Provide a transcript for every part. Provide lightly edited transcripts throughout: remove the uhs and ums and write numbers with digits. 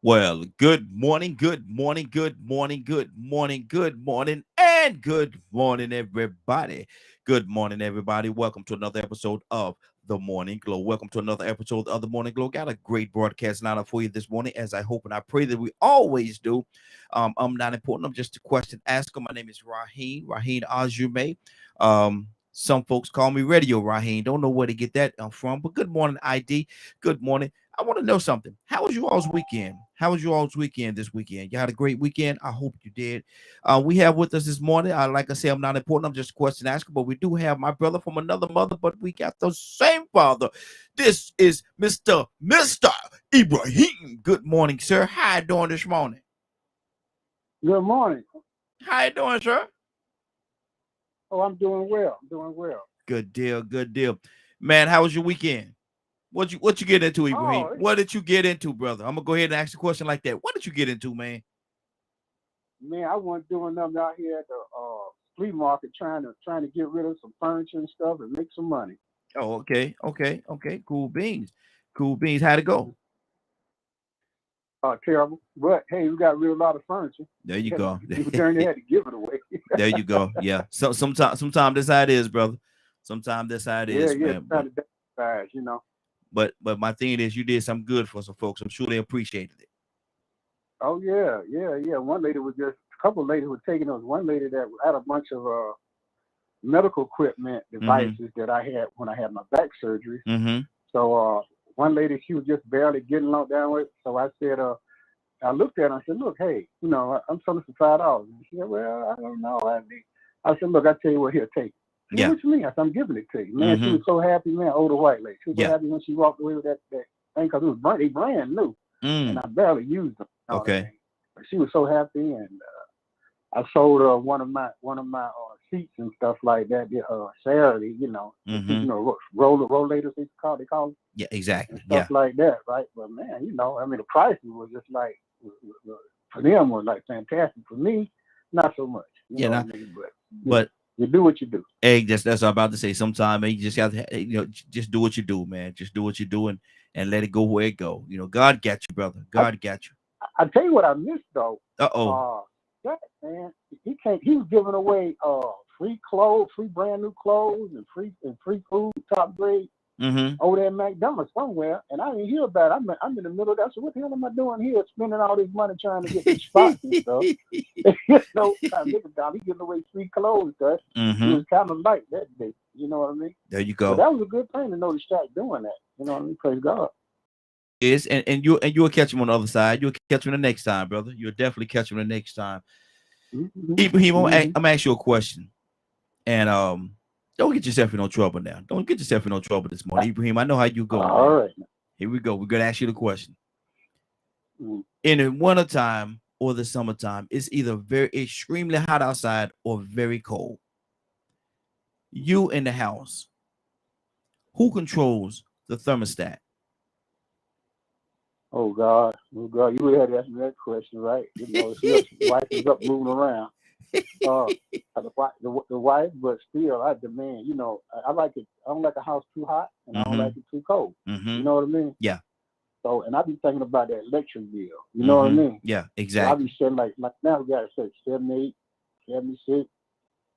Well, good morning, good morning, good morning, good morning, good morning, and good morning, everybody. Good morning, everybody. Welcome to another episode of The Morning Glow. Welcome to another episode of The Morning Glow. Got a great broadcast lineup for you this morning, as I hope and I pray that we always do. I'm not important. I'm just a question asker. My name is Raheen Azume. Some folks call me Radio Raheen. Don't know where to get that from, but good morning, ID. Good morning. I want to know something. How was you all's weekend? How was you all's weekend this weekend? You had a great weekend. I hope you did. We have with us this morning. Like I say, I'm not important. I'm just a question asker, but we do have my brother from another mother, but we got the same father. This is Mr. Ibrahim. Good morning, sir. How you doing this morning? Good morning. How you doing, sir? Oh, I'm doing well. I'm doing well. Good deal. Good deal. Man, how was your weekend? What you get into, Ibrahim? Oh, What did you get into, brother? I'm gonna go ahead and ask a question like that. What did you get into, man? man, I wasn't doing nothing out here at the flea market trying to get rid of some furniture and stuff and make some money. Oh, okay. Cool beans. Cool beans. How'd it go? Terrible. But hey, we got rid of a lot of furniture. There you go. People during they had to give it away. There you go. Yeah. Sometimes that's how it is, brother. Sometimes that's how it Yeah, is, yeah, man. trying to downsize. But my thing is, you did something good for some folks. I'm sure they appreciated it. Oh yeah. One lady was just a couple of ladies were taking those. One lady that had a bunch of medical equipment Mm-hmm. devices that I had when I had my back surgery. Mm-hmm. So one lady, she was just barely getting along down with. So I said, I looked at her and I said, look, hey, I'm selling for $5. And she said, well, I don't know. I said, look, I tell you what, here, take it. She said, Yeah. what you mean? I said, I'm giving it to you. Man, she Mm-hmm. was so happy, man, older white lady. She was so Yeah. happy when she walked away with that thing because it was brand new. And Mm. I barely used them. You know what I Okay. mean? But she was so happy. And I sold her one of my seats and stuff like that. Saturday, Mm-hmm. rollators they call them Yeah, and exactly. stuff Yeah. like that, right? But man, I mean, the prices was just like for them was like fantastic. For me, not so much. You Yeah. know what Nah, I mean? But but you do what you do. hey, that's what I'm about to say. Sometimes man, you just got to just do what you do, man. Just do what you do and let it go where it go. God got you, brother. I God got you. I tell you what I missed though. Uh-oh. Uh, that man, he can't. He was giving away free clothes, free brand new clothes, and free food, top grade Mm-hmm. over there at McDonald's somewhere, and I didn't hear about it. I'm in the middle of that. So what the hell am I doing here, spending all this money trying to get these spots and stuff? I think about he giving away free clothes. That it Mm-hmm. was kind of light that day. You know what I mean? There you But go. that was a good thing to know to start doing that. You know what I mean? Praise God. Is and you'll catch him on the other side. You'll catch him the next time, brother. You'll definitely catch him the next time. Mm-hmm. Ibrahim, I'm Mm-hmm. gonna ask you a question. And don't get yourself in no trouble now. Don't get yourself in no trouble this morning. Ibrahim, I know how you go, All man. right. Here we go. We're gonna ask you the question. Mm-hmm. In the wintertime or the summertime, it's either very extremely hot outside or very cold. You in the house, who controls the thermostat? Oh God, you had to ask me that question, right? See us wife is up moving around. Uh, the wife, but still, I demand. I like it. I don't like a house too hot, and I don't Mm-hmm. like it too cold. Mm-hmm. You know what I mean? Yeah. So, and I be thinking about that electric bill. You know what I Mm-hmm. mean? Yeah, So I be exactly. saying like now we got to say 78, 76.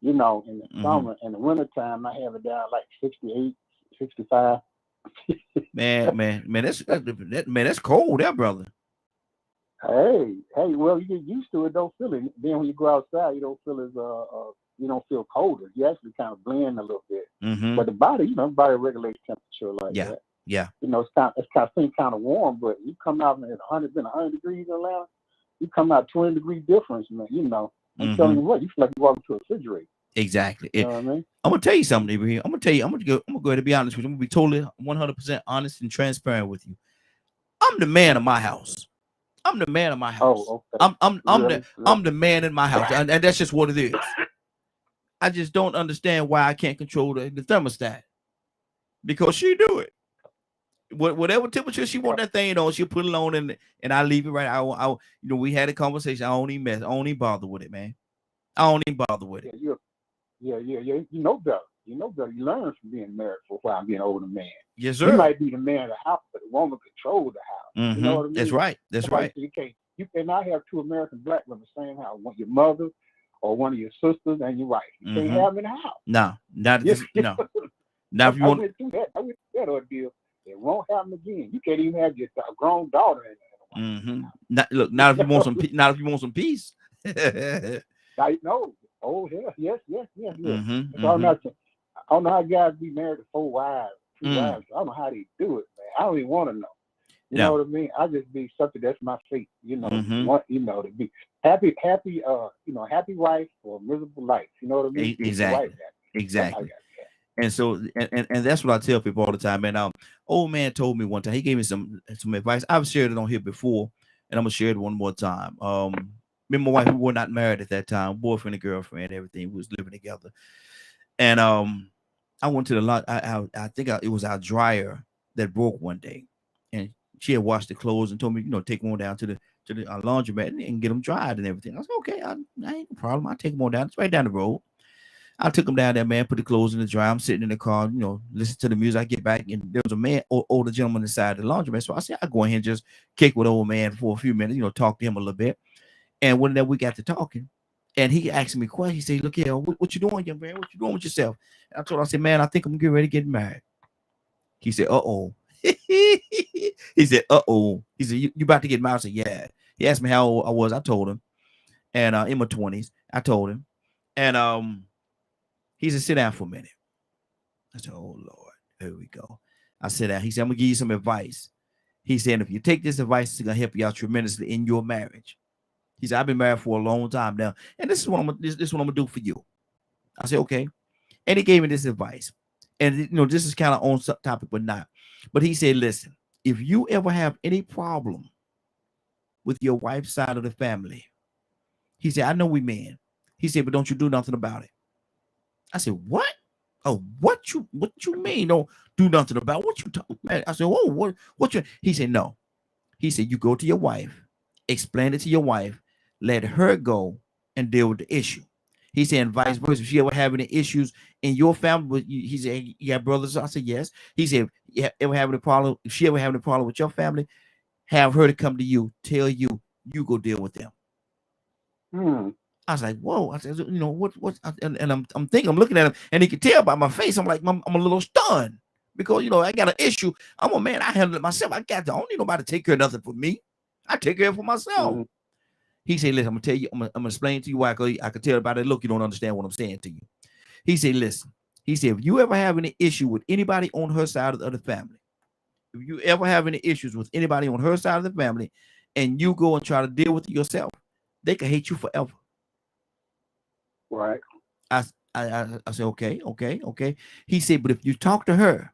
In the Mm-hmm. summer, in the wintertime, I have it down like 68, 65. Man, that's cold, that brother. Hey, well, you get used to it, don't feel it. Then when you go outside, you don't feel as you don't feel colder. You actually kind of blend a little bit. Mm-hmm. But the body, body regulates temperature like Yeah. that. Yeah. It's kind of warm, but you come out and it's 100 degrees in Atlanta. You come out 20-degree difference, man. I'm telling Mm-hmm. you what, you feel like you walk into a refrigerator. Exactly. You know what I mean? I'm gonna tell you something, Ibrahim. I'm gonna tell you. I'm gonna go ahead and be honest with you. I'm gonna be totally 100% honest and transparent with you. I'm the man of my house. I'm the man of my house. Oh, okay. I'm the Really, really. man in my house, and that's just what it is. I just don't understand why I can't control the thermostat because she do it. Whatever temperature she want that thing on, she'll put it on and I leave it right. We had a conversation. I don't even mess. I don't even bother with it, man. I don't even bother with it. Yeah, you know better. you know, you learn from being married for a while and being an older man. Yes, You sir. might be the man of the house, but the woman controls the house. You know what I That's mean? right. That's right. You cannot have two American black women in the same house. One your mother or one of your sisters and your wife. You can't have them in the house. No, not Yes. this. No, not if you I want. went through that. I went through that ordeal. It won't happen again. You can't even have your grown daughter in there. Not look. Not if you want some. Not if you want some peace. I know. Oh yes, yes, yes, yes, yes. Mm-hmm, So I don't know how guys be married to 4 wives, 2 wives. I don't know how they do it, man. I don't even want to know. You know what I mean? I just be something that's my fate. You know, you know, to be happy, you know, happy wife or miserable life. You know what I mean? Exactly. Exactly. And so, and that's what I tell people all the time. And old man told me one time, he gave me some advice. I've shared it on here before, and I'm gonna share it one more time. Me and my wife, we were not married at that time, boyfriend and girlfriend, everything. We was living together. And I went to the lot. I think it was our dryer that broke one day, and she had washed the clothes and told me, you know, take them on down to the laundromat and get them dried and everything. I was like, okay, I ain't no problem. I take them on down. It's right down the road. I took them down there, man, put the clothes in the dryer. I'm sitting in the car, you know, listen to the music. I get back, and there was a man, older gentleman inside the laundromat. So I said, I go in here and just kick with old man for a few minutes, you know, talk to him a little bit. And one day we got to talking, and he asked me a question. He said, look here, what you doing, young man? What you doing with yourself? And I told him, I said, man, I think I'm getting ready to get married. He said, uh-oh. He said, uh-oh. He said, you about to get married? I said, yeah. He asked me how old I was. I told him. And in my 20s, I told him. And he said, sit down for a minute. I said, oh, Lord, here we go. I said, he said, I'm going to give you some advice. He said, if you take this advice, it's going to help you out tremendously in your marriage. He said, I've been married for a long time now, and this is what I'm going to do for you. I said, okay. And he gave me this advice. And, you know, this is kind of on topic, but not. But he said, listen, if you ever have any problem with your wife's side of the family, he said, I know we men. He said, but don't you do nothing about it. I said, what? Oh, what you mean? Don't do nothing about what you talking about? I said, oh, what you? He said, no. He said, you go to your wife, explain it to your wife, let her go and deal with the issue. He said, and vice versa. If she ever have any issues in your family, he said, you have brothers? I said, yes. He said, if she ever having a problem with your family, have her to come to you, tell you, you go deal with them. I was like, whoa. I said, you know, what, and I'm thinking, I'm looking at him, and he could tell by my face. I'm like, I'm a little stunned because, you know, I got an issue. I'm a man. I handle it myself. I don't need nobody to take care of nothing for me. I take care of it for myself. He said, listen, I'm going to tell you, I'm going to explain to you why I could tell about it. Look, you don't understand what I'm saying to you. He said, listen, he said, if you ever have any issue with anybody on her side of the family, if you ever have any issues with anybody on her side of the family, and you go and try to deal with it yourself, they can hate you forever. Right. I said, okay. He said, but if you talk to her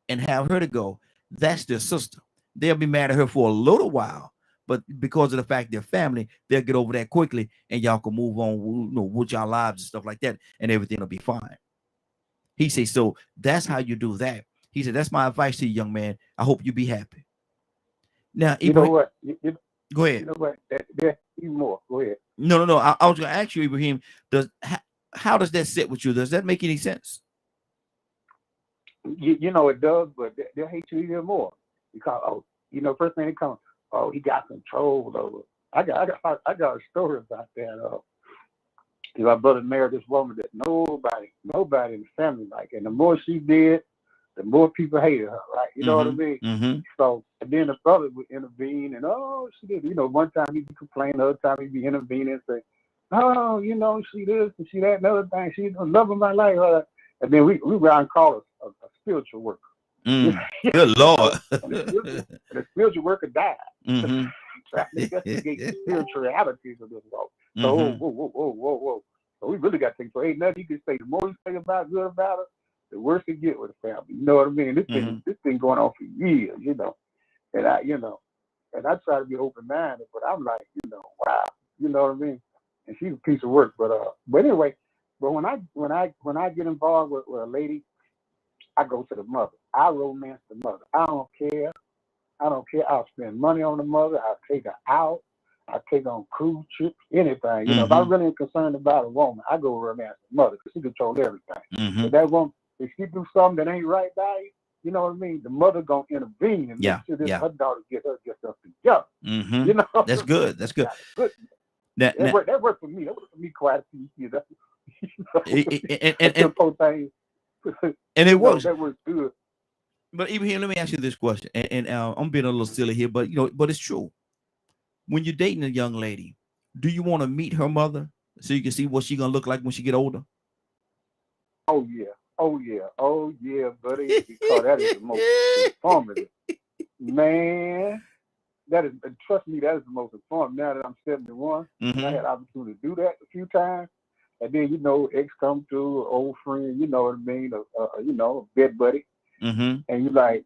and have her to go, that's their sister. They'll be mad at her for a little while, but because of the fact they're family, they'll get over that quickly, and y'all can move on, you know, with y'all lives and stuff like that, and everything will be fine. He said, so that's how you do that. He said, that's my advice to you, young man. I hope you be happy. Now, you know what? Go ahead. You know what? There's even more. Go ahead. No. I was going to ask you, Ibrahim, how does that sit with you? Does that make any sense? You know it does, but they'll hate you even more because, oh, you know, first thing they come, oh, he got control over. I got a story about that. My brother married this woman that nobody in the family liked, and the more she did, the more people hated her, right? You know what I mean? So, and then the brother would intervene, and oh, she did. You know, one time he'd be complaining, the other time he'd be intervening and say, oh, you know, she this and she that, and other thing. She's the love of my life. And then we around and call her a spiritual worker. Good Lord. And the spiritual worker died. Trying to investigate the spiritualities of this world. So, whoa. So we really got to think. So ain't nothing you can say. The more you say about good about her, the worse it get with the family. You know what I mean? This thing going on for years, you know. And I try to be open-minded, but I'm like, you know, wow, you know what I mean? And she's a piece of work, but anyway, but when I get involved with a lady, I go to the mother. I romance the mother. I don't care. I'll spend money on the mother. I'll take her out. I take on cruise trips, anything. You know, if I really am concerned about a woman, I go with her as a mother because she controls everything. If that woman, if she do something that ain't right by you know what I mean? The mother gonna intervene and make sure that her daughter get herself together. You know, that's good. That's good. That worked for me. That worked for me quite a few years. And it works. That works good. But even here, let me ask you this question, and I'm being a little silly here, but but it's true. When you're dating a young lady, do you want to meet her mother so you can see what she's gonna look like when she get older? Oh yeah, buddy. Because that is the most informative. Man, that is, trust me, that is the most informative. Now that I'm 71, I had the opportunity to do that a few times. And then, ex come through, old friend, you know what I mean, a bed buddy. And you like,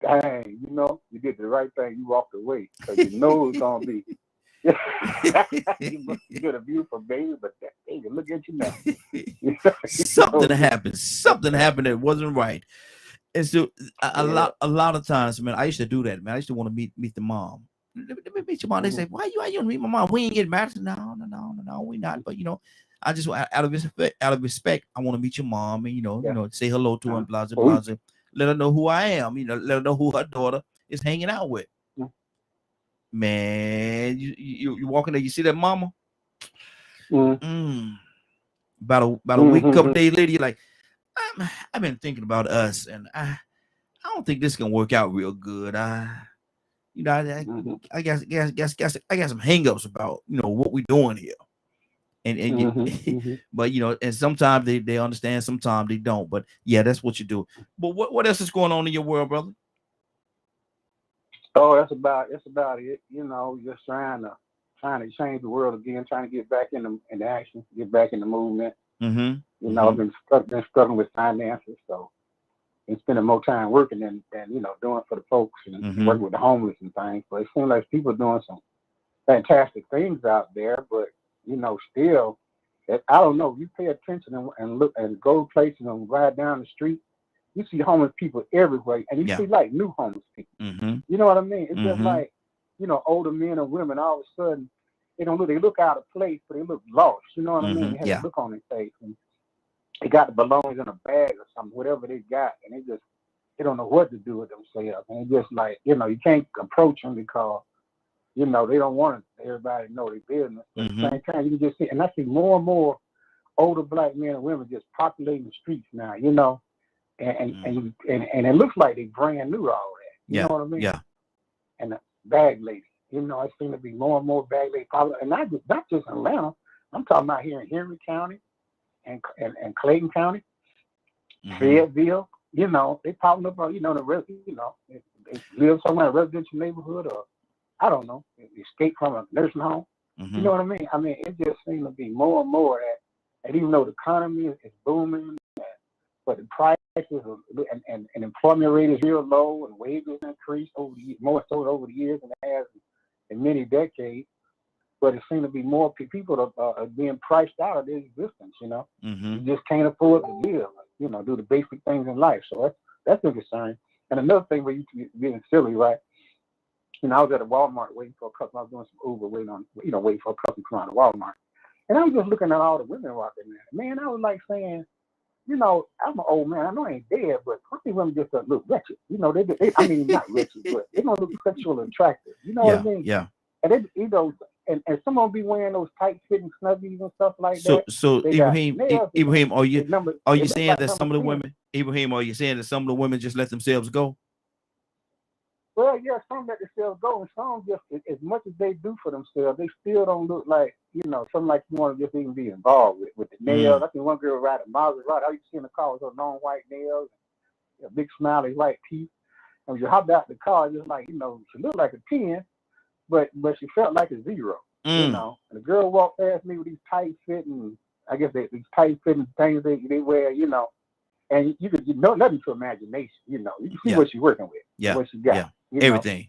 dang, you did the right thing. You walked away because you know it's gonna be. You get a beautiful baby, but that baby, look at you now. Something happened that wasn't right. And so a lot of times, man, I used to do that, man. I used to want to meet the mom. Let me meet your mom. They say, why you want to meet my mom? We ain't getting married. No, we not. But I just out of respect, I want to meet your mom and say hello to her and blah blah blah. Let her know who I am. Let her know who her daughter is hanging out with. Man, you walking there, you see that mama? About a week, couple days later, you're like, I've been thinking about us, and I don't think this can work out real good. I guess I got some hangups about what we're doing here. And but and sometimes they understand, sometimes they don't. But yeah, that's what you do. But what else is going on in your world, brother? Oh, that's about it. Just trying to change the world again, trying to get back into action, get back in the movement. I've been struggling with finances, so been spending more time working than doing for the folks and working with the homeless and things. But it seems like people are doing some fantastic things out there, but still, I don't know. You pay attention and look and go places and ride down the street. You see homeless people everywhere, and you see like new homeless people. You know what I mean? It's just like older men and women. All of a sudden, they look out of place, but they look lost. You know what I mean? They have a look on their face, and they got the belongings in a bag or something, whatever they got, and they don't know what to do with themselves. And it's just like you can't approach them because they don't want everybody to know their business. But at the same time, you can just see, and I see more and more older black men and women just populating the streets now. And it looks like they brand new all that. You know what I mean? Yeah. And the bag lady, it seems to be more and more bag lady popular, and not just Atlanta. I'm talking about here in Henry County and Clayton County, Fayetteville. They popping up. They live somewhere in a residential neighborhood, or I don't know, escape from a nursing home. You know what I mean? I mean, it just seems to be more and more that even though the economy is booming, but the prices and employment rate is real low, and wages increased more so over the years than it has in many decades. But it seems to be more people are being priced out of their existence. You just can't afford to live. Do the basic things in life. So that's a concern. And another thing where you getting silly, right? I was at a Walmart waiting for a customer. I was doing some Uber waiting for a customer to come out of Walmart. And I was just looking at all the women walking there. Man, I was like saying, I'm an old man. I know I ain't dead, but some women just look wretched. They I mean, not wretched, but they don't look sexually attractive. You know what I mean? Yeah. And they, and some of them be wearing those tight fitting snuggies and stuff like that. So Ibrahim, are you saying that some of the women, Ibrahim, are you saying that some of the women just let themselves go? Well, yeah, some let themselves go, and some just, as much as they do for themselves, they still don't look like, something like you want to just even be involved with the nails. I think one girl ride a Maserati. I used to see in the car with her long white nails, a big smiley white teeth. And when you hopped out the car, just like, she looked like a 10, but she felt like a 0. And the girl walked past me with these tight fitting, I guess these tight fitting things they wear, and you could nothing to imagination, you can see what she's working with, what she got, everything.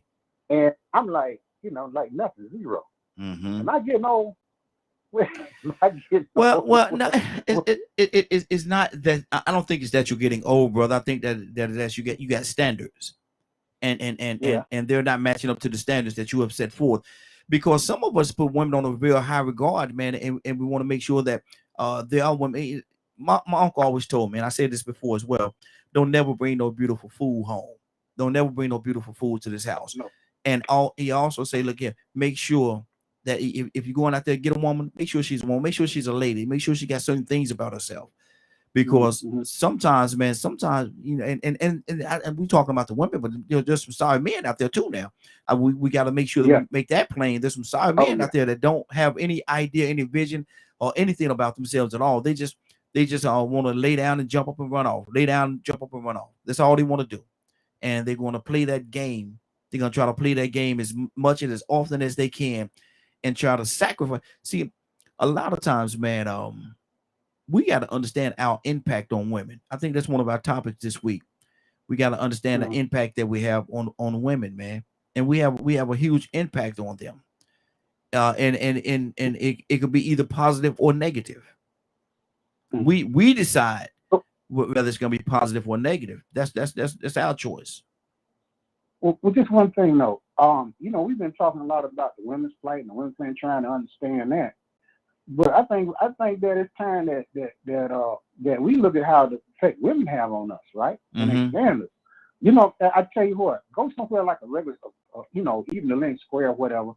And I'm like, like nothing, 0. Am I getting old? No, it's not that. I don't think it's that you're getting old, brother. I think that you got standards, and they're not matching up to the standards that you have set forth. because some of us put women on a real high regard, man, and we want to make sure that there are women. My uncle always told me, and I said this before as well, don't never bring no beautiful food home. Don't never bring no beautiful food to this house. No. And he also say, look here, make sure that if you're going out there to get a woman, make sure she's a woman, make sure she's a lady, make sure she got certain things about herself. Because sometimes, man, sometimes, you know, and we talking about the women, but there's some sorry men out there too now. We got to make sure that we make that plain. There's some sorry men out there that don't have any idea, any vision, or anything about themselves at all. They just want to lay down and jump up and run off. Lay down, jump up and run off. That's all they want to do, and they're going to play that game. They're going to try to play that game as much and as often as they can, and try to sacrifice. See, a lot of times, man, we got to understand our impact on women. I think that's one of our topics this week. We got to understand the impact that we have on women, man, and we have a huge impact on them. And it could be either positive or negative. We decide whether it's going to be positive or negative. That's our choice. Well, just one thing though. You know, we've been talking a lot about the women's plight and the women's plight, trying to understand that. But I think that it's time that we look at how the effect women have on us, right? And expand it. You know, I tell you what, go somewhere like a regular, you know, even the Lynch Square or whatever,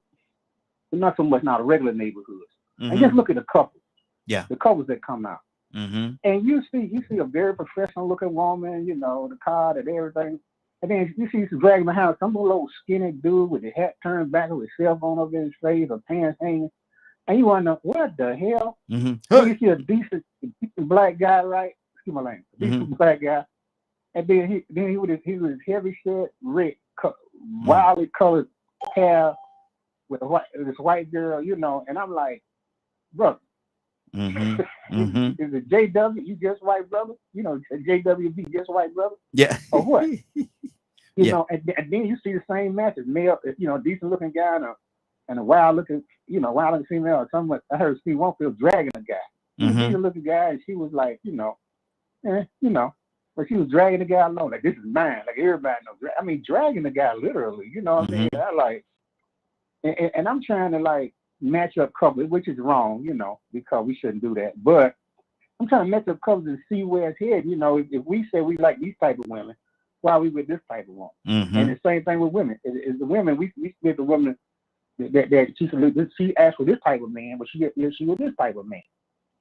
but not so much now the regular neighborhoods, and just look at the couples. Yeah, the couples that come out, and you see a very professional looking woman, you know, the car and everything, and then you see dragging behind some little skinny dude with his hat turned back with his cell phone over his face or pants hanging. And you wonder what the hell? You see a decent black guy, right? Excuse my language. Decent black guy, and then he with his heavy set, red, wildly colored hair with this white girl, you know. And I'm like, brother, is it JW? You just white brother? You know, JWB just white brother? Yeah. Or what? You know, and then you see the same matches, male, you know, decent looking guy and a wild looking female or something. I heard Steve Wonfield dragging a guy. He was a decent looking guy, and she was like, you know, but she was dragging the guy along, like, this is mine. Like, everybody knows. I mean, dragging the guy literally, you know what I mean? I like, and I'm trying to like match up couples, which is wrong, you know, because we shouldn't do that. But I'm trying to match up couples and see where it's headed. You know, if we say we like these type of women, why are we with this type of woman? And the same thing with women. Is the women we with the woman that she asked for this type of man, but she was this type of man,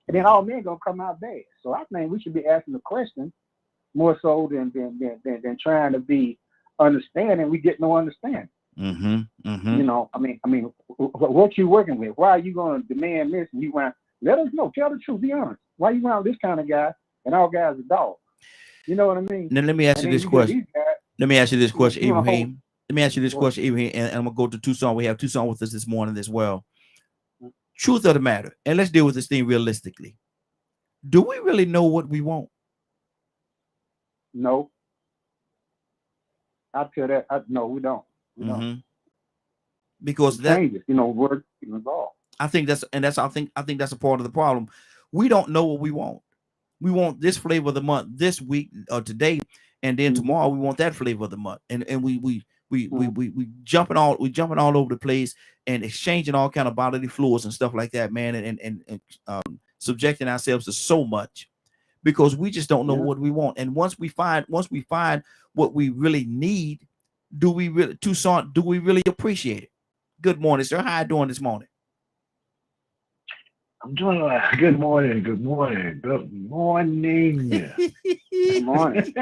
and then all men gonna come out bad. So I think we should be asking the question more so than trying to be understanding. We get no understanding. You know, I mean, what you working with? Why are you gonna demand this? And you want let us know. Tell the truth. Be honest. Why you around this kind of guy and all guys are dogs? You know what I mean? Now let me ask you this question. Let me ask you this question, Ibrahim. Let me ask you this question, Ibrahim, and I'm gonna go to Tucson. We have Tucson with us this morning as well. Truth of the matter, and let's deal with this thing realistically. Do we really know what we want? No. I'll tell that. No, we don't. We don't. Because that changes, you know, words involved. I think that's a part of the problem. We don't know what we want. We want this flavor of the month this week or today, and then tomorrow we want that flavor of the month, and we jumping all over the place and exchanging all kind of bodily fluids and stuff like that, man, and subjecting ourselves to so much because we just don't know what we want. And once we find what we really need, do we really appreciate it? Good morning, sir. How you doing this morning? I'm doing all right. Good morning. Good morning. Good morning. Good morning.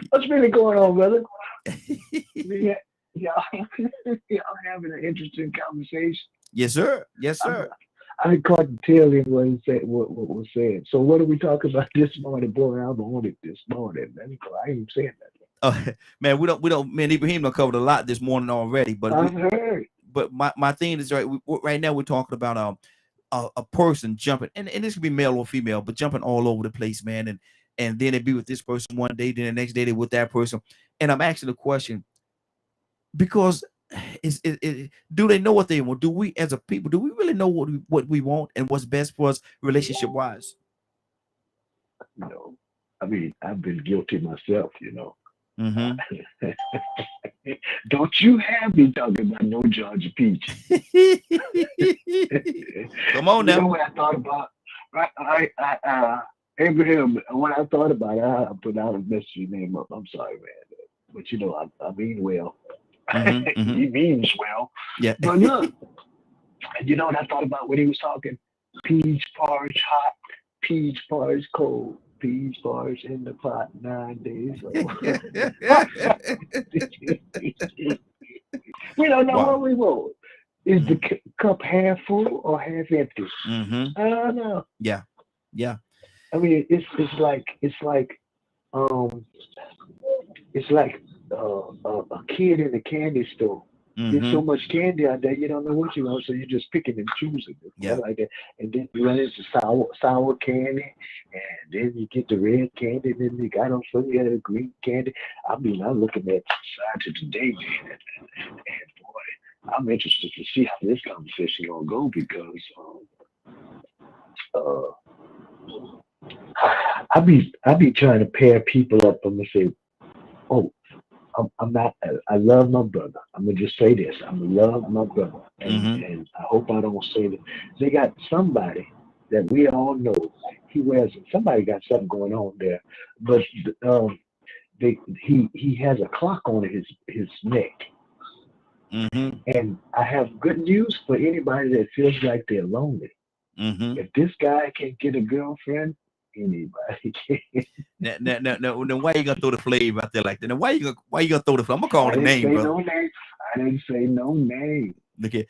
What's really going on, brother? Y'all having an interesting conversation. Yes, sir. Yes, sir. I caught the tail end what he said. What was said. So what are we talking about this morning? Boy, I'm on it this morning. I ain't saying that. Man, we don't. Man, Ibrahim done covered a lot this morning already. But I've heard. But my thing is right now we're talking about a person jumping, and this could be male or female, but jumping all over the place, man. And then they be with this person one day, then the next day they with that person. And I'm asking the question because do they know what they want? Do we as a people, do we really know what we want and what's best for us relationship wise? You know, I mean, I've been guilty myself, you know. Mm-hmm. Don't you have me talking about no Georgia peach. Come on You know now. what I thought about? Abraham, when I thought about it, I put out a mystery name up. I'm sorry, man. But you know, I mean well. Mm-hmm. Mm-hmm. He means well. Yeah. But look, you know what I thought about when he was talking? Peach porridge hot, peach porridge cold, peach porridge in the pot 9 days old. We don't know Wow. what we want. Is the Mm-hmm. cup half full or half empty? Mm-hmm. I don't know. Yeah. Yeah. I mean, um it's like a kid in a candy store. There's Mm-hmm. so much candy out there, you don't know what you want, so you're just picking and choosing. I Yeah. like that. And then you run into sour candy, and then you get the red candy, and then you got on some you have the green candy. I mean, I'm looking at society today, man, and boy, I'm interested to see how this conversation gonna go because uh, I be trying to pair people up. I'm gonna say, oh, I'm not. I love my brother. I'm gonna just say this. I'm gonna love my brother, Mm-hmm. and I hope I don't say that. They got somebody that we all know. He wears somebody got something going on there, but he has a clock on his neck. Mm-hmm. And I have good news for anybody that feels like they're lonely. Mm-hmm. If this guy can get a girlfriend, anybody can. Now, why you gonna throw the flavor out there like that? Now, why you gonna throw the flavor? I'm gonna call I the didn't name, say brother. no name. I didn't say no name. Look at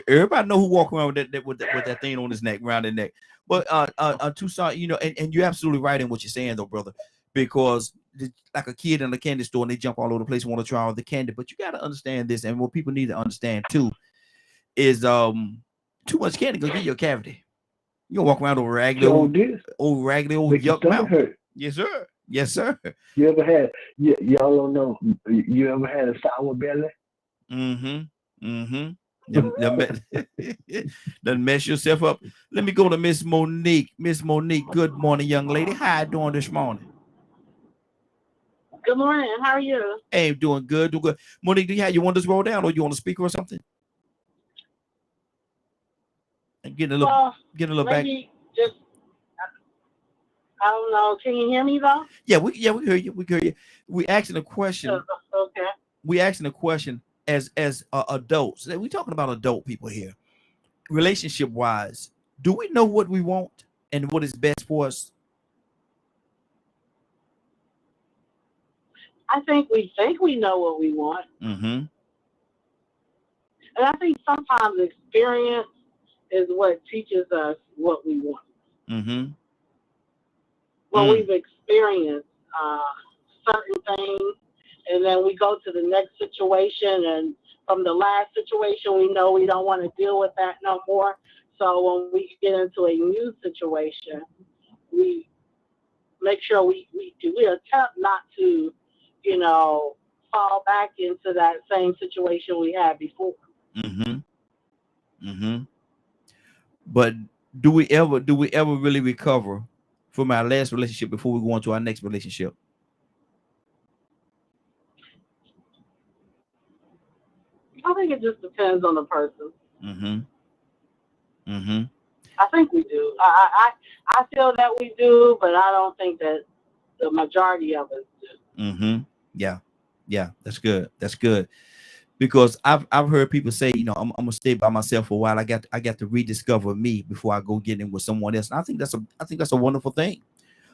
everybody know who walk around with that thing on his neck, around their neck. But Tucson, and you're absolutely right in what you're saying, though, brother, because like a kid in a candy store and they jump all over the place and want to try all the candy. But you got to understand this, and what people need to understand too is too much candy gonna give you a cavity. You gonna walk around with a So this raggedy old make your yuck stomach mouth. hurt. Yes, sir. Yes, sir. You ever had? Y'all don't know. You ever had a sour belly? Mm-hmm. Mm-hmm. Done mess yourself up. Let me go to Miss Monique. Miss Monique, good morning, young lady. How you doing this morning? Good morning. How are you? Hey, doing good, doing good. Monique, do you have your windows roll down or you on a speaker or something? And Well, getting a little back. maybe just I don't know. Can you hear me though? We hear you. We hear you. We asking a question. Okay. We asking a question as adults. We talking about adult people here. Relationship wise, do we know what we want and what is best for us? I think we know what we want, Mm-hmm. and I think sometimes experience is what teaches us what we want. Mm-hmm. When we've experienced certain things, and then we go to the next situation, and from the last situation, we know we don't want to deal with that no more. So when we get into a new situation, we make sure we attempt not to, you know, fall back into that same situation we had before. Mm-hmm. Mm-hmm. But do we ever really recover from our last relationship before we go on to our next relationship? I think it just depends on the person. Mm-hmm. Mm-hmm. I think we do. I feel that we do, but I don't think that the majority of us do. Mm-hmm. Yeah. Yeah. That's good. That's good. Because I've heard people say, I'm gonna stay by myself for a while. I got to rediscover me before I go get in with someone else. And I think that's a wonderful thing.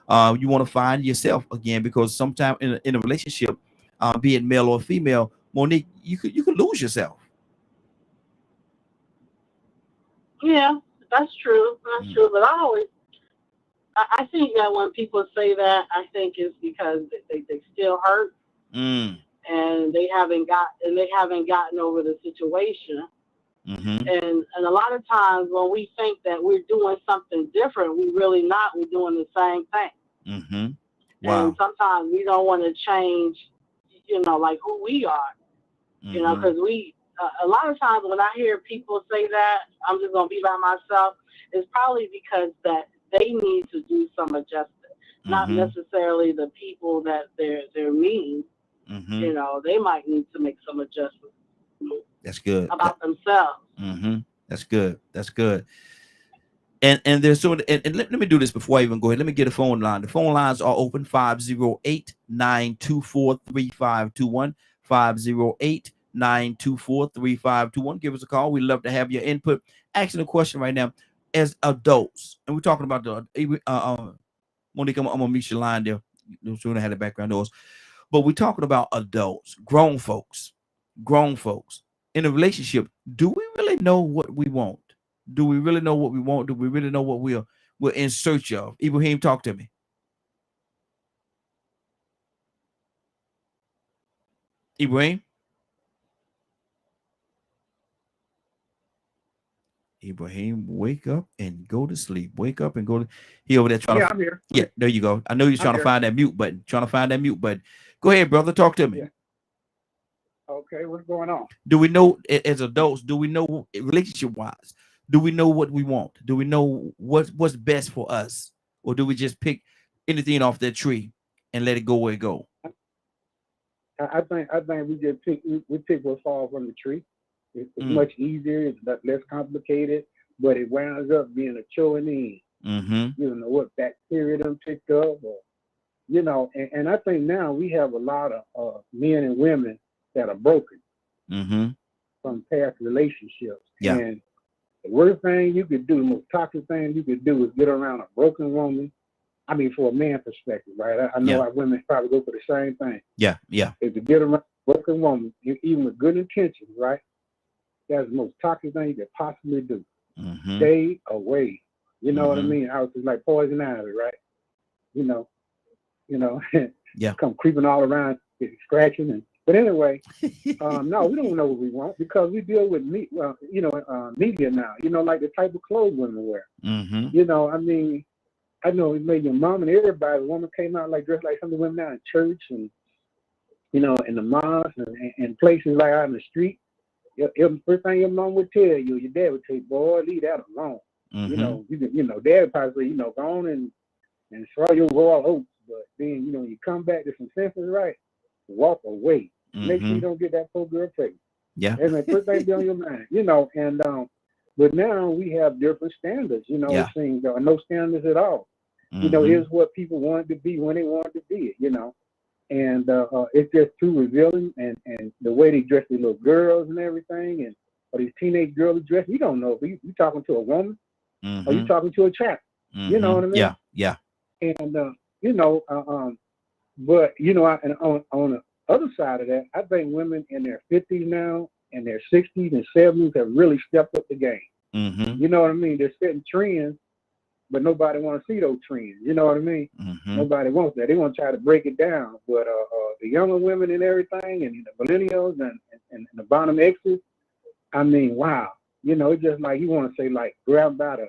You want to find yourself again because sometimes in a relationship, be it male or female, Monique, you could lose yourself. Yeah, that's true. That's Mm, true. But I think that when people say that, I think it's because they still hurt mm, and they haven't gotten over the situation. mm-hmm, And a lot of times when we think that we're doing something different, we really not. We're doing the same thing. mm-hmm. And Wow. sometimes we don't want to change, like who we are, Mm-hmm, because a lot of times when I hear people say that, I'm just going to be by myself, it's probably because that they need to do some adjustment, not mm-hmm, necessarily the people that they're meeting. Mm-hmm. They might need to make some adjustments That's good. about themselves. Mm-hmm. That's good. That's good. And there's so and let me do this before I even go ahead. Let me get a phone line. The phone lines are open 508-924-3521. 508-924-3521. Give us a call. We'd love to have your input. Asking a question right now. As adults, and we're talking about the Monique, I'm gonna meet your line there. Soon I had the background noise. But we're talking about adults, grown folks in a relationship. Do we really know what we want? Do we really know what we want? Do we really know what we're in search of? Ibrahim, talk to me. Ibrahim, wake up and go to sleep. Wake up and go to. He over there trying to. I'm here. Yeah, there you go. I know you're trying to find that mute button. Go ahead, brother. Talk to me. Yeah. Okay, what's going on? Do we know as adults? Do we know relationship wise? Do we know what we want? Do we know what's best for us, or do we just pick anything off that tree and let it go where it go? I think we just pick what falls from the tree. It's much easier. It's less complicated, but it winds up being a chore in the end. Mm-hmm. You don't know what bacteria them picked up, or and I think now we have a lot of men and women that are broken from past relationships. Yeah. And the worst thing you could do, the most toxic thing you could do, is get around a broken woman. I mean, for a man perspective, right? I know our women probably go for the same thing. Yeah. If you get around a broken woman, even with good intentions, right? That's the most toxic thing you could possibly do. Mm-hmm. Stay away. You know what I mean? I was like poison ivy, right? Yeah. Come creeping all around, scratching. But anyway, no, we don't know what we want because we deal with media now. Like the type of clothes women wear. Mm-hmm. I mean, I know it made your mom and everybody. The woman came out dressed like some of the women out in church and in the mosque and places like out in the street. First thing your mom would tell you, your dad would say, "Boy, leave that alone." Mm-hmm. Dad would probably say, go on and throw your royal oats. But then, when you come back to some senses, right? Walk away. Make sure you don't get that poor girl pregnant. Yeah. That's the first thing be on your mind, and but now we have different standards, it seems there are no standards at all. Here's what people wanted to be when they wanted to be it, and it's just too revealing and the way they dress these little girls and everything or these teenage girls dress, you don't know if you talking to a woman or you talking to a chap. You know what I mean? Yeah. And but and on the other side of that, I think women in their 50s now and their 60s and 70s have really stepped up the game. Mm-hmm. You know what I mean? They're setting trends, but nobody wants to see those trends. You know what I mean? Mm-hmm. Nobody wants that. They want to try to break it down. But the younger women and everything, and the millennials and the bottom X's, I mean, wow. It's just like you want to say, like, grab by the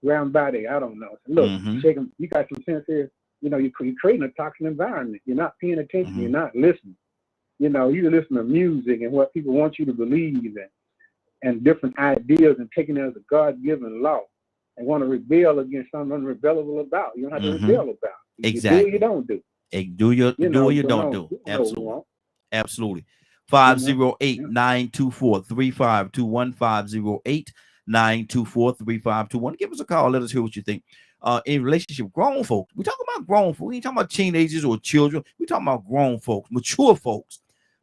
ground body, I don't know. Look, shaking, you got some sense here. You're creating a toxic environment. You're not paying attention. You're not listening. You listen to music and what people want you to believe and different ideas and taking it as a God-given law and want to rebel against something unrebellable about. You don't have to rebel about. Exactly. Do or you don't do. Do or you don't do. Absolutely. Absolutely. 508-924-3521. 508-924-3521. Give us a call. Let us hear what you think. In relationship, grown folks. We're talking about grown folks. We ain't talking about teenagers or children. We're talking about grown folks, mature folks.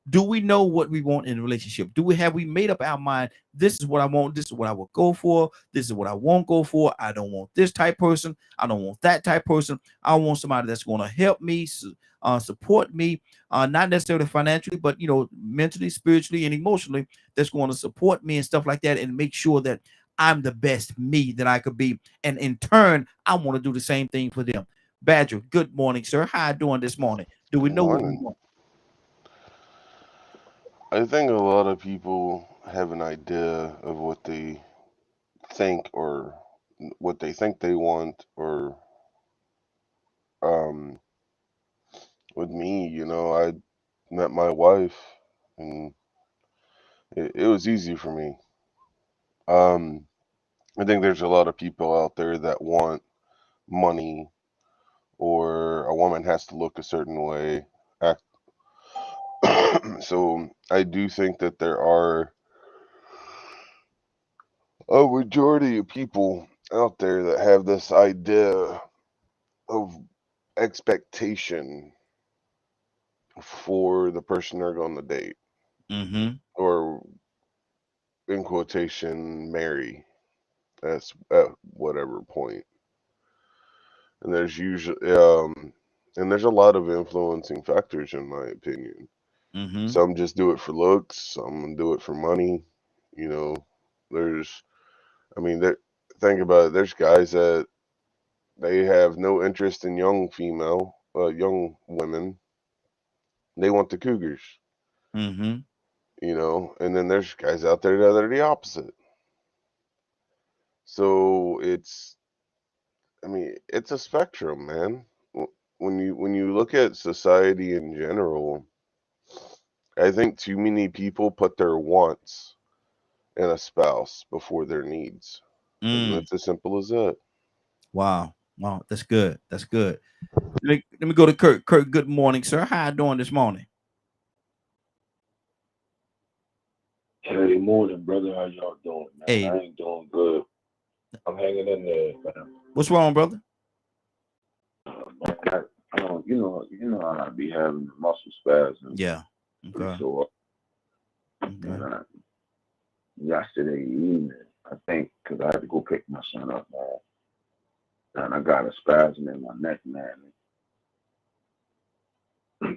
Do we know what we want in a relationship? Have we made up our mind? This is what I want. This is what I will go for. This is what I won't go for. I don't want this type person. I don't want that type person. I want somebody that's going to help me, support me, not necessarily financially, but mentally, spiritually, and emotionally. That's going to support me and stuff like that, and make sure that I'm the best me that I could be. And in turn, I want to do the same thing for them. Badger, good morning, sir. How you doing this morning? Do we know what we want? I think a lot of people have an idea of what they think or what they think they want, or with me, I met my wife and it was easy for me. I think there's a lot of people out there that want money, or a woman has to look a certain way, act So I do think that there are a majority of people out there that have this idea of expectation for the person they're going to date, Mm-hmm. or in quotation, marry. That's at whatever point. And there's a lot of influencing factors, in my opinion. Mm-hmm. Some just do it for looks, some do it for money. You know, there's, I mean, think about it. There's guys that they have no interest in young women. They want the cougars, Mm-hmm. and then there's guys out there that are the opposite. So I mean, it's a spectrum, man. When you look at society in general, I think too many people put their wants in a spouse before their needs, and Mm. that's as simple as that. Wow. Wow. That's good. That's good. Let me go to Kurt. Kurt, good morning, sir. How you doing this morning? Hey, morning, brother. How y'all doing, man? Hey, I ain't doing good. I'm hanging in there, man. what's wrong, brother? I don't, how I be having the muscle spasms. Yeah. Pretty Okay. sore. Okay. And yesterday evening, I think, because I had to go pick my son up, man, and I got a spasm in my neck, man. And,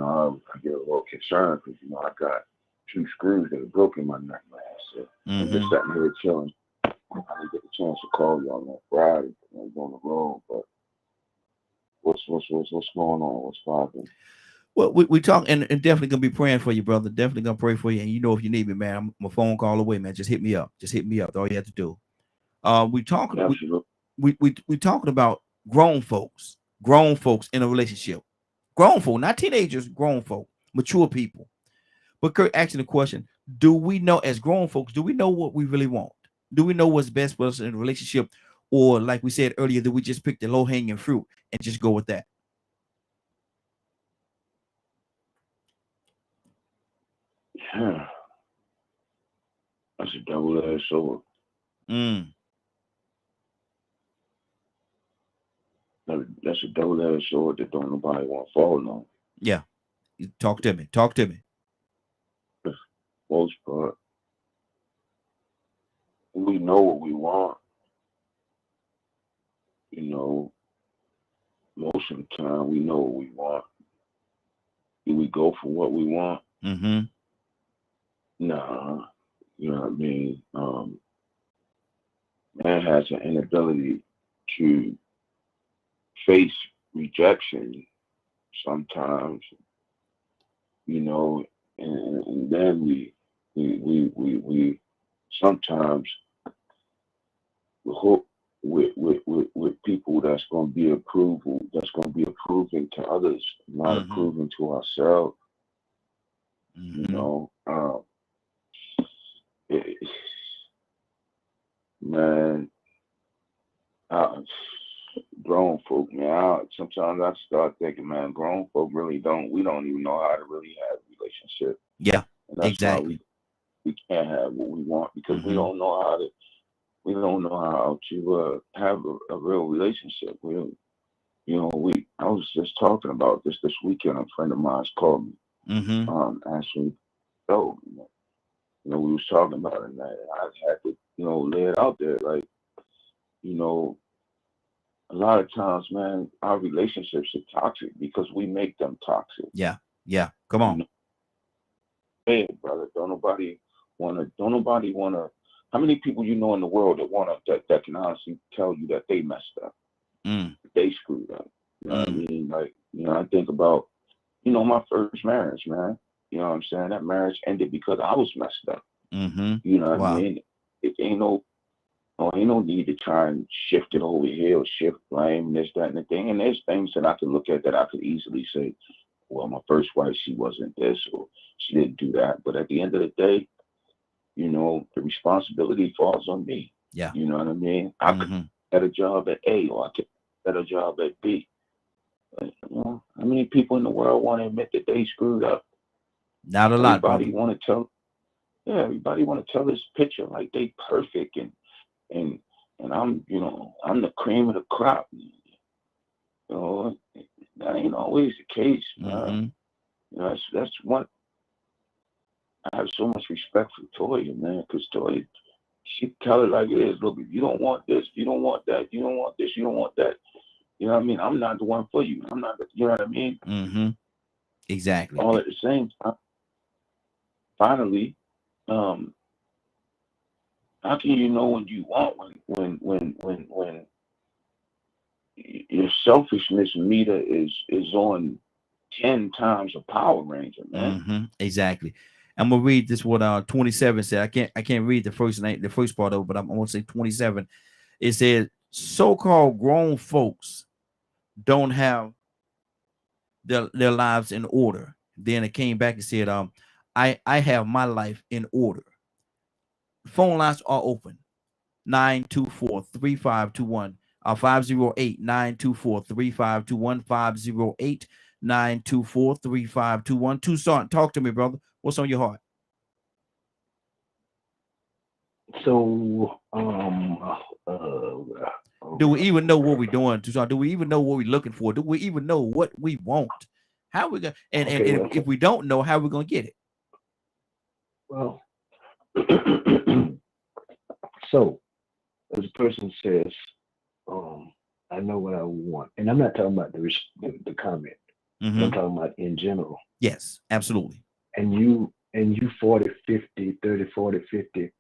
I get a little concerned because, I got 2 screws that are broken in my neck, man. So I'm just Mm-hmm. sitting here chilling. I didn't get a chance to call you on Friday. I was on the road, but what's going on? What's popping? Well, we talk and definitely gonna be praying for you, brother. Definitely gonna pray for you. And if you need me, man, I'm a phone call away, man. Just hit me up. Just hit me up. That's all you have to do. We talking Absolutely. we talking about grown folks in a relationship. Grown folk, not teenagers, grown folk, mature people. But Kurt asking the question: do we know, as grown folks, do we know what we really want? Do we know what's best for us in a relationship? Or like we said earlier, do we just pick the low-hanging fruit and just go with that? Yeah. That's a double-edged sword. Mm. That's a double-edged sword that don't nobody want to fall on. Yeah. Talk to me. Talk to me. For the most part, we know what we want. Most of the time we know what we want. Do we go for what we want? Mm-hmm. Nah. You know what I mean? Man has an inability to face rejection sometimes, and then we sometimes hook with people that's going to be approving to others, not Mm-hmm. approving to ourselves. Mm-hmm. It, man, grown folk, man. Sometimes I start thinking, man, grown folk we don't even know how to really have a relationship. Yeah, And that's exactly. why we can't have what we want, because Mm-hmm. we don't know how to have a real relationship. I was just talking about this weekend. A friend of mine's called me, Mm-hmm. asking, so, we was talking about it, and I had to, lay it out there, like, a lot of times, man, our relationships are toxic because we make them toxic. Yeah. Yeah. Come on. Hey, brother, don't nobody wanna. How many people you know in the world that can honestly tell you that they messed up, Mm. they screwed up? You know what I Mm. mean? Like, I think about, my first marriage, man. You know what I'm saying? That marriage ended because I was messed up. Mm-hmm. You know what Wow. I mean? It ain't no need to try and shift it over here or shift blame, this, that, and the thing. And there's things that I could look at that I could easily say, well, my first wife, she wasn't this, or she didn't do that. But at the end of the day, the responsibility falls on me. Yeah. You know what I mean? I could Mm-hmm. get a job at A, or I could get a job at B. But, how many people in the world want to admit that they screwed up? Not a lot, brother. Everybody want to tell, yeah, everybody want to tell this picture like they perfect and I'm, I'm the cream of the crop. That ain't always the case, man. Mm-hmm. That's one. I have so much respect for Toya, man, because Toya, she tell it like it is. Look, if you don't want this, you don't want that, you don't want this, you don't want that. You know what I mean? I'm not the one for you. I'm not. You know what I mean? Mm-hmm. Exactly. All at the same time. Finally, how can you know when you want when your selfishness meter is on 10 times a Power Ranger, man? Mm-hmm. Exactly. I'm gonna read this what 27 said. I can't read the first part of it, but I'm gonna say 27. It says so-called grown folks don't have their lives in order. Then it came back and said, I have my life in order. Phone lines are open. 924-3521. 508-924-3521. 508-924-3521. Tucson, talk to me, brother. What's on your heart? So, do we even know what we're doing, Tucson? Do we even know what we're looking for? Do we even know what we want? How we gonna and if we don't know, how we gonna get it? Well, so as a person says, I know what I want, and I'm not talking about the comment. Mm-hmm. I'm talking about in general. Yes, absolutely. And you 40, 50, 30, 40, 50,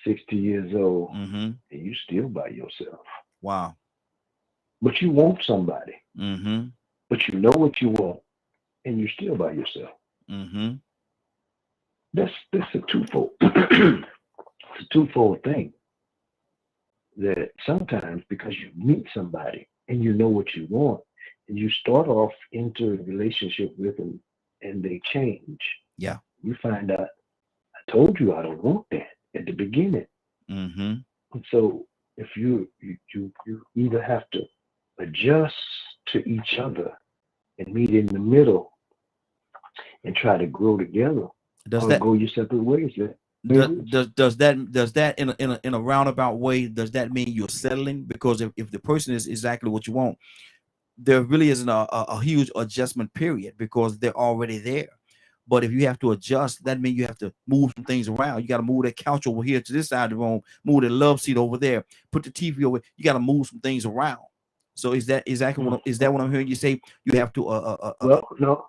60 years old, mm-hmm. and you still by yourself. Wow. But you want somebody. Mm-hmm. But you know what you want, and you're still by yourself. Mm-hmm. That's a twofold. It's a twofold thing. That sometimes because you meet somebody and you know what you want, and you start off into a relationship with them, and they change. Yeah. You find out, I told you I don't want that at the beginning. Mm-hmm. And so if you either have to adjust to each other and meet in the middle and try to grow together, or go your separate ways. Does that in a roundabout way, does that mean you're settling? Because if the person is exactly what you want, there really isn't a huge adjustment period because they're already there. But if you have to adjust, that means you have to move some things around. You got to move that couch over here to this side of the room, move the love seat over there, put the TV over. You got to move some things around. So is that exactly what I'm hearing you say? You have to well, no.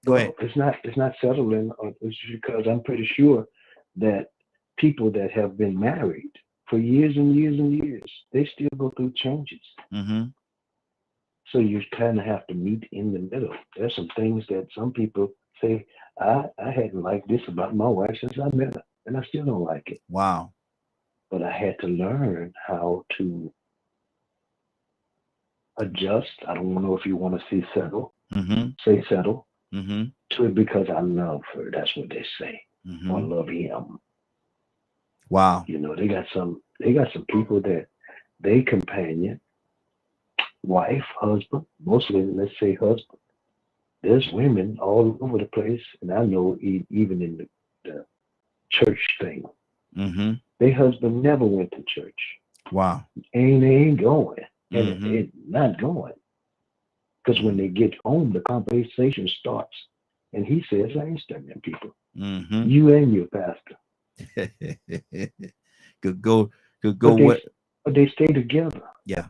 Go ahead. It's not settling. It's because I'm pretty sure that people that have been married for years and years and years, they still go through changes. Mm-hmm. So you kind of have to meet in the middle. There's some things that some people say, I hadn't liked this about my wife since I met her, and I still don't like it. Wow. But I had to learn how to adjust. I don't know if you want to say settle. Mm-hmm. Say settle. Mm-hmm. To it because I love her. That's what they say. Mm-hmm. Or love him. Wow. They got some people that they companion, wife, husband, mostly let's say husband. There's women all over the place, and I know even in the church thing. Mm-hmm. Their husband never went to church. Wow. They ain't going. And Mm-hmm. it's not going. Because when they get home, the conversation starts. And he says, I ain't studying people. Mm-hmm. You and your pastor. could go but they stay together. Yeah.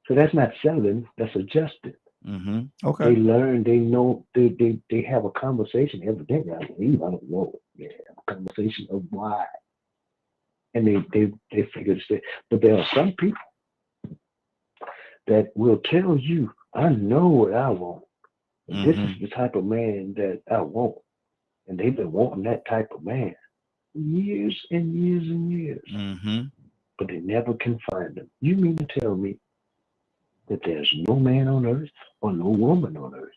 So that's not settling, that's adjusted. Mm-hmm. Okay. They learn, they know, they have a conversation every day. I don't know. They have a conversation of why. And they figure it. But there are some people that will tell you, I know what I want. Mm-hmm. This is the type of man that I want. And they've been wanting that type of man years and years and years. Mm-hmm. But they never can find them. You mean to tell me that there's no man on earth or no woman on earth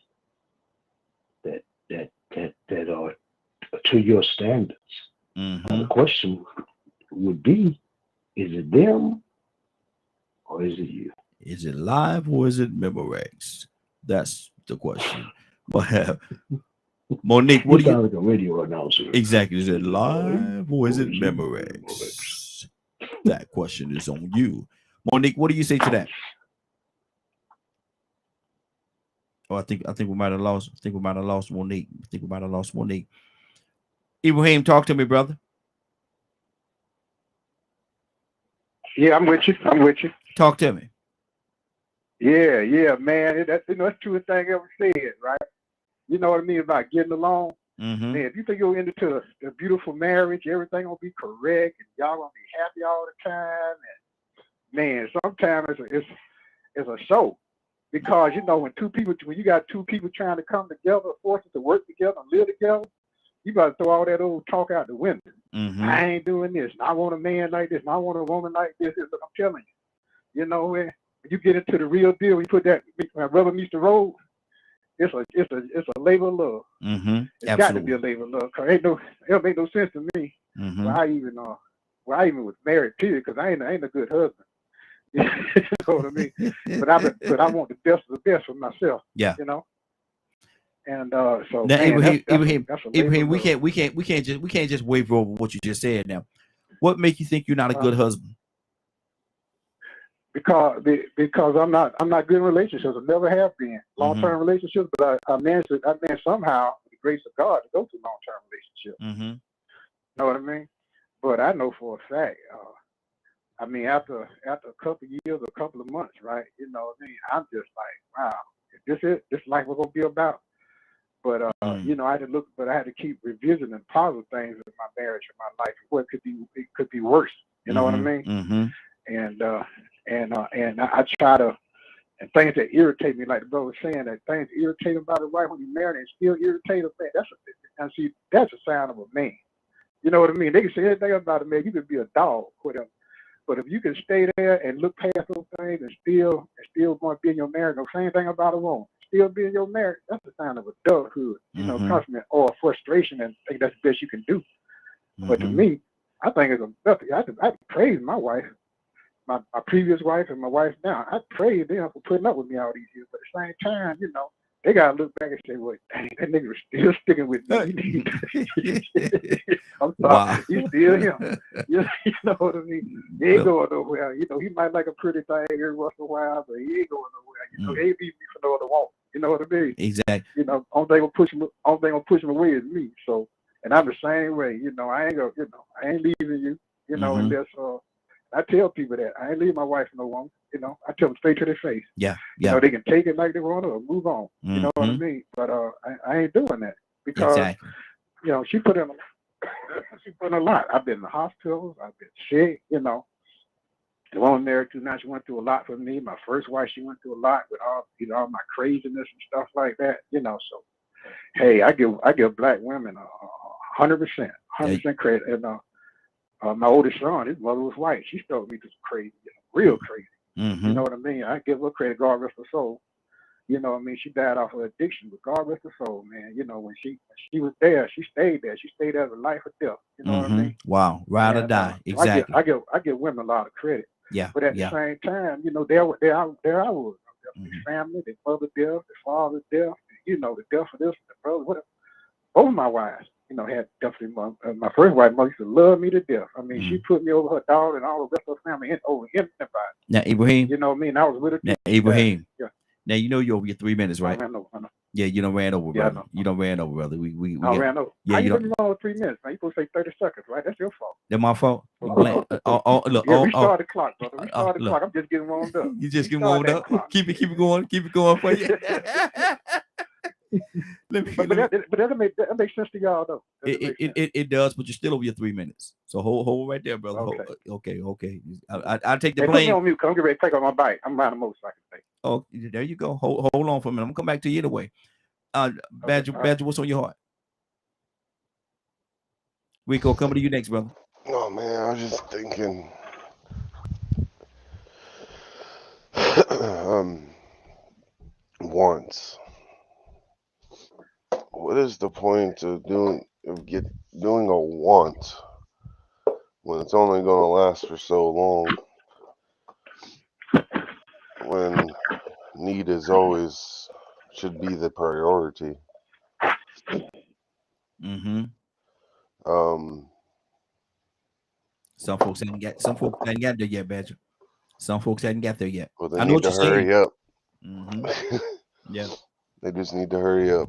that are to your standards? Mm-hmm. The question would be, is it them or is it you? Is it live or is it Memorex? That's the question. But Monique, You what do you sound like a radio announcer. exactly? Is it live or is it Memorex? That question is on you. Monique, what do you say to that? Oh, I think we might have lost. I think we might have lost Monique. I think we might have lost Monique. Ibrahim, talk to me, brother. Yeah, I'm with you. I'm with you. Talk to me. Yeah, man. That's that's true thing ever said, right? You know what I mean about getting along. Mm-hmm. Man, if you think you're into a beautiful marriage, everything gonna be correct, and y'all gonna be happy all the time. And man, sometimes it's a show because you know when you got two people trying to come together, forced to work together and live together, you gotta throw all that old talk out the window. Mm-hmm. I ain't doing this. And I want a man like this. And I want a woman like this. I'm telling you, you know when you get into the real deal, you put that rubber meets the road. It's a labor of love. Mm-hmm. It's got to be a labor of love. Cause it don't make no sense to me. Mm-hmm. Where I even was married, period, because I ain't a good husband. You know what I mean? But I want the best of the best for myself. Yeah. You know. And so now, man, Ibrahim, we can't just waver over what you just said. Now, what make you think you're not a good husband? Because I'm not good in relationships. I never have been long-term relationships, but I managed somehow with the grace of God to go through long-term relationships. Mm-hmm. You know what I mean? But I know for a fact. I mean, after a couple of years, a couple of months, right? You know what I mean? I'm just like, wow, is this it? This life we're gonna be about? But you know, I had to keep revisiting positive things in my marriage and my life. What it could be worse. You know what I mean? Mm-hmm. And I try to, and things that irritate me, like the brother was saying, that things irritate about a wife when you married and still irritate a man. That's a sign of a man. You know what I mean? They can say anything about a man. You could be a dog with him, but if you can stay there and look past those things and still going to be in your marriage, no same thing about a woman, still be in your marriage, that's a sign of adulthood. You know, constantly or frustration, and I think that's the best you can do. But to me, I think it's nothing. I praise my wife. My previous wife and my wife now, I praise them for putting up with me all these years. But at the same time, you know, they gotta look back and say, "Well, dang, that nigga was still sticking with me." I'm sorry, wow. He's still him. You know what I mean? He ain't going nowhere. You know, he might like a pretty thing every once in a while, but he ain't going nowhere. You know, he ain't leaving me for no other woman. You know what I mean? Exactly. You know, only thing gonna push him away is me. So, and I'm the same way. You know, I ain't leaving you. You know, unless I tell people that I ain't leave my wife no woman. You know, I tell them straight to their face. Yeah. You know, they can take it like they want or move on. You know what I mean? But I ain't doing that because you know she put in a lot. I've been in the hospitals. I've been sick. You know, the one married to now, she went through a lot for me. My first wife, she went through a lot with all my craziness and stuff like that. You know, so hey, I give black women 100% credit. And my oldest son, his mother was white. She started me to some crazy, real crazy. You know what I mean? I give her credit, God rest her soul. You know what I mean? She died off of addiction, but God rest her soul, man. You know, when she was there, she stayed there. She stayed there as a life or death. You know what I mean? Wow, ride or die. Exactly. I give women a lot of credit. Yeah. But at the same time, you know, there I was. Their family, their mother death, their father death, you know, the death of this, the brother, whatever. Both of my wives, you know, had definitely my first wife, mother used to love me to death. I mean, she put me over her daughter and all the rest of her family over anybody. Now, Ibrahim. You know what I mean? I was with her. Now, Ibrahim. Yeah. Now you know you're over your 3 minutes, right? I know. Yeah, you don't ran over, brother. You don't ran over, brother. We ran over. Yeah, you don't wrong with 3 minutes, man. You supposed to say 30 seconds, right? That's your fault. That's my fault. Look, restart the clock, brother. Restart the clock. I'm just getting warmed up. You just getting warmed up. Keep it going for you. But that makes sense to y'all though. It does, but you're still over your 3 minutes. So hold right there, brother. Okay. I'll take the blame. Put me on mute. I'm getting ready to take on my bike. I'm riding a motorcycle today. Oh, there you go. Hold on for a minute. I'm gonna come back to you either way. Badger, what's on your heart? Rico, coming to you next, brother. Oh man, I was just thinking. Once. What is the point of doing a want when it's only going to last for so long? When need is always should be the priority. Mm-hmm. Um, Some folks hadn't got there yet, Badger. Some folks hadn't got there yet. well, they I know need what to you're saying. hurry up. Mm-hmm. Yeah. They just need to hurry up.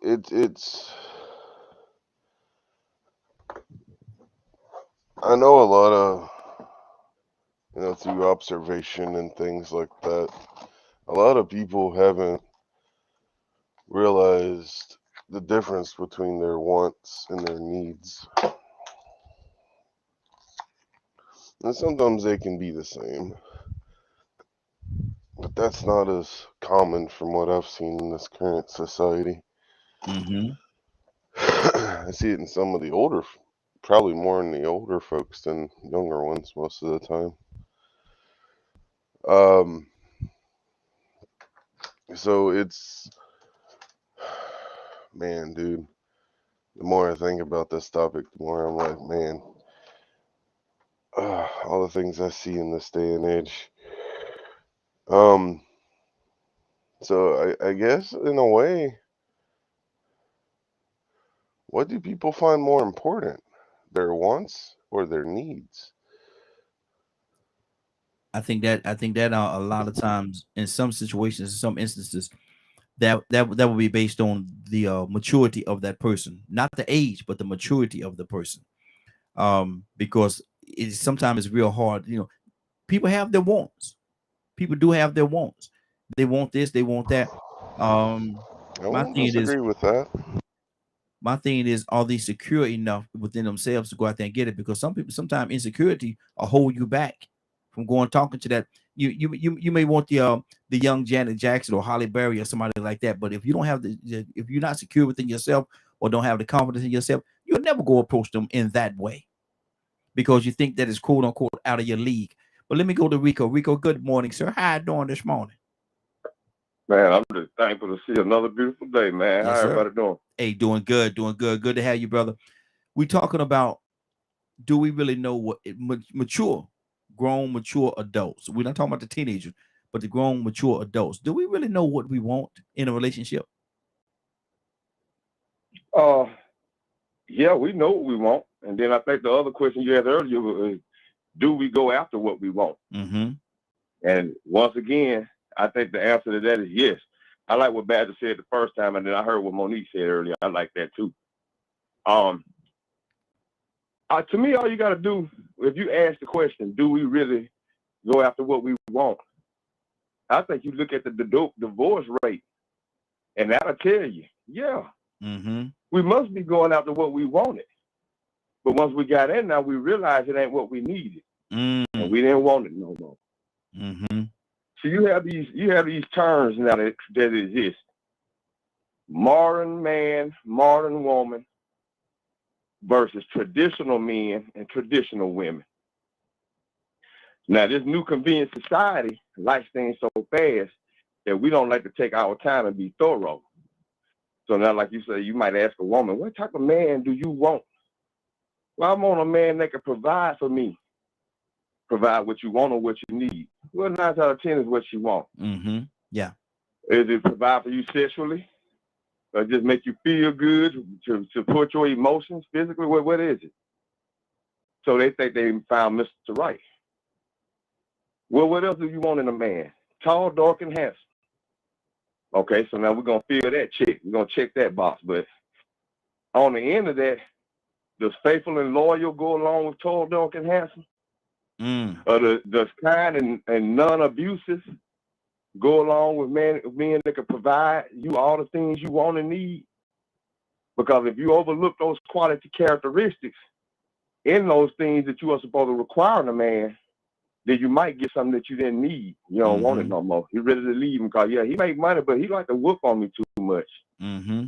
It's. I know a lot of, through observation and things like that, a lot of people haven't realized the difference between their wants and their needs. And sometimes they can be the same. But that's not as common from what I've seen in this current society. Mm-hmm. I see it in some of the older, probably more in the older folks than younger ones most of the time. So it's, man, dude, the more I think about this topic, the more I'm like, man, all the things I see in this day and age. So I guess in a way, what do people find more important? Their wants or their needs? I think that a lot of times in some situations, in some instances, that will be based on the maturity of that person, not the age, but the maturity of the person. Because it's sometimes it's real hard. People have their wants. People do have their wants. They want this, they want that. I My won't thing is, disagree with that. are they secure enough within themselves to go out there and get it? Because some people, sometimes insecurity will hold you back from going talking to that. You may want the young Janet Jackson or Holly Berry or somebody like that, but if you don't have if you're not secure within yourself or don't have the confidence in yourself, you'll never go approach them in that way because you think that is quote unquote out of your league. But let me go to Rico. Rico, good morning, sir. How you doing this morning? Man, I'm just thankful to see another beautiful day, man. Yes, How sir. everybody doing? Hey, doing good. Good to have you, brother. We talking about, do we really know what mature, grown, mature adults? We're not talking about the teenagers, but the grown, mature adults. Do we really know what we want in a relationship? Yeah, we know what we want. And then I think the other question you had earlier was, do we go after what we want? Mm-hmm. And once again, I think the answer to that is yes. I like what Badger said the first time, and then I heard what Monique said earlier. I like that too. To me, all you got to do, if you ask the question, do we really go after what we want? I think you look at the divorce rate, and that'll tell you, yeah, Mm-hmm. we must be going after what we wanted. But once we got in now, we realized it ain't what we needed. And we didn't want it no more. Mm-hmm. So you have these terms now that exist. Modern man, modern woman versus traditional men and traditional women. Now, this new convenient society likes things so fast that we don't like to take our time and be thorough. So now, like you say, you might ask a woman, what type of man do you want? Well, I want a man that can provide for me. Provide what you want or what you need. Well, 9 out of 10 is what you want. Mm-hmm. Yeah. Is it provide for you sexually? Or just make you feel good, to support your emotions physically? What is it? So they think they found Mr. Right. Well, what else do you want in a man? Tall, dark, and handsome. Okay, so now we're going to fill that check. We're going to check that box. But on the end of that, does faithful and loyal go along with tall, dark, and handsome? Or does kind and non-abusive go along with men that can provide you all the things you want and need? Because if you overlook those quality characteristics in those things that you are supposed to require in a man, then you might get something that you didn't need. You don't want it no more. You're ready to leave him because, yeah, he make money, but he like to whoop on me too much. Mm-hmm.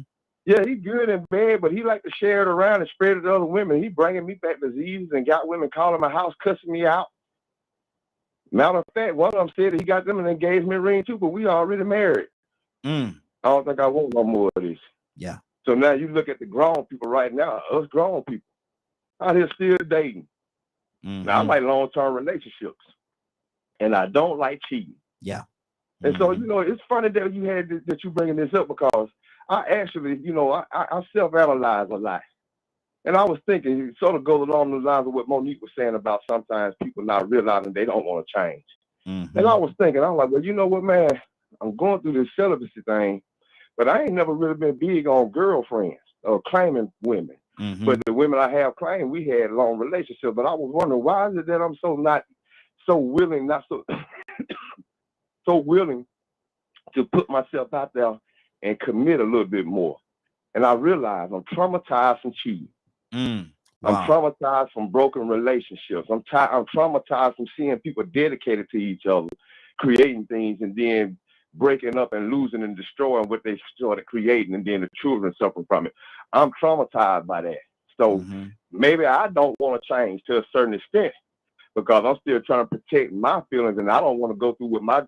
Yeah, he good and bad, but he like to share it around and spread it to other women. He bringing me back diseases and got women calling my house, cussing me out. Matter of fact, one of them said he got them an engagement ring too, but we already married. I don't think I want no more of this. Yeah. So now you look at the grown people right now, us grown people out here still dating. Now I like long-term relationships, and I don't like cheating. Yeah. And so, it's funny that you bringing this up because I actually, I self-analyze a lot. And I was thinking, it sort of goes along the lines of what Monique was saying about sometimes people not realizing they don't want to change. Mm-hmm. And I was thinking, I'm like, well, you know what, man? I'm going through this celibacy thing, but I ain't never really been big on girlfriends or claiming women. Mm-hmm. But the women I have claimed, we had long relationships. But I was wondering, why is it that I'm so willing to put myself out there and commit a little bit more? And I realized I'm traumatized from cheating. Wow. I'm traumatized from broken relationships. I'm traumatized from seeing people dedicated to each other, creating things, and then breaking up and losing and destroying what they started creating, and then the children suffering from it. I'm traumatized by that. So maybe I don't want to change to a certain extent because I'm still trying to protect my feelings, and I don't want to go through what my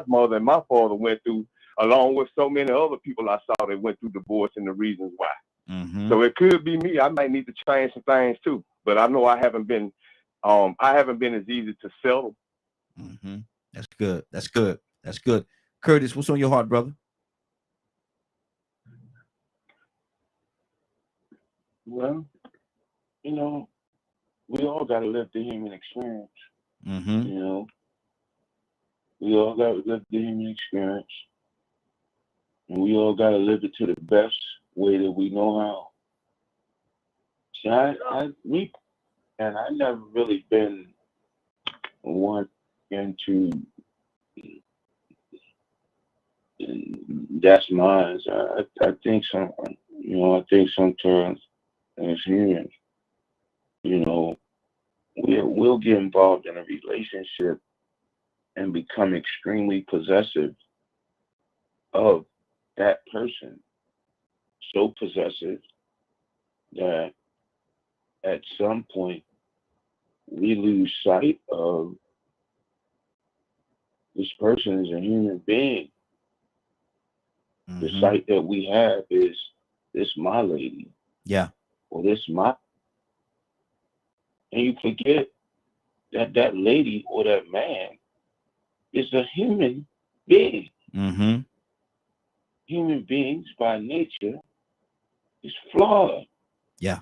mother and my father went through, along with so many other people I saw that went through divorce and the reasons why. So it could be me. I might need to change some things too, but I know I haven't been as easy to settle. That's good. That's good. That's good. Curtis, what's on your heart, brother? Well, we all got to live the human experience. We all got to live the human experience, and we all got to live it to the best way that we know how. See, I never really been one into that's mine. I think sometimes as humans, we'll get involved in a relationship and become extremely possessive of that person. So possessive that at some point we lose sight of this person as a human being. The sight that we have is this my lady. Yeah. Or this my, and you forget that that lady or that man is a human being. Human beings by nature is flawed. Yeah.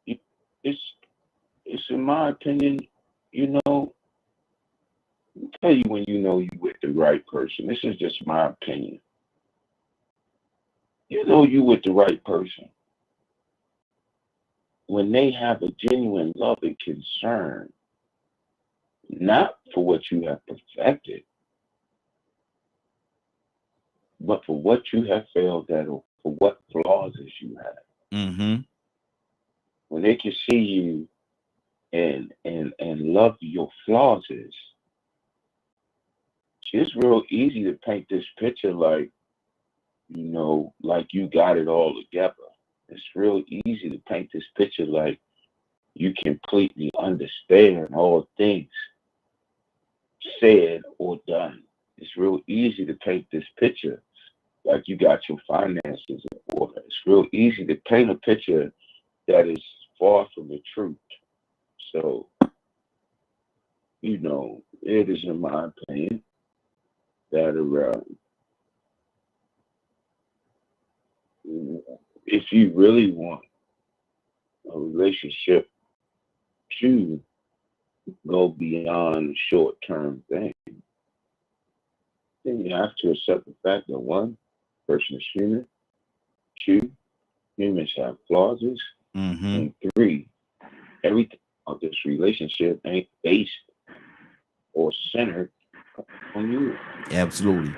It's in my opinion, I'll tell you when you with the right person. This is just my opinion. You with the right person when they have a genuine love and concern, not for what you have perfected, but for what you have failed at or for what flaws you have. When they can see you and love your flaws, it's real easy to paint this picture like you got it all together. It's real easy to paint this picture like you completely understand all things said or done. It's real easy to paint this picture like you got your finances in order. It's real easy to paint a picture that is far from the truth. So, it is in my opinion that if you really want a relationship to go beyond short-term things, then you have to accept the fact that one, person is human, two, humans have flaws, and three, everything of this relationship ain't based or centered on you. Absolutely.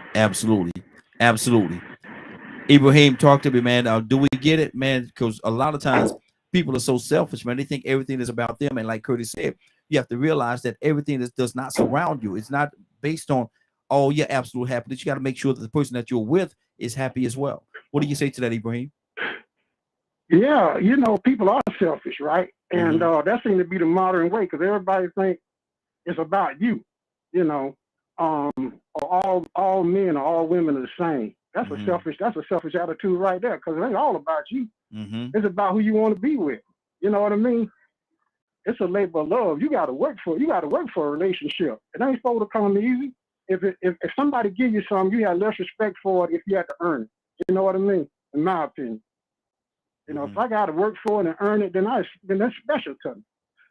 Ibrahim, talk to me, man. Do we get it, man? Because a lot of times people are so selfish, man. They think everything is about them. And like Curtis said, you have to realize that everything does not surround you. It's not based on, oh, you're absolute happiness. You got to make sure that the person that you're with is happy as well. What do you say to that, Ibrahim? Yeah, people are selfish, right? And that seems to be the modern way because everybody thinks it's about you. All men or all women are the same. That's a selfish attitude right there because it ain't all about you. It's about who you want to be with. You know what I mean? It's a labor of love. You got to work for a relationship. It ain't supposed to come easy. If somebody give you something, you have less respect for it if you have to earn it. You know what I mean? In my opinion. You know, if I got to work for it and earn it, then that's special to me.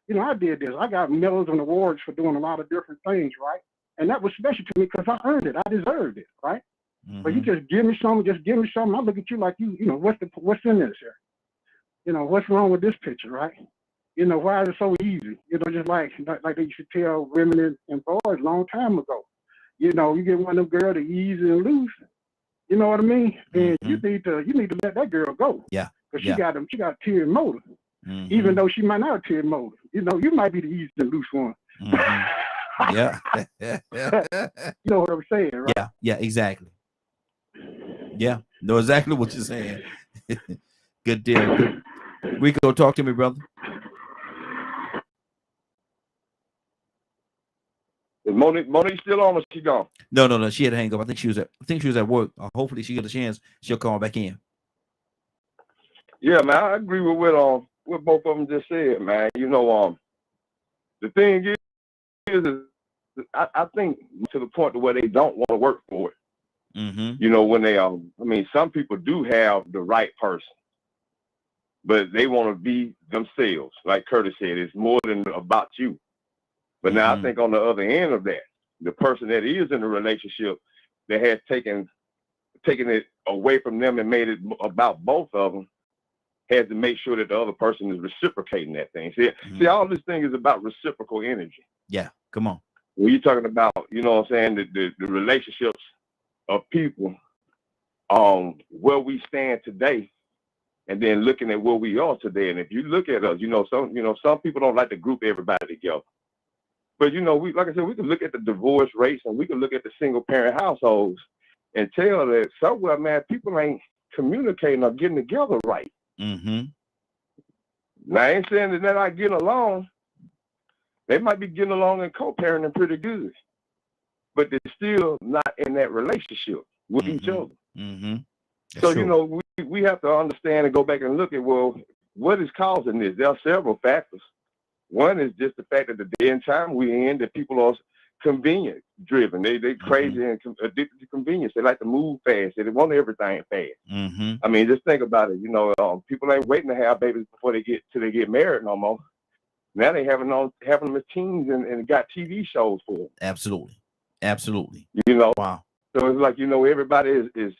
You know, I did this. I got medals and awards for doing a lot of different things, right? And that was special to me because I earned it. I deserved it, right? But you just give me something, I look at you like you know, what's in this here? You know, what's wrong with this picture, right? You know, why is it so easy? You know, just like they used to tell women and boys a long time ago. You know, you get one of them girls to easy and loose. You know what I mean? And you need to let that girl go. Yeah. Because she got tear motive. Even though she might not have tear motive. You know, you might be the easy and loose one. Yeah. You know what I'm saying, right? Yeah, exactly. Yeah, know exactly what you're saying. Good deal. Good. Rico, talk to me, brother. Is Monique still on or she gone? No. She had to hang up. I think she was at work. Hopefully she get a chance. She'll call back in. Yeah, man, I agree with what both of them just said, man. You know, the thing is I think to the point to where they don't want to work for it. You know, when they I mean, some people do have the right person, but they want to be themselves. Like Curtis said, it's more than about you. But now I think on the other end of that, the person that is in the relationship that has taken it away from them and made it about both of them has to make sure that the other person is reciprocating that thing. See, all this thing is about reciprocal energy. Yeah, come on. When you're talking about, you know what I'm saying, the relationships of people, where we stand today, and then looking at where we are today. And if you look at us, some people don't like to group everybody together. But like I said, we can look at the divorce rates and we can look at the single parent households and tell that somewhere, man, people ain't communicating or getting together right. Now I ain't saying that they're not getting along. They might be getting along and co-parenting pretty good, but they're still not in that relationship with each other. So true. We have to understand and go back and look at, well, what is causing this? There are several factors. One is just the fact that the day and time we're in, that people are convenient driven. They crazy and addicted to convenience. They like to move fast. They want everything fast. I mean, just think about it. People ain't waiting to have babies before they get married no more. Now they having them as teens and got TV shows for them. Absolutely. Wow. So it's like everybody is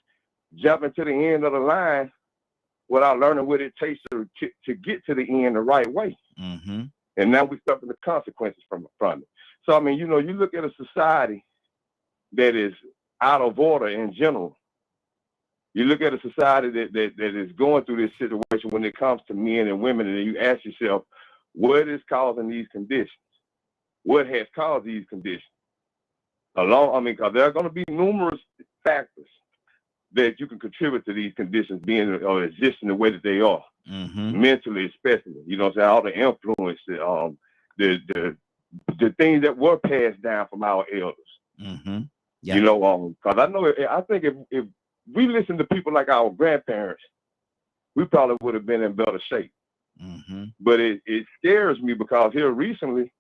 jumping to the end of the line without learning what it takes to get to the end the right way. And now we're suffering the consequences from it. So, I mean, you look at a society that is out of order in general. You look at a society that is going through this situation when it comes to men and women, and you ask yourself, what is causing these conditions? What has caused these conditions? Because there are going to be numerous factors that you can contribute to these conditions being or existing the way that they are. Mentally, especially, all the influence, the things that were passed down from our elders. Because I think if we listen to people like our grandparents, we probably would have been in better shape. But it scares me because here recently,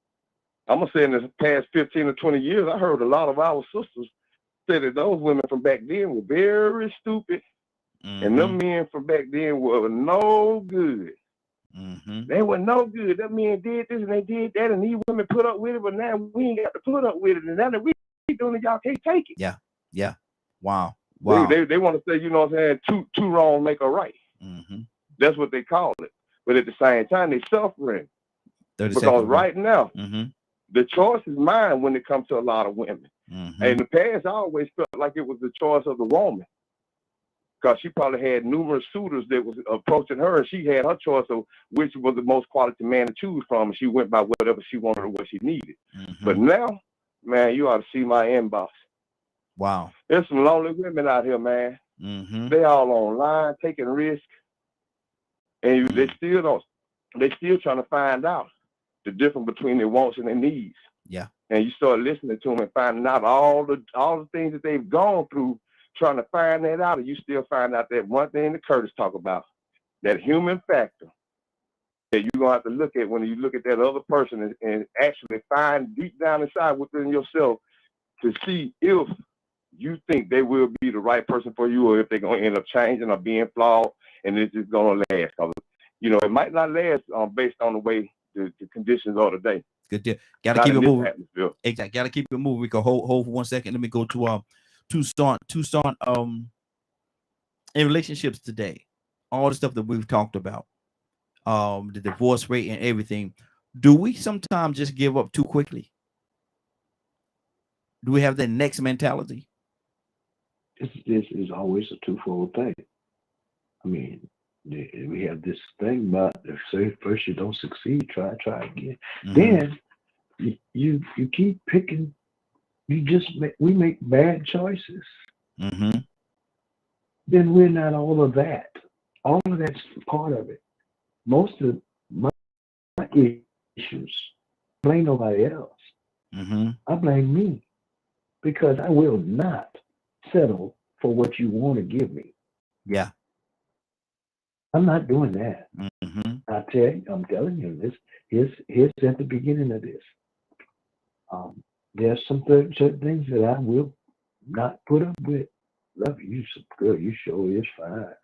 I'm gonna say in the past 15 or 20 years, I heard a lot of our sisters say that those women from back then were very stupid. And them men from back then were no good. They were no good. Them men did this and they did that, and these women put up with it, but now we ain't got to put up with it. And now that we doing it, y'all can't take it. Yeah. Wow. They want to say, two wrong make a right. That's what they call it. But at the same time, they're suffering. Because right now, the choice is mine when it comes to a lot of women. And in the past, I always felt like it was the choice of the woman. Because she probably had numerous suitors that was approaching her, and she had her choice of which was the most quality man to choose from, and she went by whatever she wanted or what she needed. But now, man, you ought to see my inbox. Wow. There's some lonely women out here, man. They all online, taking risks, and they still trying to find out the difference between their wants and their needs. Yeah. And you start listening to them and finding out all the things that they've gone through, trying to find that out, and you still find out that one thing that Curtis talk about, that human factor that you're going to have to look at when you look at that other person and actually find deep down inside within yourself to see if you think they will be the right person for you, or if they're gonna end up changing or being flawed, and it's just gonna last. Cause it might not last based on the way the conditions are today. Good deal. Gotta Not keep in it this moving. atmosphere. Exactly. Gotta keep it moving. We can hold for 1 second. Let me go to Tucson in relationships today. All the stuff that we've talked about, the divorce rate and everything. Do we sometimes just give up too quickly? Do we have that next mentality? This is always a twofold thing. I mean, we have this thing about if say first you don't succeed, try again. Then you keep picking. We make bad choices. Then we're not all of that. All of that's part of it. Most of my issues, blame nobody else. I blame me because I will not settle for what you want to give me. Yeah. I'm not doing that. I'm telling you this. Here's at the beginning of this. There's some certain things that I will not put up with. Love you, some girl. You sure is fine.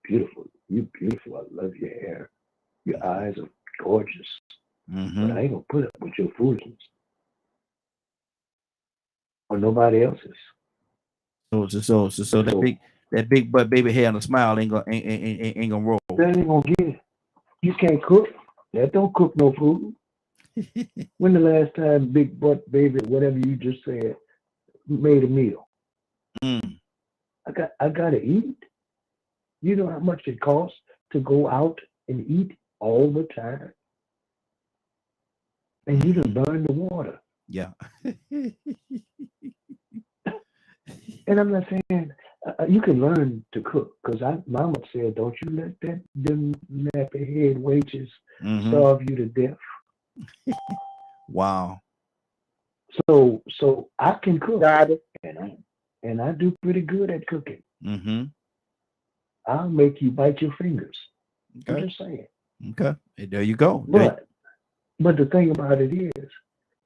Beautiful. You beautiful. I love your hair. Your eyes are gorgeous. But I ain't gonna put up with your foolishness or nobody else's. So that big butt baby hair and a smile ain't gonna roll. That ain't gonna get it. You can't cook. That don't cook no food. When the last time big butt baby, whatever you just said, made a meal? I gotta eat. You know how much it costs to go out and eat all the time, and you done burn the water. Yeah. And I'm not saying you can learn to cook, because Mama said, don't you let them nappy head waiters starve you to death. Wow. So I can cook, and I do pretty good at cooking. I'll make you bite your fingers. Okay. I'm just saying. Okay. There you go. But the thing about it is,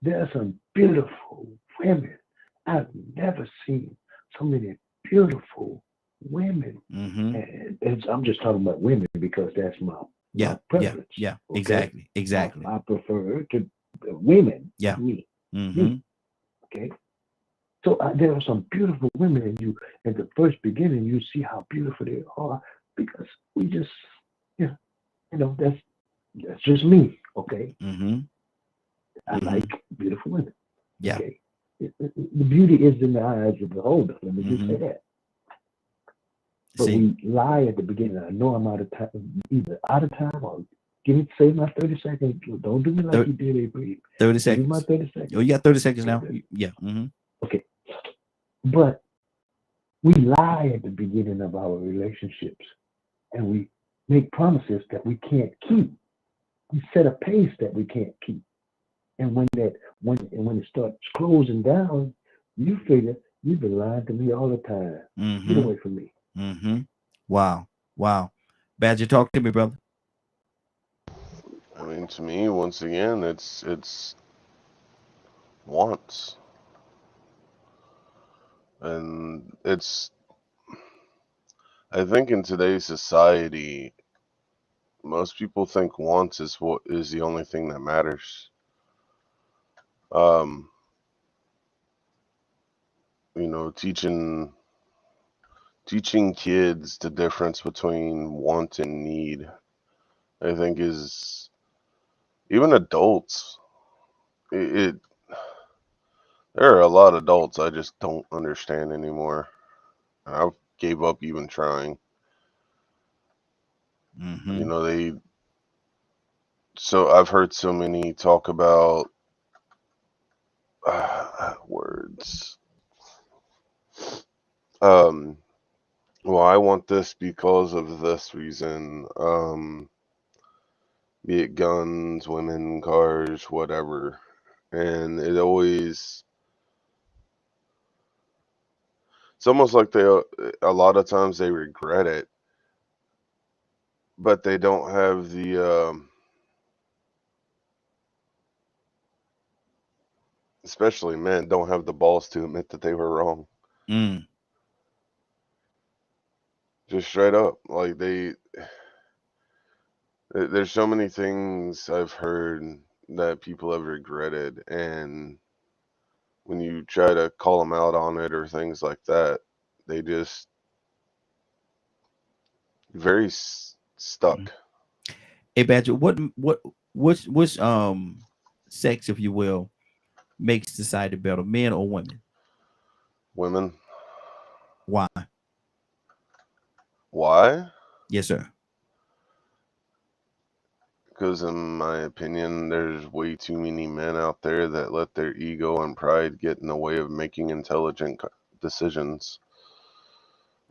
there are some beautiful women. I've never seen so many beautiful women. And I'm just talking about women because that's my preference. Yeah. Okay? Exactly. I prefer to women. Yeah. Me. Okay. So there are some beautiful women, and you at the first beginning you see how beautiful they are, because we just, that's just me. Okay. I like beautiful women. Yeah. Okay. The beauty is in the eyes of the beholder. Let me just say that. But we lie at the beginning. I know I'm out of time, either out of time or save my 30 seconds. Don't do me like you did, Avery. 30 seconds. Give me my 30 seconds. Oh, you got 30 seconds now. Yeah. Okay. But we lie at the beginning of our relationships, and we make promises that we can't keep. We set a pace that we can't keep. And when it starts closing down, you figure you've been lying to me all the time. Get away from me. Wow. Badger, talk to me, brother. I mean, to me, once again, it's wants. And I think in today's society, most people think wants is what is the only thing that matters. Teaching kids the difference between want and need, I think, is even adults. There are a lot of adults I just don't understand anymore. I gave up even trying. So I've heard so many talk about words. Well, I want this because of this reason. Be it guns, women, cars, whatever. And it's almost like a lot of times they regret it, but they don't have the especially men, don't have the balls to admit that they were wrong. Mm. Just straight up, like there's so many things I've heard that people have regretted, and when you try to call them out on it or things like that, they just very stuck. Hey, Badger, which sex, if you will, makes society better, men or women? Women. Why? Why? Yes, sir. Because in my opinion, there's way too many men out there that let their ego and pride get in the way of making intelligent decisions.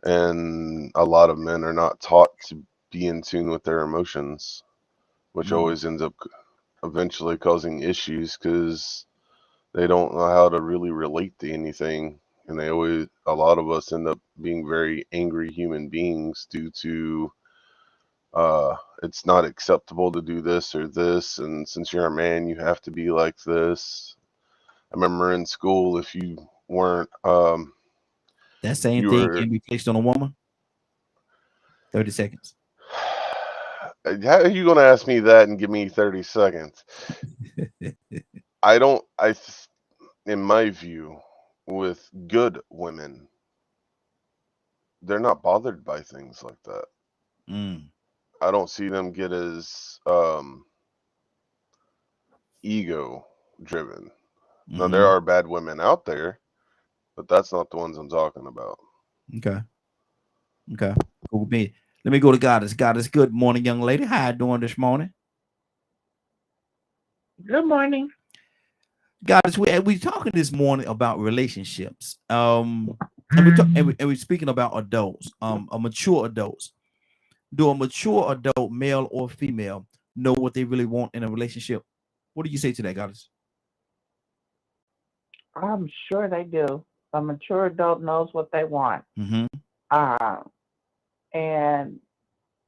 And a lot of men are not taught to be in tune with their emotions, which always ends up eventually causing issues because they don't know how to really relate to anything. And a lot of us end up being very angry human beings due to it's not acceptable to do this or this, and since you're a man you have to be like this. I remember in school, if you weren't that same you thing were can be placed on a woman. 30 seconds. how are you going to ask me that and give me 30 seconds? In my view, with good women, they're not bothered by things like that. I don't see them get as ego driven. Now there are bad women out there, but that's not the ones I'm talking about. Okay. Cool. Let me go to Goddess. Goddess, good morning, young lady. How you doing this morning? Good morning. Goddess, we talking this morning about relationships. And we're speaking about adults, a mature adults. Do a mature adult, male or female, know what they really want in a relationship? What do you say to that, Goddess? I'm sure they do. A mature adult knows what they want. Mm-hmm. And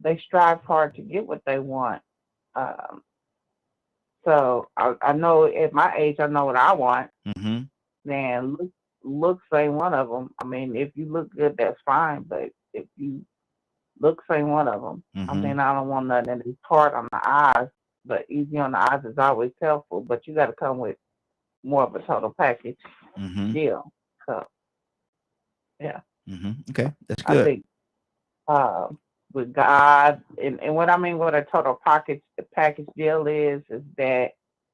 they strive hard to get what they want. So I know at my age, I know what I want. Mm-hmm. Then looks ain't one of them. I mean, if you look good, that's fine. But if you looks ain't one of them. Mm-hmm. I mean, I don't want nothing that's hard on the eyes, but easy on the eyes is always helpful. But you got to come with more of a total package deal. So, yeah. Okay, that's good. I think with God, and what I mean what a total package deal is that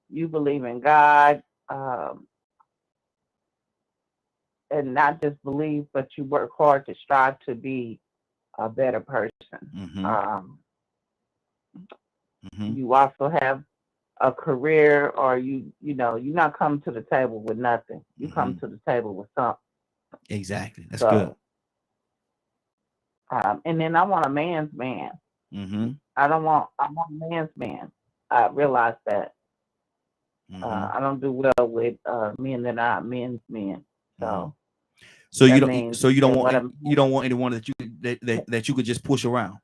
you believe in God, and not just believe, but you work hard to strive to be a better person. You also have a career, or you're not coming to the table with nothing. You come to the table with something. Exactly. That's good. And then I want a man's man. I want a man's man. I realize that. I don't do well with men that are men's men. So you don't want anyone that you could just push around.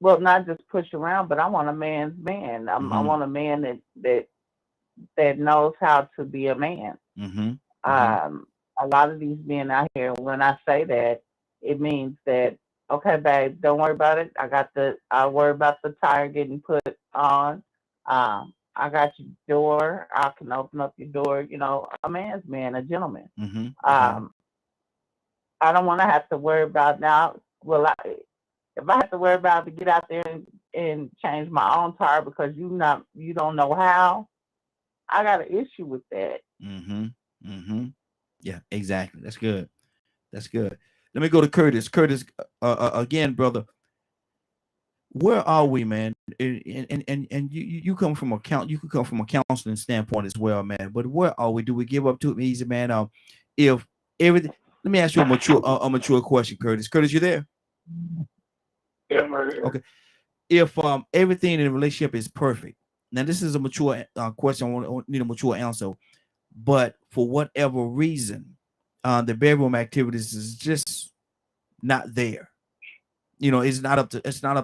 Well, not just push around, but I want a man's man. I want a man that knows how to be a man. A lot of these men out here, when I say that, it means that, okay, babe, don't worry about it. I'll worry about the tire getting put on. I got your door. I can open up your door. A man's man, a gentleman. I don't want to have to worry about now. Well, if I have to worry about to get out there and change my own tire because you don't know how, I got an issue with that. Yeah, exactly. That's good. Let me go to Curtis. Curtis, again, brother. Where are we, man? And you come from you could come from a counseling standpoint as well, man. But where are we? Do we give up too easy, man? If everything, let me ask you a mature question, Curtis. Curtis, you there? Yeah, right here. Okay. If everything in a relationship is perfect, now this is a mature question. I need a mature answer. But for whatever reason, the bedroom activities is just not there. It's not up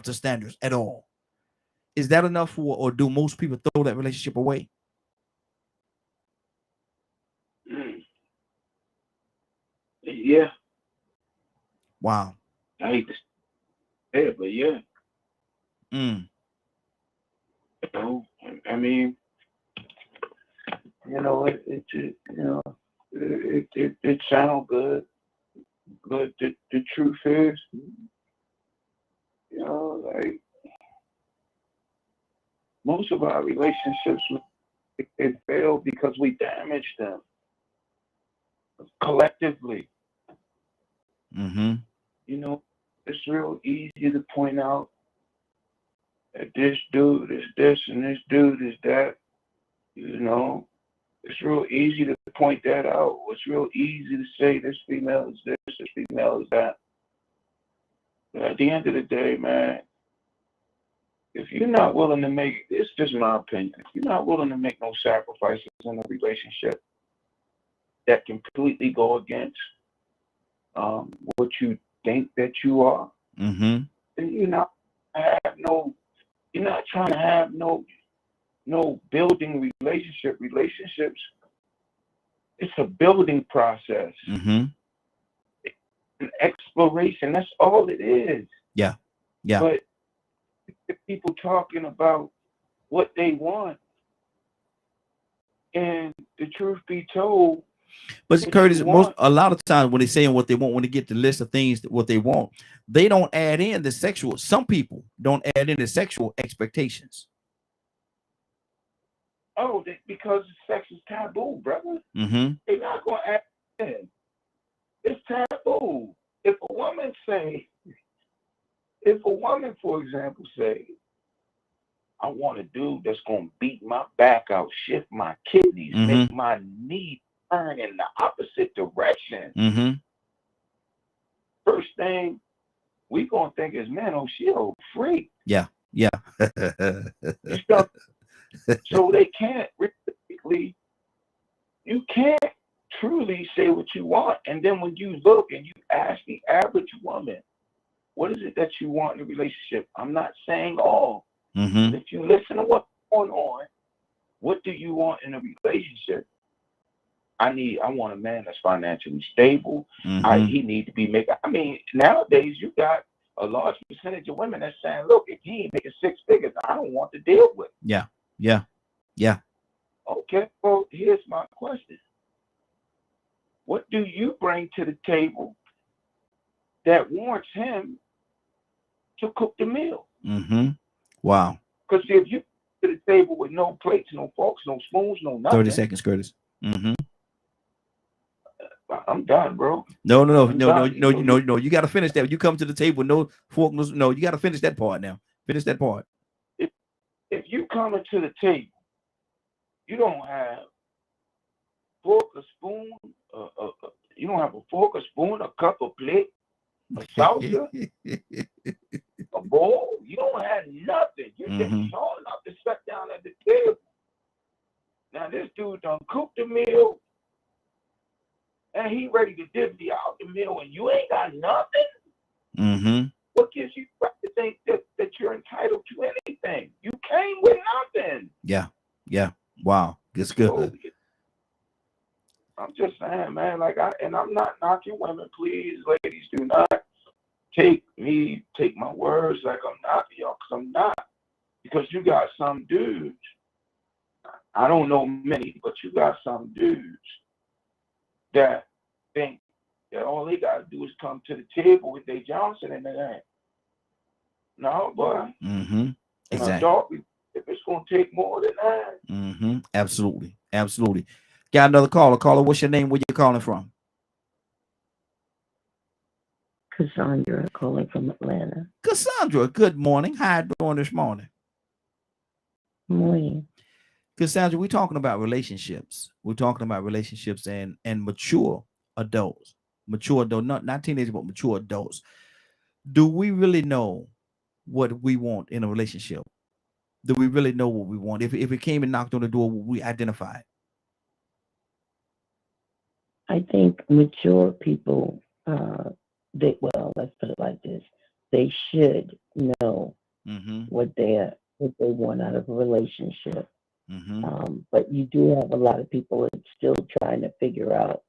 to standards at all. Is that enough or do most people throw that relationship away? yeah, Wow. I hate to say it, but yeah, Mm. you know, I mean, you know, it sounds good, but the truth is, you know, like most of our relationships, it failed because we damaged them collectively. Mm-hmm. You know, it's real easy to point out that this dude is this and this dude is that. You know, it's real easy to point that out. It's real easy to say this female is this female is that. But at the end of the day, man, if you're not willing to make, it's just my opinion, if you're not willing to make no sacrifices in a relationship that completely go against what you think that you are, Mm-hmm. then you're not trying to have no building relationship. Relationships, it's a building process. Mm-hmm. An exploration. That's all it is. Yeah. Yeah. But if people talking about what they want, and the truth be told, but Curtis, a lot of times when they're saying what they want, when they get the list of things what they want, they don't add in the sexual. Some people don't add in the sexual expectations. Oh, because sex is taboo, brother. Mm-hmm. They're not gonna add in. It's taboo. If a woman, for example, say, I want a dude that's gonna beat my back out, shift my kidneys, mm-hmm. make my knee turn in the opposite direction. Mm-hmm. First thing we gonna think is, man, oh, she a freak. Yeah. Yeah. So they can't realistically, you can't truly say what you want. And then when you look and you ask the average woman, what is it that you want in a relationship? I'm not saying all. Mm-hmm. If you listen to what's going on, what do you want in a relationship? I want a man that's financially stable. Mm-hmm. He need to be making. I mean, nowadays you got a large percentage of women that's saying, look, if he ain't making 6 figures, I don't want to deal with. Yeah. Yeah. Yeah. Okay, well, here's my question. What do you bring to the table that warrants him to cook the meal? Mm-hmm. Wow. Because if you to the table with no plates, no forks, no spoons, no nothing. 30 seconds, Curtis. Mm-hmm. I'm done, bro. No. You got to finish that. You come to the table, no fork, no. You got to finish that part now. Finish that part. If you come into the table, you don't have fork or spoon. You don't have a fork, a spoon, a cup, a plate, a saucer, a bowl. You don't have nothing. You just tall enough to sit down at the table. Now this dude done cooked the meal, and he ready to divvy out the meal, and you ain't got nothing. Mm-hmm. What gives you right to think that you're entitled to anything? You came with nothing. Yeah. Yeah. Wow. It's good. So, I'm just saying, man, and I'm not knocking women, please, ladies, do not take my words like I'm knocking y'all, because I'm not. Because you got some dudes, I don't know many, but you got some dudes that think that all they got to do is come to the table with their Johnson in their hand. No, boy. Mm-hmm. Exactly. Dog, if it's going to take more than that. Mm-hmm. Absolutely. Absolutely. Got another caller. Caller, what's your name? Where you calling from? Cassandra, calling from Atlanta. Cassandra, good morning. How you doing this morning? Morning. Cassandra, we're talking about relationships. We're talking about relationships and mature adults. Mature adults, not teenagers, but mature adults. Do we really know what we want in a relationship? Do we really know what we want? If it came and knocked on the door, will we identify it? I think mature people, let's put it like this: they should know what they want out of a relationship. But you do have a lot of people that's still trying to figure out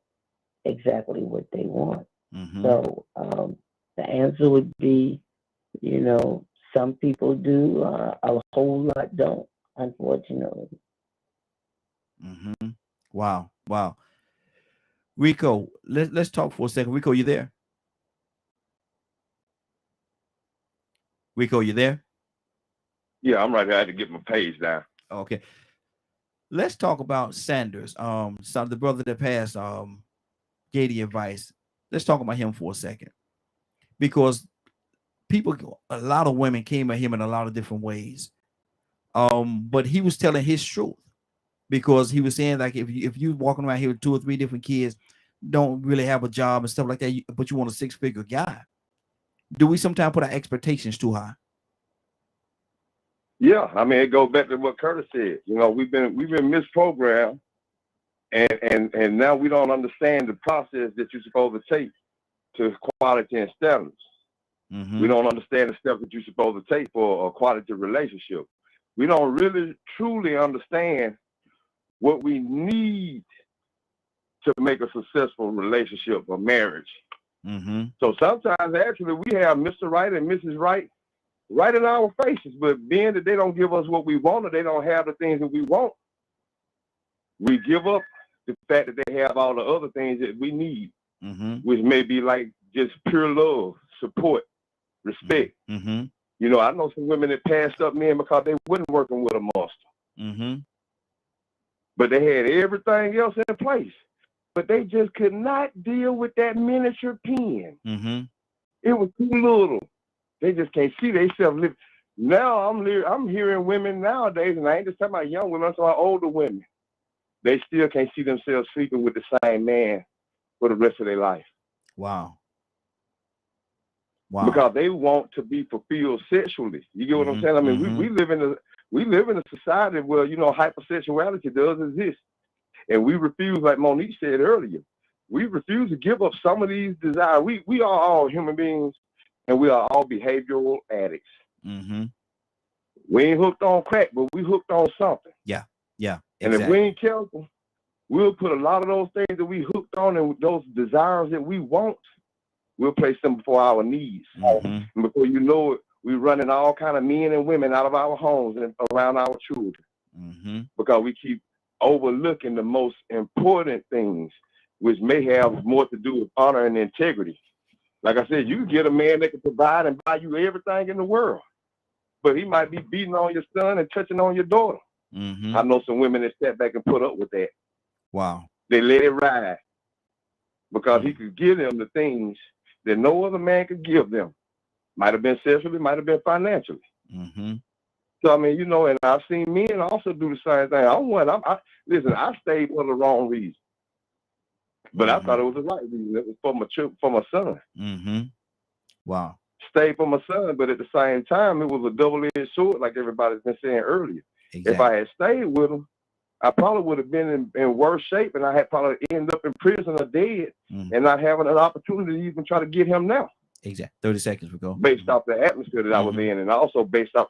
exactly what they want. So the answer would be, some people do, a whole lot don't, unfortunately. Wow. Rico, let's talk for a second. Rico, you there? Rico, you there? Yeah, I'm right here. I had to get my page down. Okay. Let's talk about Sanders. The brother that passed gave the advice. Let's talk about him for a second. Because a lot of women came at him in a lot of different ways. But he was telling his truth, because he was saying, like, if you walking around here with 2 or 3 different kids, don't really have a job and stuff like that, but you want a 6-figure guy. Do we sometimes put our expectations too high? Yeah, I mean, it goes back to what Curtis said. We've been misprogrammed, and now we don't understand the process that you're supposed to take to quality and standards. We don't understand the steps that you're supposed to take for a quality relationship. We don't really truly understand what we need to make a successful relationship or marriage. So sometimes actually we have Mr. Right and Mrs. Right in our faces, but being that they don't give us what we want, or they don't have the things that we want, we give up the fact that they have all the other things that we need, which may be like just pure love, support, respect. I know some women that passed up men because they wasn't working with a monster. But they had everything else in place. But they just could not deal with that miniature pen. It was too little. They just can't see themselves living. Now I'm hearing women nowadays, and I ain't just talking about young women, I'm talking about older women. They still can't see themselves sleeping with the same man for the rest of their life. Wow. Because they want to be fulfilled sexually. You get what I'm saying? I mean, we live in a society where, hypersexuality does exist. And we refuse, like Monique said earlier, we refuse to give up some of these desires. We are all human beings, and we are all behavioral addicts. We ain't hooked on crack, but we hooked on something. Yeah, exactly. And if we ain't careful, we'll put a lot of those things that we hooked on and those desires that we want, we'll place them before our needs. And before you know it, we're running all kind of men and women out of our homes and around our children. Because we keep overlooking the most important things, which may have more to do with honor and integrity. Like I said, you can get a man that can provide and buy you everything in the world, but he might be beating on your son and touching on your daughter. I know some women that step back and put up with that. Wow. They let it ride because he could give them the things that no other man could give them. Might have been sexually, might have been financially. So, I mean, and I've seen men also do the same thing. Listen, I stayed for the wrong reason. But I thought it was the right reason. It was for my son. Wow. Stayed for my son, but at the same time, it was a double-edged sword, like everybody's been saying earlier. If I had stayed with him, I probably would have been in worse shape, and I had probably ended up in prison or dead, and not having an opportunity to even try to get him now. Exactly. 30 seconds we go. Based off the atmosphere that I was in, and also based off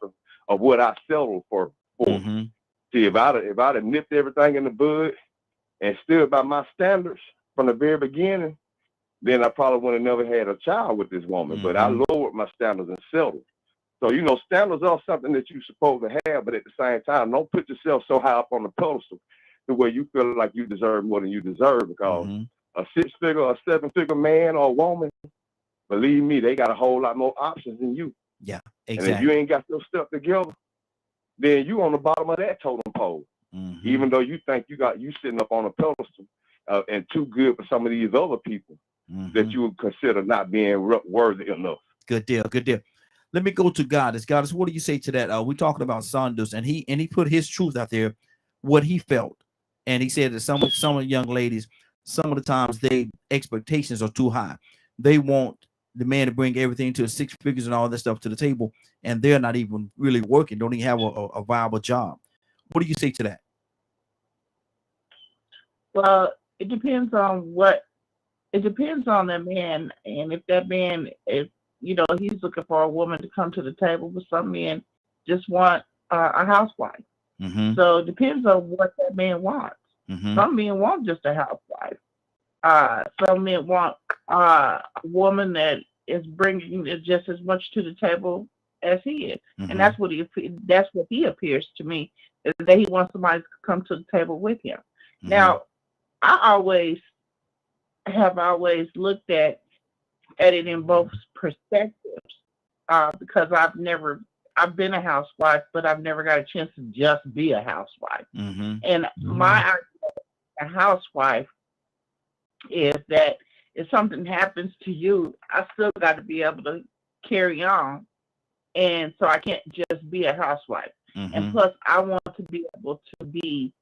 of what I settled for. See, if I'd have nipped everything in the bud and stood by my standards from the very beginning, then I probably would have never had a child with this woman. But I lowered my standards and settled. So, standards are something that you're supposed to have, but at the same time, don't put yourself so high up on the pedestal to where you feel like you deserve more than you deserve, because a 6-figure or 7-figure man or woman, believe me, they got a whole lot more options than you. Yeah, exactly. And if you ain't got your stuff together, then you on the bottom of that totem pole. Even though you think you sitting up on a pedestal and too good for some of these other people that you would consider not being worthy enough. Good deal. Let me go to Goddess. Goddess, what do you say to that? We're talking about Sanders, and he put his truth out there, what he felt, and he said that some of the young ladies, some of the times their expectations are too high. They want the man to bring everything to 6 figures and all that stuff to the table, and they're not even really working, don't even have a viable job. What do you say to that? Well, it depends on the man, and if that man is, he's looking for a woman to come to the table, but some men just want a housewife. So it depends on what that man wants. Some men want just a housewife. Some men want a woman that is bringing just as much to the table as he is, and that's what he appears to me, is that he wants somebody to come to the table with him. Now, I always looked at it in both perspectives, because I've been a housewife, but I've never got a chance to just be a housewife. And my idea of a housewife is that if something happens to you, I still got to be able to carry on. And so I can't just be a housewife. And plus, I want to be able to be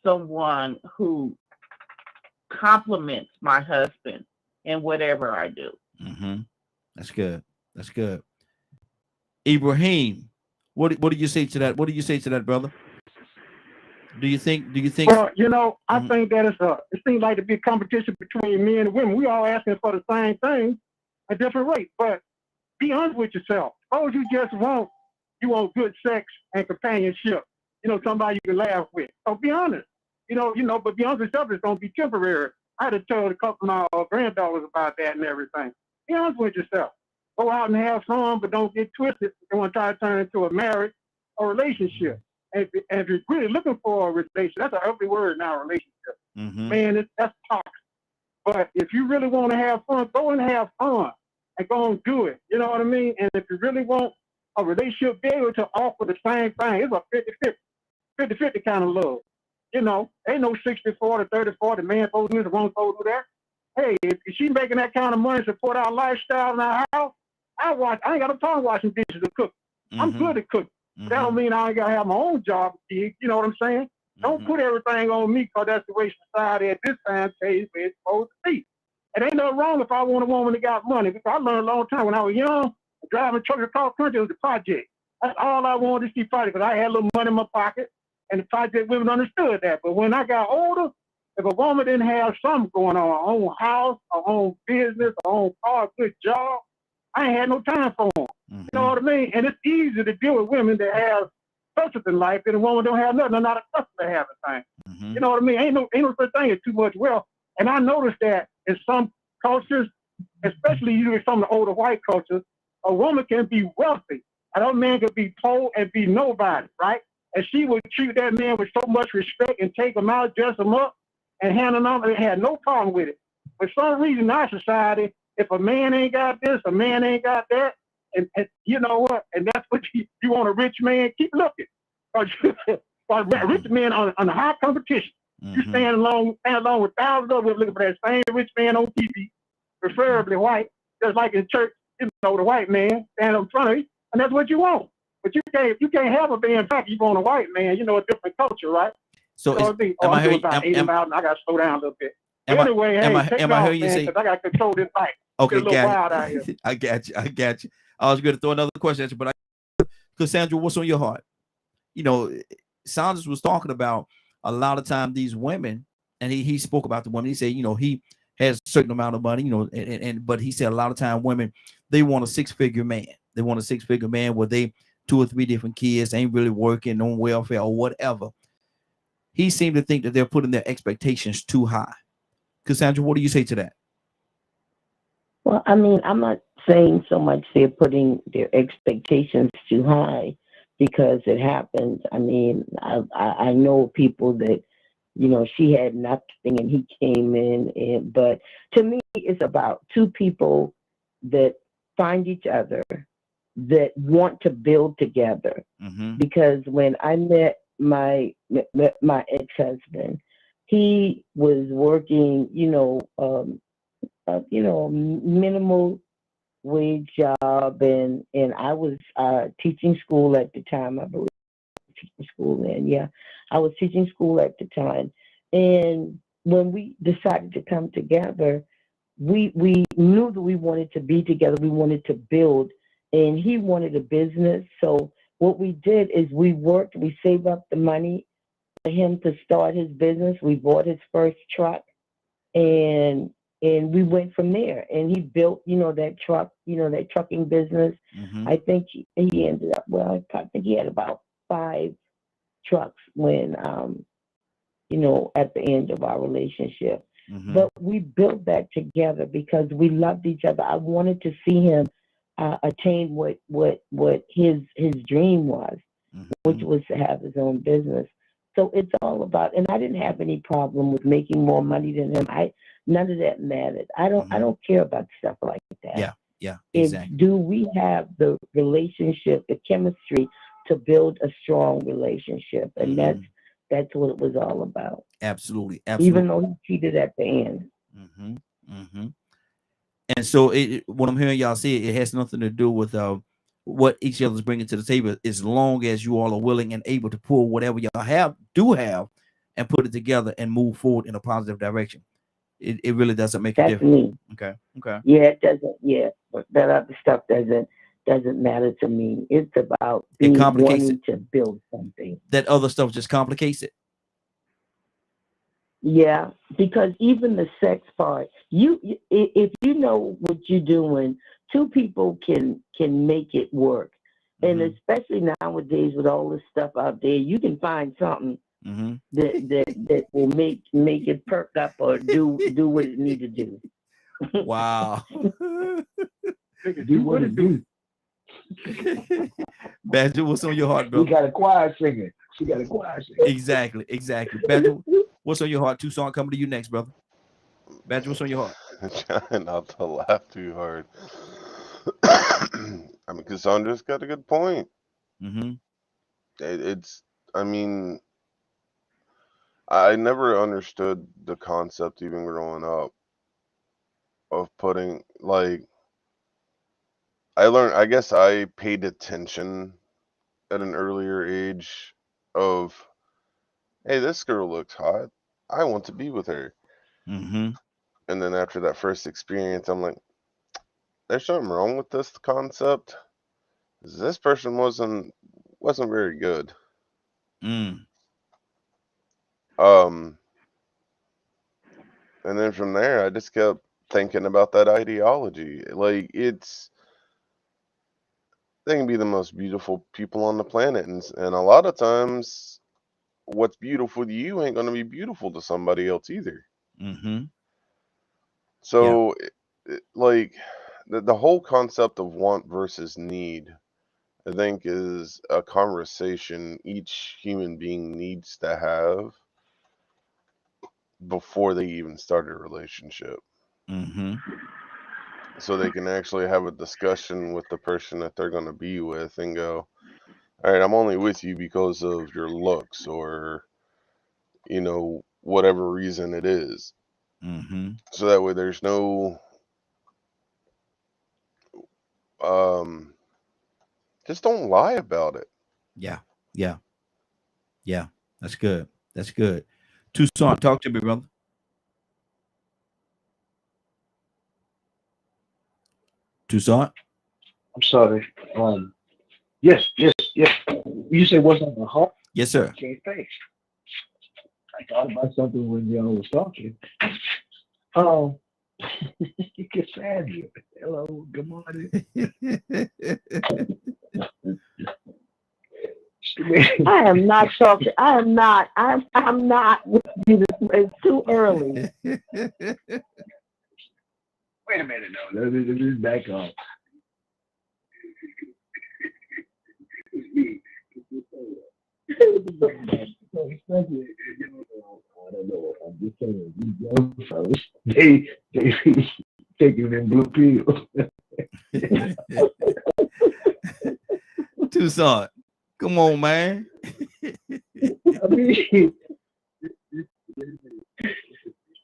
someone who compliments my husband in whatever I do. That's good. That's good. Ibrahim, what do you say to that? What do you say to that, brother? Do you think? Well, I think that it seems like to be a competition between men and women. We all asking for the same thing at different rates. But be honest with yourself. Suppose you just want good sex and companionship. Somebody you can laugh with. So be honest. But be honest with yourself, it's gonna be temporary. I had to tell a couple of my granddaughters about that and everything. Be honest with yourself. Go out and have fun, but don't get twisted. You want to try to turn into a marriage or relationship. And if you're really looking for a relationship, that's an ugly word now, relationship. Man, that's toxic. But if you really want to have fun, go and have fun and go and do it. You know what I mean? And if you really want a relationship, be able to offer the same thing. It's a 50-50 kind of love. Ain't no 60-40, 30-40, man supposed to do this, woman supposed to do that. Hey, if she's making that kind of money to support our lifestyle in our house, I ain't got no time watching dishes or cooking. I'm good at cooking. That don't mean I ain't got to have my own job. You know what I'm saying? Don't put everything on me, because that's the way society at this time pays where it's supposed to be. It ain't nothing wrong if I want a woman that got money, because I learned a long time when I was young, driving truck across country was a project. That's all I wanted to see project, because I had a little money in my pocket, and the project women understood that. But when I got older, if a woman didn't have something going on, her own house, her own business, her own car, a good job, I ain't had no time for them. You know what I mean? And it's easy to deal with women that have substance in life, and a woman don't have nothing. They're not accustomed to having things. You know what I mean? Ain't no such thing as too much wealth. And I noticed that in some cultures, especially usually some of the older white cultures, a woman can be wealthy. Another man can be poor and be nobody, right? And she would treat that man with so much respect and take him out, dress him up, and hand him out, and had no problem with it. For some reason in our society, if a man ain't got this, a man ain't got that, and you know what? And that's what you want a rich man, keep looking. Because rich men on high competition. You stand along with thousands of them looking for that same rich man on TV, preferably white, just like in church, the white man stand in front of you, and that's what you want. But you can't have a man back. You want a white man, a different culture, right? So am I hearing? I got to slow down a little bit. Anyway, am I hearing you say? Because I got to control this bike. Okay, got it. I got you. I was going to throw another question at you, but Cassandra, what's on your heart? Saunders was talking about a lot of time these women, and he spoke about the women. He said, he has a certain amount of money, but he said a lot of time women, they want a six-figure man. They want a six-figure man where they 2 or 3 different kids, ain't really working on welfare or whatever. He seemed to think that they're putting their expectations too high. Cassandra, what do you say to that? Well, I mean, I'm not saying so much they're putting their expectations too high, because it happens. I mean, I know people that, she had nothing and he came in, but to me, it's about 2 people that find each other, that want to build together. Because when I met my ex-husband, he was working, minimal wage job, and I was teaching school at the time. I believe teaching school then. Yeah, I was teaching school at the time, and when we decided to come together, we knew that we wanted to be together. We wanted to build, and he wanted a business. So what we did is we saved up the money for him to start his business. We bought his first truck, and we went from there. And he built, that truck, that trucking business. I think he ended up, I think he had about 5 trucks when, at the end of our relationship. But we built that together because we loved each other. I wanted to see him attain what his dream was, which was to have his own business. So it's all about, and I didn't have any problem with making more money than him. None of that mattered. I don't care about stuff like that. Yeah, exactly. Do we have the relationship, the chemistry to build a strong relationship? And that's what it was all about. Absolutely. Even though he cheated at the end. And so what I'm hearing y'all say, it has nothing to do with what each other's bringing to the table, as long as you all are willing and able to pull whatever y'all do have and put it together and move forward in a positive direction. It really doesn't make a difference. Okay. Yeah, it doesn't. Yeah, but that other stuff doesn't matter to me. It's about wanting to build something. That other stuff just complicates it. Yeah, because even the sex part, if you know what you're doing, two people can make it work. And especially nowadays with all this stuff out there, you can find something that will make it perk up or do what it need to do. Wow. Do what it do. Badger, what's on your heart, bro? We got a choir singer. She got a choir singer. Exactly. Badger, what's on your heart? Tucson, coming to you next, brother. Badger, what's on your heart? Trying not to laugh too hard. I mean, Cassandra's got a good point. I mean, I never understood the concept, even growing up, of putting, like, I guess I paid attention at an earlier age of, hey, this girl looks hot, I want to be with her. And then after that first experience, I'm like, there's something wrong with this concept. This person wasn't very good. And then from there, I just kept thinking about that ideology. Like, they can be the most beautiful people on the planet, and a lot of times, what's beautiful to you ain't gonna be beautiful to somebody else either. So, like, the whole concept of want versus need, I think, is a conversation each human being needs to have before they even start a relationship. So they can actually have a discussion with the person that they're going to be with and go, all right, I'm only with you because of your looks or, whatever reason it is. So that way there's no, just don't lie about it. Yeah. That's good. Tucson, talk to me, brother. Tucson? I'm sorry. Yes. You say what's on my heart? Yes, sir. I can't think. I thought about something when y'all was talking. Cassandra. Hello, good morning. I am not talking. I'm not. It's too early. Wait a minute, no. Let me back up. I don't know. I'm just saying, these young fellas, they taking them blue pills. Tucson, come on, man. I mean,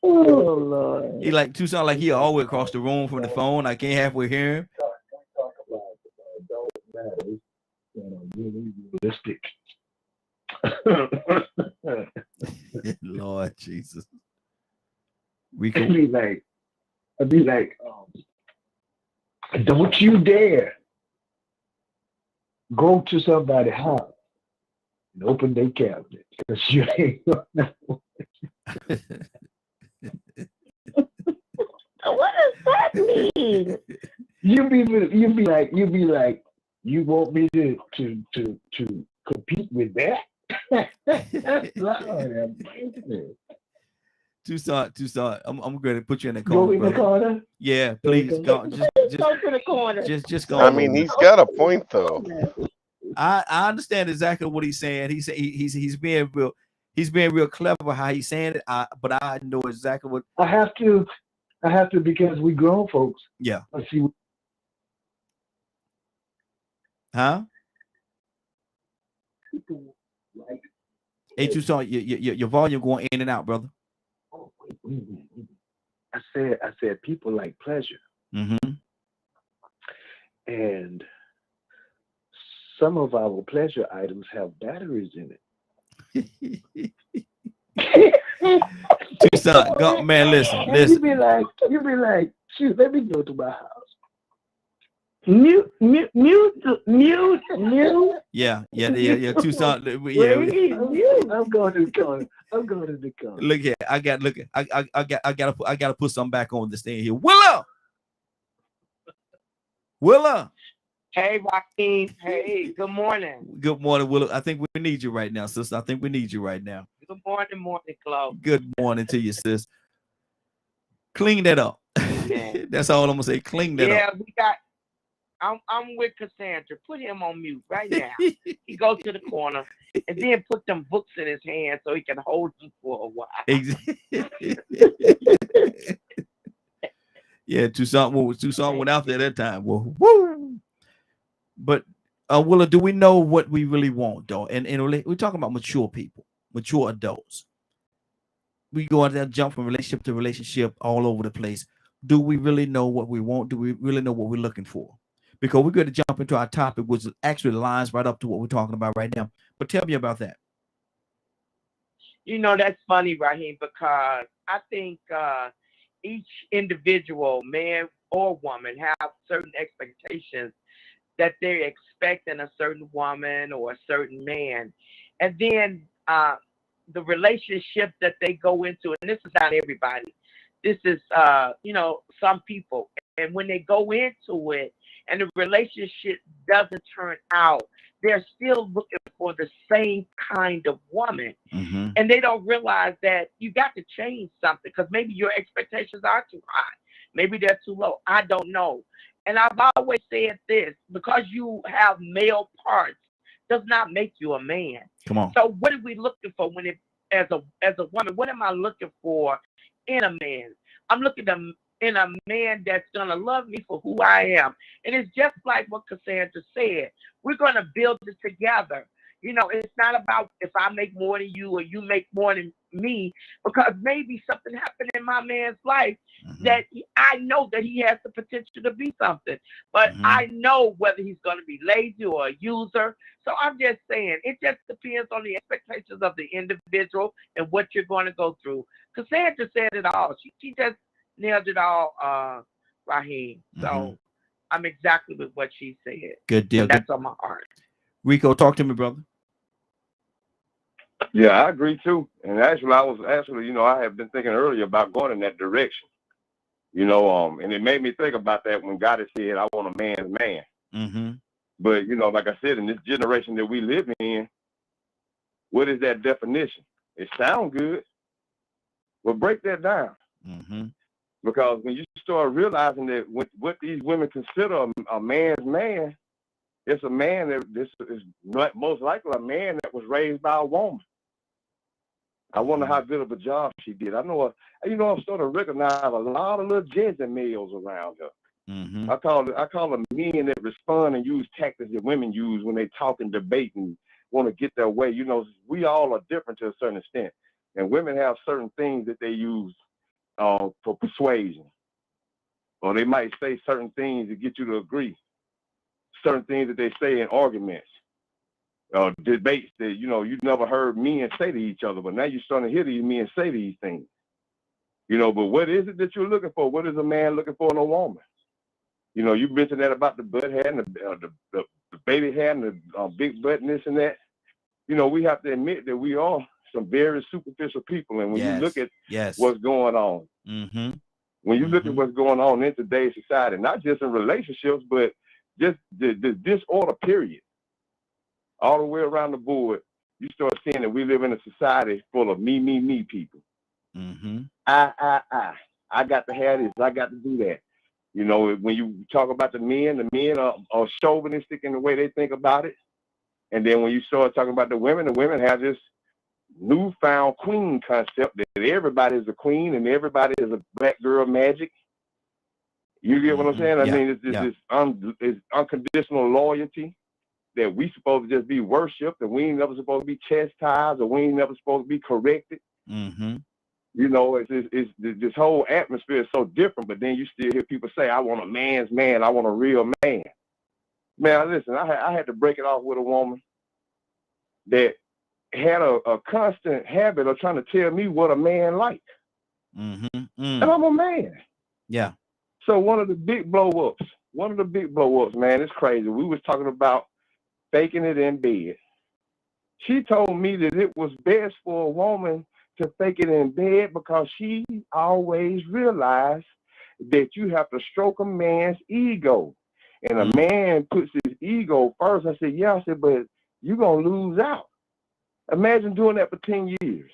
oh Lord. He like Tucson, like he all the way across the room from the phone. I can't halfway hear him. Talk about adult matters that are really realistic. Lord Jesus. I'd be like, don't you dare go to somebody's house and open their cabinet, because you ain't gonna know. What does that mean? You be like, you want me to compete with that? Lord have mercy. Tucson. I'm going to put you in the Go corner, in the brother. corner. Yeah, please go. Go to the corner. Just go. I mean, he's got a point though. I understand exactly what he's saying. He's being real. He's being real clever how he's saying it. But I know exactly what I have to because we grown folks. Yeah. Let's see. Huh? People like. Hey, Tucson, your volume going in and out, brother. Oh, wait. I said people like pleasure. Mm-hmm. And some of our pleasure items have batteries in it. Tucson, go, man, listen. You be like, shoot, let me go to my house. Mute. Yeah. Tucson. I'm going to the corner. Look here, I gotta put something back on this thing here. Willa. Hey, Joaquin. Hey, good morning. Good morning, Willa. I think we need you right now, sister. I think we need you right now. Good morning, Chloe. Good morning to you, sis. Clean that up. That's all I'm gonna say. Clean that up. Yeah, we got. I'm with Cassandra. Put him on mute right now. He goes to the corner and then put them books in his hand so he can hold them for a while. Yeah, Tucson went out there that time. Well, woo. But Willa, do we know what we really want, though? And we're talking about mature people, mature adults. We go out there, jump from relationship to relationship all over the place. Do we really know what we want? Do we really know what we're looking for? Because we're going to jump into our topic, which actually lines right up to what we're talking about right now. But tell me about that. You know, that's funny, Raheem, because I think each individual, man or woman, have certain expectations that they expect in a certain woman or a certain man. And then the relationship that they go into, and this is not everybody, this is, some people. And when they go into it and the relationship doesn't turn out, they're still looking for the same kind of woman. Mm-hmm. And they don't realize that you got to change something because maybe your expectations are too high. Maybe they're too low. I don't know. And I've always said this, because you have male parts does not make you a man. Come on. So what are we looking for as a woman? What am I looking for in a man? I'm looking in a man that's going to love me for who I am. And it's just like what Cassandra said. We're going to build it together. You know, it's not about if I make more than you or you make more than me, because maybe something happened in my man's life that I know that he has the potential to be something, but I know whether he's going to be lazy or a user. So I'm just saying, it just depends on the expectations of the individual and what you're going to go through. Cassandra said it all. She just nailed it all, Raheem. So I'm exactly with what she said. Good deal. That's on my heart. Rico, talk to me, brother. Yeah, I agree too. And actually, I have been thinking earlier about going in that direction. And it made me think about that when God had said, I want a man's man. Mm-hmm. But, like I said, in this generation that we live in, what is that definition? It sounds good. Well, break that down. Mm-hmm. Because when you start realizing that what these women consider a man's man, it's a man this is most likely a man that was raised by a woman. I wonder how good of a job she did. I'm starting to recognize a lot of little ginger males around her. Mm-hmm. I call them men that respond and use tactics that women use when they talk and debate and want to get their way. We all are different to a certain extent, and women have certain things that they use for persuasion, or they might say certain things to get you to agree. Certain things that they say in arguments, debates that you never heard men say to each other, but now you're starting to hear these men say these things. But what is it that you're looking for? What is a man looking for in a woman? You mentioned that about the butt hair and the baby hair and the big butt and this and that. We have to admit that we are some very superficial people, and when you look at what's going on, when you look at what's going on in today's society, not just in relationships, but just the disorder period, all the way around the board, you start seeing that we live in a society full of me people. I got to have this. I got to do that. You know, when you talk about the men are chauvinistic in the way they think about it. And then when you start talking about the women have this newfound queen concept that everybody is a queen and everybody is a black girl magic. You get what I'm saying? I mean, it's unconditional loyalty that we supposed to just be worshipped and we ain't never supposed to be chastised or we ain't never supposed to be corrected. You know, it's this whole atmosphere is so different, but then you still hear people say, I want a man's man. I want a real man. Man, listen, I had to break it off with a woman that had a constant habit of trying to tell me what a man like. And I'm a man. Yeah. So one of the big blow-ups, man, it's crazy. We was talking about faking it in bed. She told me that it was best for a woman to fake it in bed because she always realized that you have to stroke a man's ego. And a man puts his ego first. I said, yeah. I said, but you're going to lose out. Imagine doing that for 10 years.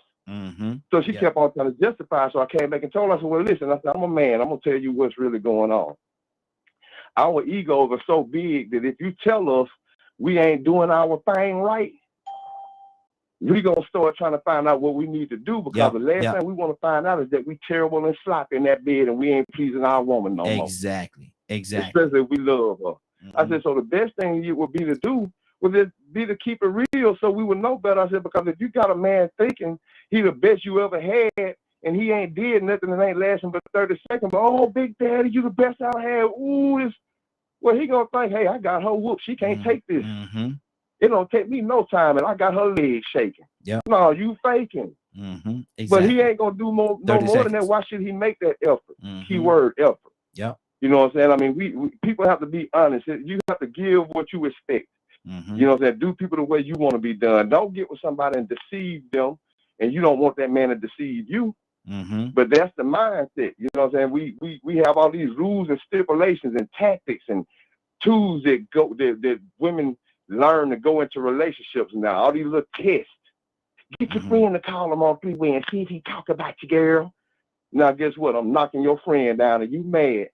So she kept on trying to justify. So I came back and told her, I said, well, listen, I said, I'm a man. I'm going to tell you what's really going on. Our egos are so big that if you tell us we ain't doing our thing right, we're going to start trying to find out what we need to do because the last thing we want to find out is that we terrible and sloppy in that bed and we ain't pleasing our woman no more. Exactly. Especially if we love her. I said, so the best thing you would be to do would just be to keep it real so we would know better. I said, because if you got a man thinking he the best you ever had and he ain't did nothing and ain't lasting but 30 seconds, but oh, Big Daddy, you the best I had. Ooh, well, he going to think, hey, I got her whooped. She can't take this. It don't take me no time, and I got her legs shaking. No, you faking. Exactly. But he ain't gonna do no more than that. Why should he make that effort? Keyword effort. You know what I'm saying? I mean, we people have to be honest. You have to give what you expect. You know what I'm saying? Do people the way you want to be done. Don't get with somebody and deceive them, and you don't want that man to deceive you. But that's the mindset. You know what I'm saying? We have all these rules and stipulations and tactics and tools that women learn to go into relationships now. All these little tests. Get your friend to call him on three-way and see if he talk about you, girl. Now, guess what? I'm knocking your friend down and you mad.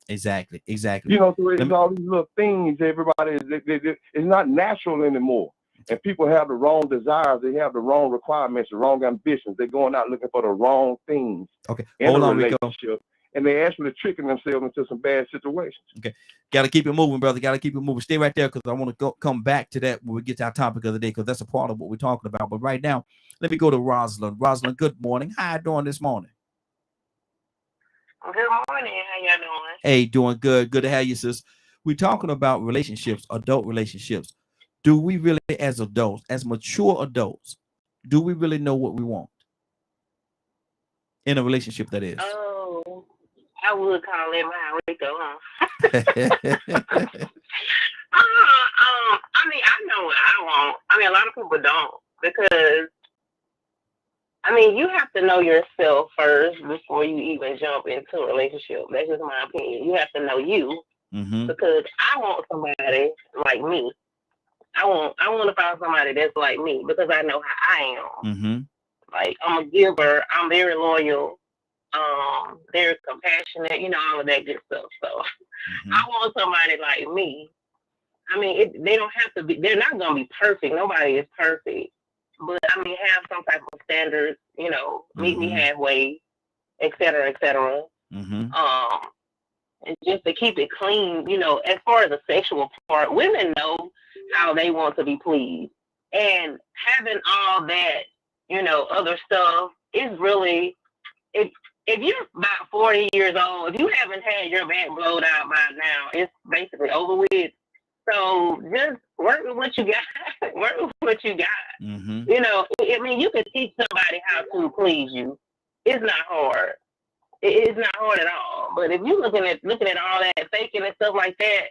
Exactly. You know, so it's all these little things. Everybody, it's not natural anymore. And people have the wrong desires. They have the wrong requirements, the wrong ambitions. They're going out looking for the wrong things. Okay, hold on, Rico. And they actually tricking themselves into some bad situations. Okay, got to keep it moving, brother. Got to keep it moving. Stay right there because I want to come back to that when we get to our topic of the day because that's a part of what we're talking about. But right now, let me go to Rosalind. Rosalind, good morning. How you doing this morning? Good morning. How y'all doing? Hey, doing good. Good to have you, sis. We're talking about relationships, adult relationships. Do we really, as adults, as mature adults, do we really know what we want in a relationship? That is. Oh, I would call it my Rico, huh? I mean, I know what I want. I mean, a lot of people don't because, I mean, you have to know yourself first before you even jump into a relationship. That's just my opinion. You have to know you because I want somebody like me. I want to find somebody that's like me because I know how I am. Like, I'm a giver. I'm very loyal. They're compassionate, you know, all of that good stuff. So I want somebody like me. I mean, they don't have to be, they're not going to be perfect. Nobody is perfect. But I mean, have some type of standards, you know, meet me halfway, et cetera, et cetera. And just to keep it clean, you know, as far as the sexual part, women know how they want to be pleased. And having all that, you know, other stuff is really, if you're about 40 years old, if you haven't had your back blowed out by now, it's basically over with. So just work with what you got. Work with what you got. You know, I mean, you can teach somebody how to please you. It's not hard. It's not hard at all. But if you're looking at all that faking and stuff like that,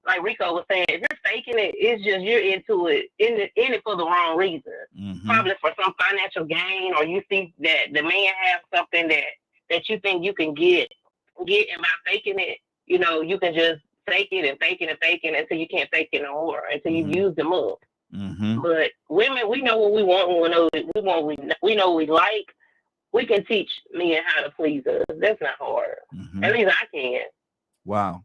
like Rico was saying, if you're faking it, it's just you're into it, in it for the wrong reason. Probably for some financial gain, or you see that the man has something that you think you can get, and by faking it, you know, you can just fake it and fake it and fake it until you can't fake it no more, until you use them up. But women, we know what we want. We know what we like. we can teach men how to please us. That's not hard. At least I can. Wow.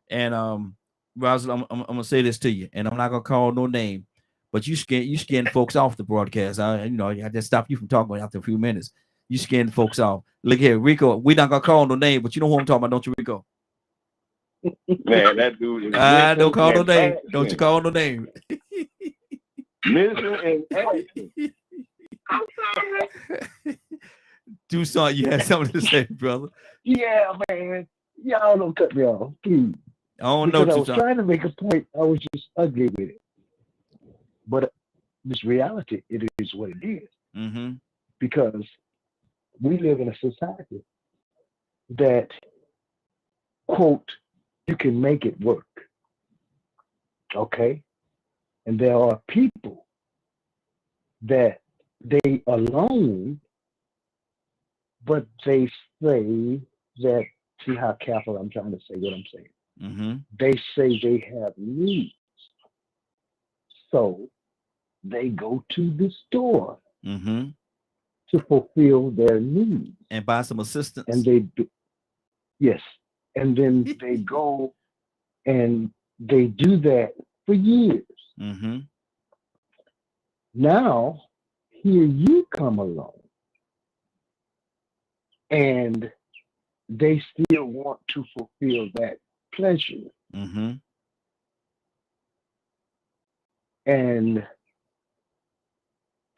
And Rosalind, I'm gonna say this to you, and I'm not gonna call no name, but you scaring folks off the broadcast. I just stop you from talking after a few minutes. You scaring folks off. Look here, Rico. We're not gonna call no name, but you know who I'm talking about, don't you, Rico? Man, that dude is don't call no name. action. Don't you call no name. Mission and action. I'm sorry. Tucson, you had something to say, brother. Yeah, man. Y'all don't cut me off, please. I don't know, Because I was Tucson. trying to make a point. I was just ugly with it. But this reality, it is what it is. Because we live in a society that, quote, you can make it work. Okay? And there are people that they alone, but they say that, see how careful I'm trying to say what I'm saying. They say they have needs. So they go to the store to fulfill their needs. And buy some assistance. And they do, yes. And then they go and they do that for years. Now, here you come along and they still want to fulfill that pleasure. And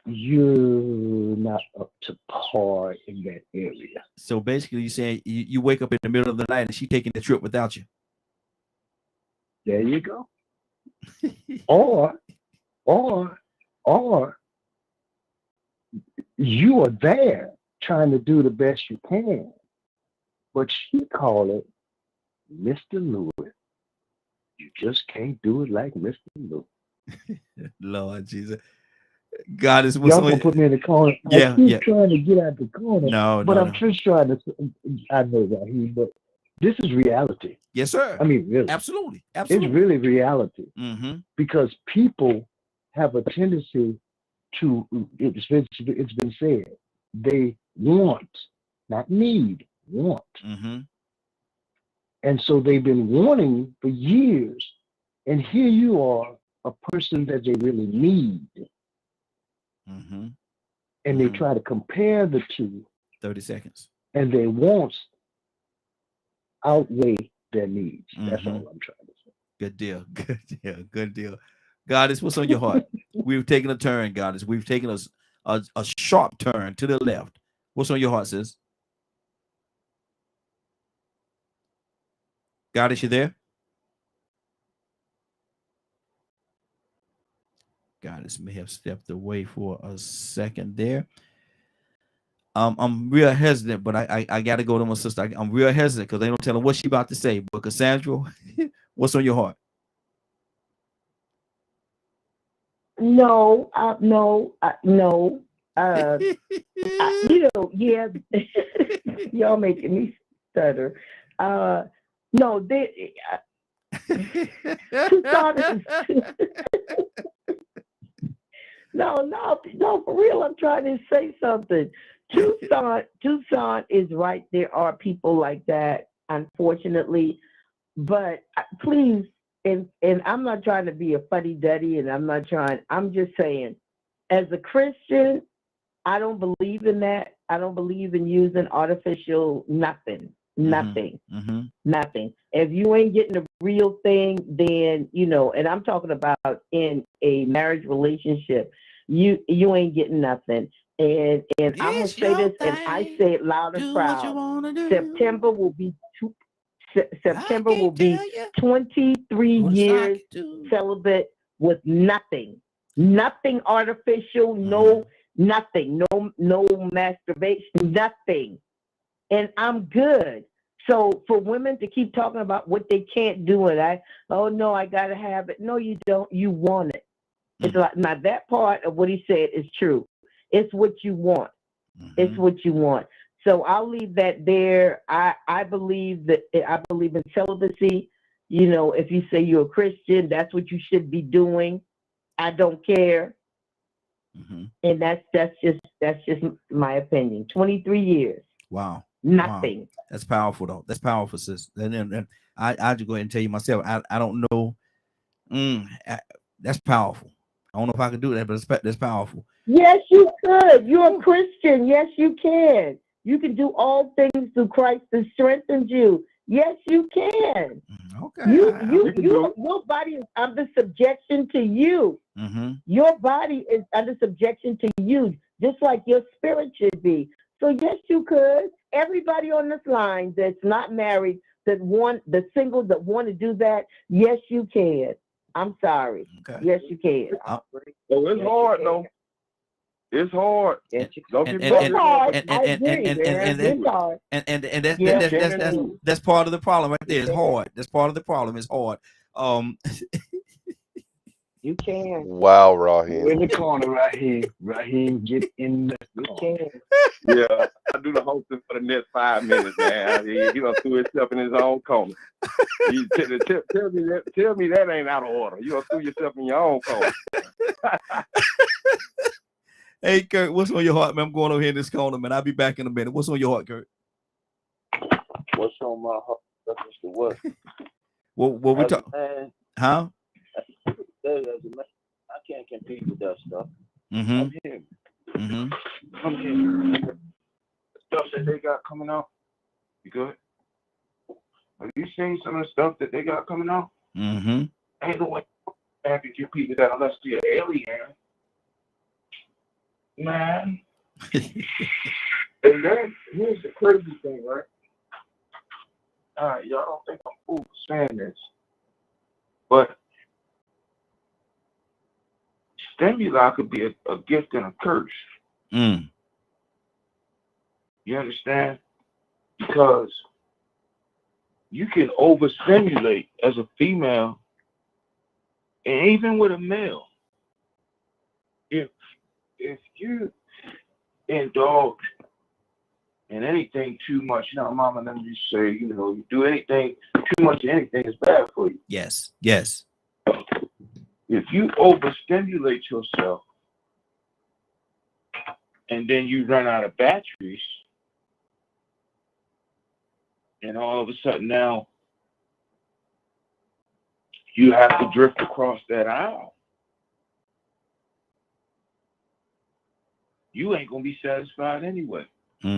you're not up to par in that area. So basically, you're saying you wake up in the middle of the night and she taking the trip without you. There you go. or you are there trying to do the best you can, but she call it Mr. Lewis. You just can't do it like Mr. Lewis. Lord Jesus. God is Y'all gonna put me in the corner. I keep trying to get out the corner. But I'm just trying to, I know that but this is reality. Yes, sir. I mean, really. Absolutely. It's really reality. Because people have a tendency to, it's been said, they want, not need, want. And so they've been wanting for years. And here you are, a person that they really need. And they try to compare the two. 30 seconds. And their wants outweigh their needs. That's all I'm trying to say. Good deal. Good deal. Good deal. Goddess, what's on your heart? We've taken a turn, Goddess. We've taken a sharp turn to the left. What's on your heart, sis? Goddess, you there? Goddess may have stepped away for a second there. I'm real hesitant, but I got to go to my sister. I'm real hesitant because they don't tell her what she about to say. But Cassandra, what's on your heart? No. Y'all making me stutter. No, No, for real, I'm trying to say something. Tucson is right. There are people like that, unfortunately. But please, and I'm not trying to be a fuddy-duddy, and I'm just saying, as a Christian, I don't believe in that. I don't believe in using artificial nothing. Nothing. If you ain't getting the real thing, then, and I'm talking about in a marriage relationship, you ain't getting nothing. And I'm going to say this, and I say it loud and proud. September will be 23 years celibate with nothing artificial, nothing, no masturbation, nothing. And I'm good. So for women to keep talking about what they can't do, and I got to have it. No, you don't. You want it. It's like, now that part of what he said is true. It's what you want. It's what you want. So I'll leave that there. I believe in celibacy. If you say you're a Christian, that's what you should be doing. I don't care. And that's just my opinion. 23 years. Wow. Nothing. Wow. That's powerful though. That's powerful, sis. And I just go ahead and tell you myself. I don't know. That's powerful. I don't know if I could do that, but that's powerful. Yes, you could. You're a Christian. Yes, you can. You can do all things through Christ that strengthens you. Yes, you can. Okay. Your body is under subjection to you. Your body is under subjection to you, just like your spirit should be. So yes, you could. Everybody on this line that's not married, the singles that want to do that, yes, you can. I'm sorry. Okay. Yes, you can. So it's hard though. It's hard. And that's part of the problem right there. It's hard. That's part of the problem. It's hard. You can. Wow, Raheem. In the corner right here. Raheem, get in the corner. Yeah, I do the hosting for the next 5 minutes, man. He done threw himself in his own corner. Tell me that ain't out of order. You done threw yourself in your own corner. Hey, Kurt, what's on your heart, man? I'm going over here in this corner, man. I'll be back in a minute. What's on your heart, Kurt? What's on my heart? That's the what? What we talk? Huh? I can't compete with that stuff. I'm here. I'm here. Stuff that they got coming out. You good? Have you seen some of the stuff that they got coming out? Ain't no way I can compete with that unless you're an alien. Man. And then here's the crazy thing, right? Y'all don't think I'm fool for saying this, but stimuli could be a gift and a curse. You understand? Because you can overstimulate as a female, and even with a male. If you indulge in anything too much, mama, let me just say, you do anything too much of anything is bad for you. Yes. If you overstimulate yourself and then you run out of batteries, and all of a sudden now you have to drift across that aisle, you ain't going to be satisfied anyway. That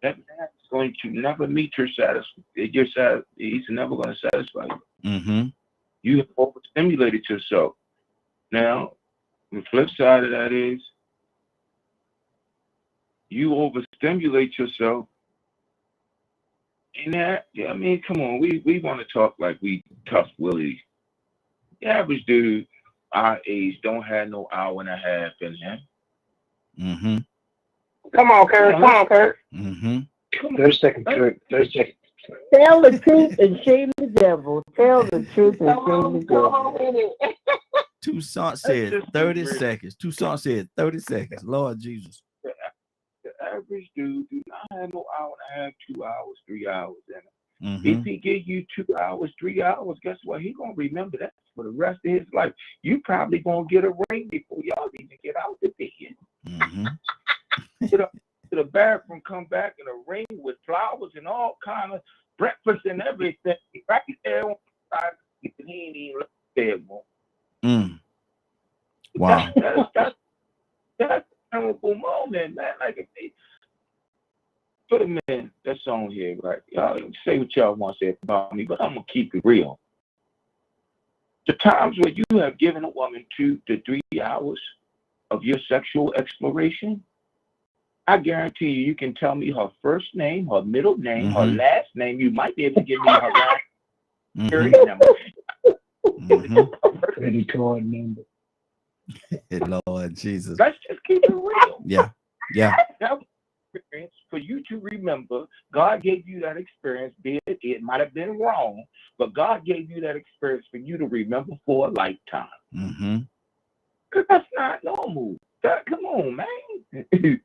man's going to never meet your satisfaction. He's never going to satisfy you. You have overstimulated yourself. Now, the flip side of that is you overstimulate yourself. And that, I mean, come on, we want to talk like we tough willies. The average dude our age don't have no hour and a half in him. Come on, Kurt. Come on, Kurt. 30 seconds, Kurt. 30 seconds. Tell the truth and shame the devil. Tell the truth and shame the devil. Toussaint said 30 seconds. Toussaint said 30 seconds. Lord Jesus. The average dude do not have no hour and a half, 2 hours, 3 hours in it. If he give you 2 hours, 3 hours, guess what? He gonna remember that for the rest of his life. You probably gonna get a ring before y'all even get out the bed. To the bathroom, come back in a ring with flowers and all kind of breakfast and everything. Right there on the side, he ain't even left there more. Wow. That's a terrible moment, man. Like if they put a man that's on here, right? Y'all say what y'all want to say about me, but I'm gonna keep it real. The times where you have given a woman 2 to 3 hours of your sexual exploration, I guarantee you can tell me her first name, her middle name, her last name. You might be able to give me her last period number. Credit card number. Lord Jesus. Let's just keep it real. Yeah. That was experience for you to remember. God gave you that experience, be it might have been wrong, but God gave you that experience for you to remember for a lifetime. Because that's not normal. Come on, man.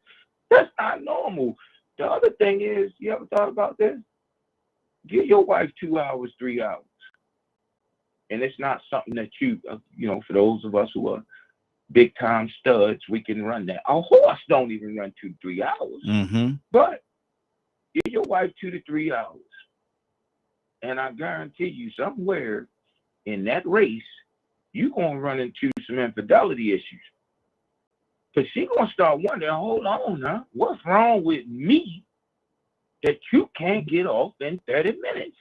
That's not normal. The other thing is, you ever thought about this? Give your wife 2 hours, 3 hours. And it's not something that you for those of us who are big time studs, we can run that. A horse don't even run 2 to 3 hours. Mm-hmm. But give your wife 2 to 3 hours, and I guarantee you, somewhere in that race, you're gonna run into some infidelity issues. Cause she's gonna start wondering, hold on now, what's wrong with me that you can't get off in 30 minutes?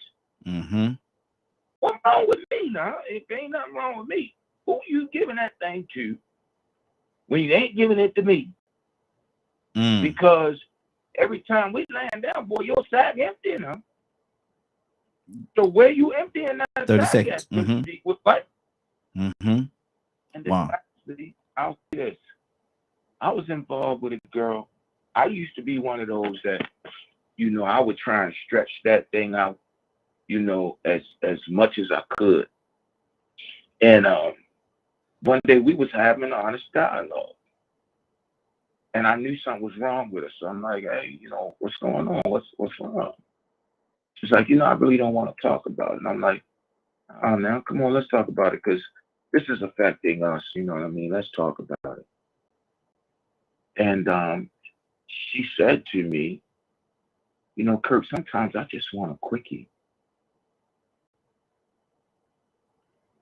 Mm-hmm. What's wrong with me now? If ain't nothing wrong with me, who you giving that thing to when you ain't giving it to me? Because every time we land down, boy, your sack empty now. So where you emptying that 30 sack seconds. at? Mm-hmm. With what? Mm-hmm. And then Wow. lastly, I'll say this. I was involved with a girl. I used to be one of those that, I would try and stretch that thing out, as much as I could. And one day we was having an honest dialogue. And I knew something was wrong with her. So I'm like, hey, what's going on? What's wrong? She's like, I really don't want to talk about it. And I'm like, oh, now, come on, let's talk about it, because this is affecting us. You know what I mean? Let's talk about it. And she said to me, Kirk, sometimes I just want a quickie.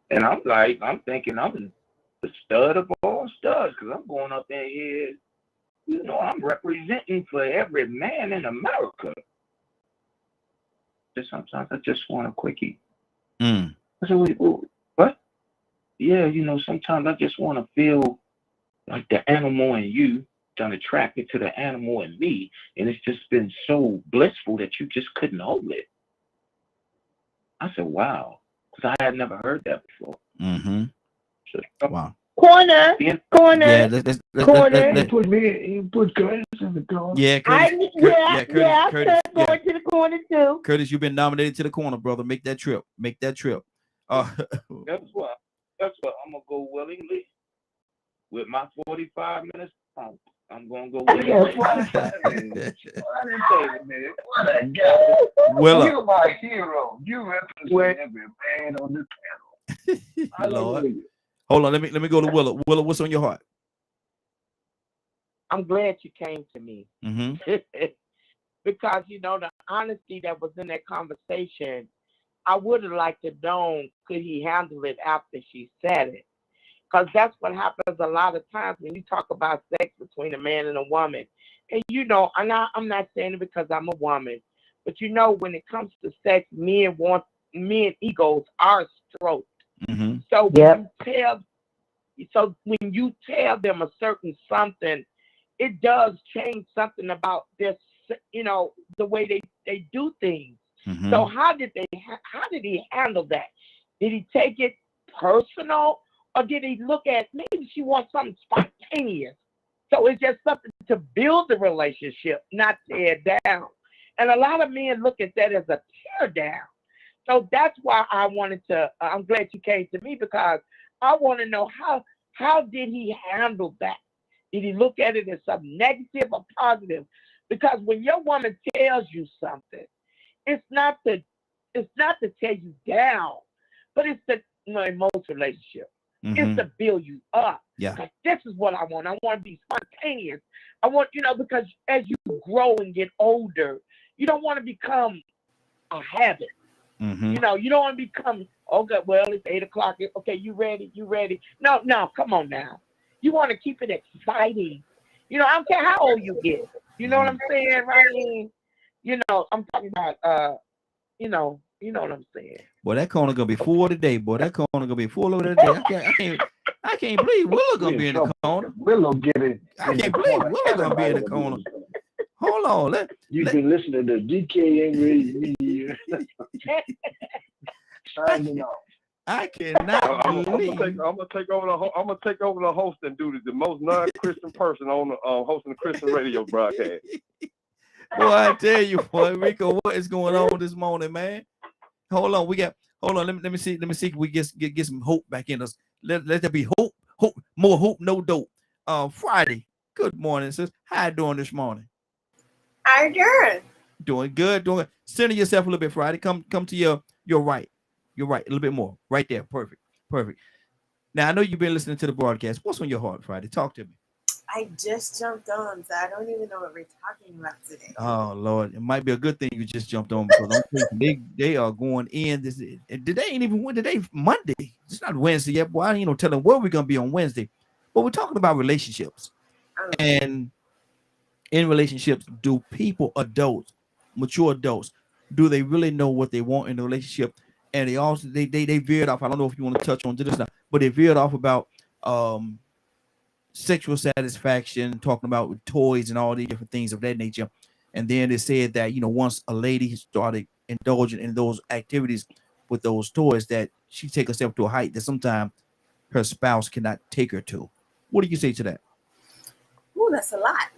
And I'm like, I'm thinking I'm the stud of all studs, because I'm going up in here, I'm representing for every man in America. Just sometimes I just want a quickie. I said, wait, what? Yeah, sometimes I just want to feel like the animal in you done attracted to the animal in me, and it's just been so blissful that you just couldn't hold it. I said, wow, because I had never heard that before. Mm-hmm. So, wow. Corner. Yeah, let's put me, put Curtis in the corner. Yeah, Curtis. I Curtis. going to the corner too. Curtis, you've been nominated to the corner, brother. Make that trip. That's what I'm gonna go willingly with my 45 minutes. I'm gonna go willingly. Willa. You're my hero. You represent every man on the panel. I love you. Hold on, let me go to Willa. Willa, what's on your heart? I'm glad you came to me. Mm-hmm. Because, the honesty that was in that conversation, I would have liked to know, could he handle it after she said it? Because that's what happens a lot of times when you talk about sex between a man and a woman. And, I'm not saying it because I'm a woman, but when it comes to sex, men egos are stroked. Mm-hmm. So when you tell them a certain something, it does change something about this, the way they do things. Mm-hmm. So how did he handle that? Did he take it personal, or did he look at maybe she wants something spontaneous? So it's just something to build the relationship, not tear down. And a lot of men look at that as a tear down. So that's why I wanted to, I'm glad you came to me, because I want to know how did he handle that? Did he look at it as something negative or positive? Because when your woman tells you something, it's not to tear you down, but it's to, in most relationships, it's to build you up. Yeah. Because this is what I want. I want to be spontaneous. I want, because as you grow and get older, you don't want to become a habit. Mm-hmm. You don't want to become, okay, well, it's 8 o'clock. Okay, you ready? No, come on now. You want to keep it exciting. I don't care how old you get. You know what I'm saying, right? I'm talking about, you know what I'm saying. Boy, that corner gonna be full today. Boy, that corner gonna be full over today. I can't believe Willa gonna be in the corner. Willa get it. I can't believe Willa gonna be in the corner. Hold on. You've been listening to DK ain't ready. Signing off. I cannot believe. I'm gonna take over the hosting duty. The most non-Christian person on hosting the Christian radio broadcast. Boy, I tell you, boy, Rico, what is going on this morning, man? Hold on, let me see if we get some hope back in us. Let there be hope, more hope, no dope. Friday. Good morning, sis. How you doing this morning? How you doing? Doing good. Center yourself a little bit, Friday. Come to your right. You're right. A little bit more. Right there. Perfect. Now I know you've been listening to the broadcast. What's on your heart, Friday? Talk to me. I just jumped on, so I don't even know what we're talking about today. Oh Lord, it might be a good thing you just jumped on because I'm thinking they are going in. Today ain't even today Monday. It's not Wednesday yet. Boy, I ain't no telling where we're gonna be on Wednesday. But we're talking about relationships, and in relationships, do people, adults, mature adults, do they really know what they want in a relationship? And they also they veered off. I don't know if you want to touch on this now, but they veered off about sexual satisfaction, talking about toys and all the different things of that nature. And then they said that, once a lady started indulging in those activities with those toys, that she take herself to a height that sometimes her spouse cannot take her to. What do you say to that? Ooh, that's a lot.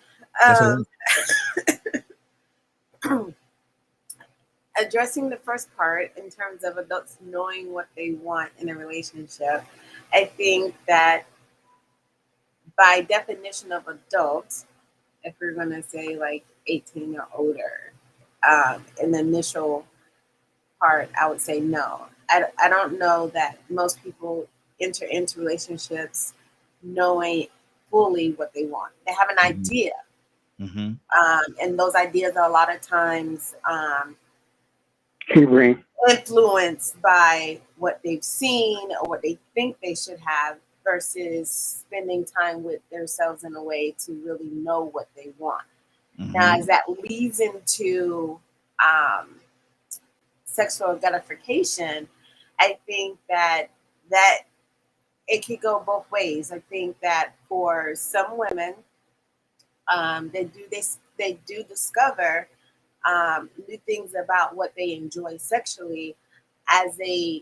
Addressing the first part in terms of adults knowing what they want in a relationship, I think that by definition of adults, if we're going to say like 18 or older, in the initial part, I would say no. I don't know that most people enter into relationships knowing fully what they want. They have an idea. Mm-hmm. And those ideas are a lot of times influenced by what they've seen or what they think they should have versus spending time with themselves in a way to really know what they want. Mm-hmm. Now, as that leads into sexual gratification, I think that it could go both ways. I think that for some women, they do discover new things about what they enjoy sexually as they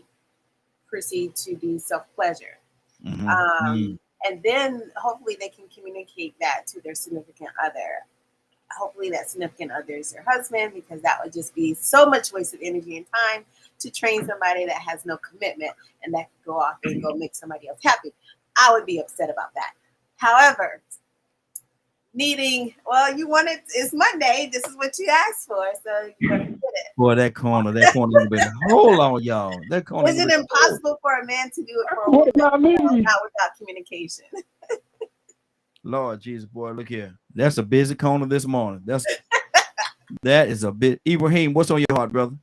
proceed to do self-pleasure. Mm-hmm. And then hopefully they can communicate that to their significant other. Hopefully that significant other is their husband, because that would just be so much wasted energy and time to train somebody that has no commitment and that could go off and go make somebody else happy. I would be upset about that. However, you want it, it's Monday, this is what you asked for, so you're going to get it. Boy, that corner hold on, y'all. That corner. Is it impossible for a man to do it for a woman? Not without communication. Lord Jesus, boy, look here. That's a busy corner this morning. That is a bit. Ibrahim, what's on your heart, brother?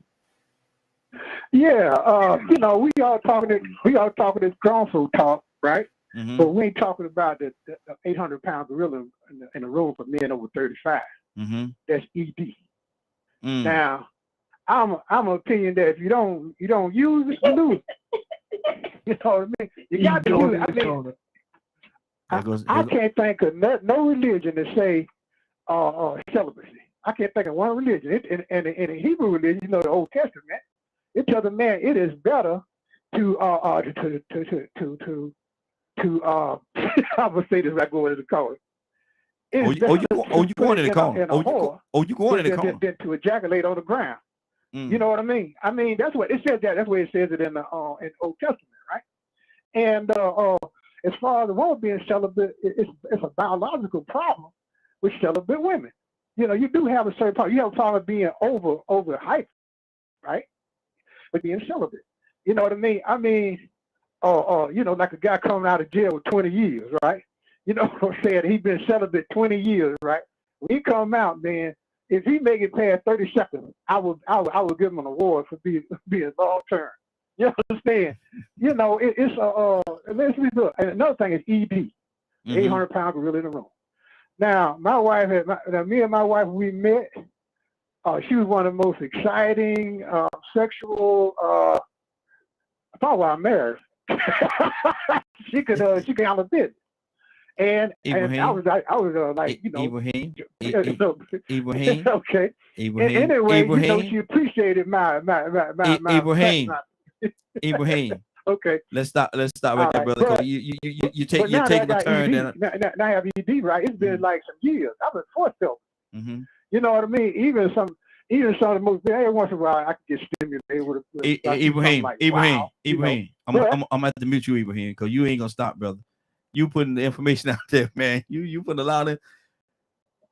Yeah, we all talking this grown folk talk, right? Mm-hmm. But we ain't talking about the 800-pound gorilla in a room for men over 35. Mm-hmm. That's ED. Mm. Now, I'm of opinion that if you don't use it, you lose it. You know what I mean? You got to use it. I can't think of no religion to say celibacy. I can't think of one religion. And in the Hebrew religion, the Old Testament, it tells a man it is better to I'm gonna say this right going to the corner. You going in the corner? You going in the corner? Than to ejaculate on the ground. Mm. You know what I mean? I mean that's what it says. That's where it says it in the Old Testament, right? And as far as the woman being celibate, it's a biological problem with celibate women. You do have a certain problem. You have a problem being over hyped, right? But being celibate. You know what I mean? I mean, like a guy coming out of jail with 20 years, right? You know what I'm saying? He's been celibate 20 years, right? When he come out, man, if he make it past 30 seconds, I would give him an award for being long term. You understand? Let's be good. And another thing is ED, 800-pound gorilla in the room. Now, me and my wife, we met. She was one of the most exciting sexual. I thought I married. She could handle business. And I was like, Ibrahim. Okay. Ibrahim. Anyway, she appreciated my Ibrahim. Okay. Let's stop right there, brother. But, you're taking a turn. Now I have ED, right? It's been like some years. I've been forced to. Mm-hmm. You know what I mean? Even some of the most, every once in a while, I can get stimulated with Ibrahim. Like, Ibrahim. wow, Ibrahim. I'm gonna have to mute you, Ibrahim, because you ain't gonna stop, brother. You putting the information out there, man. You putting a lot of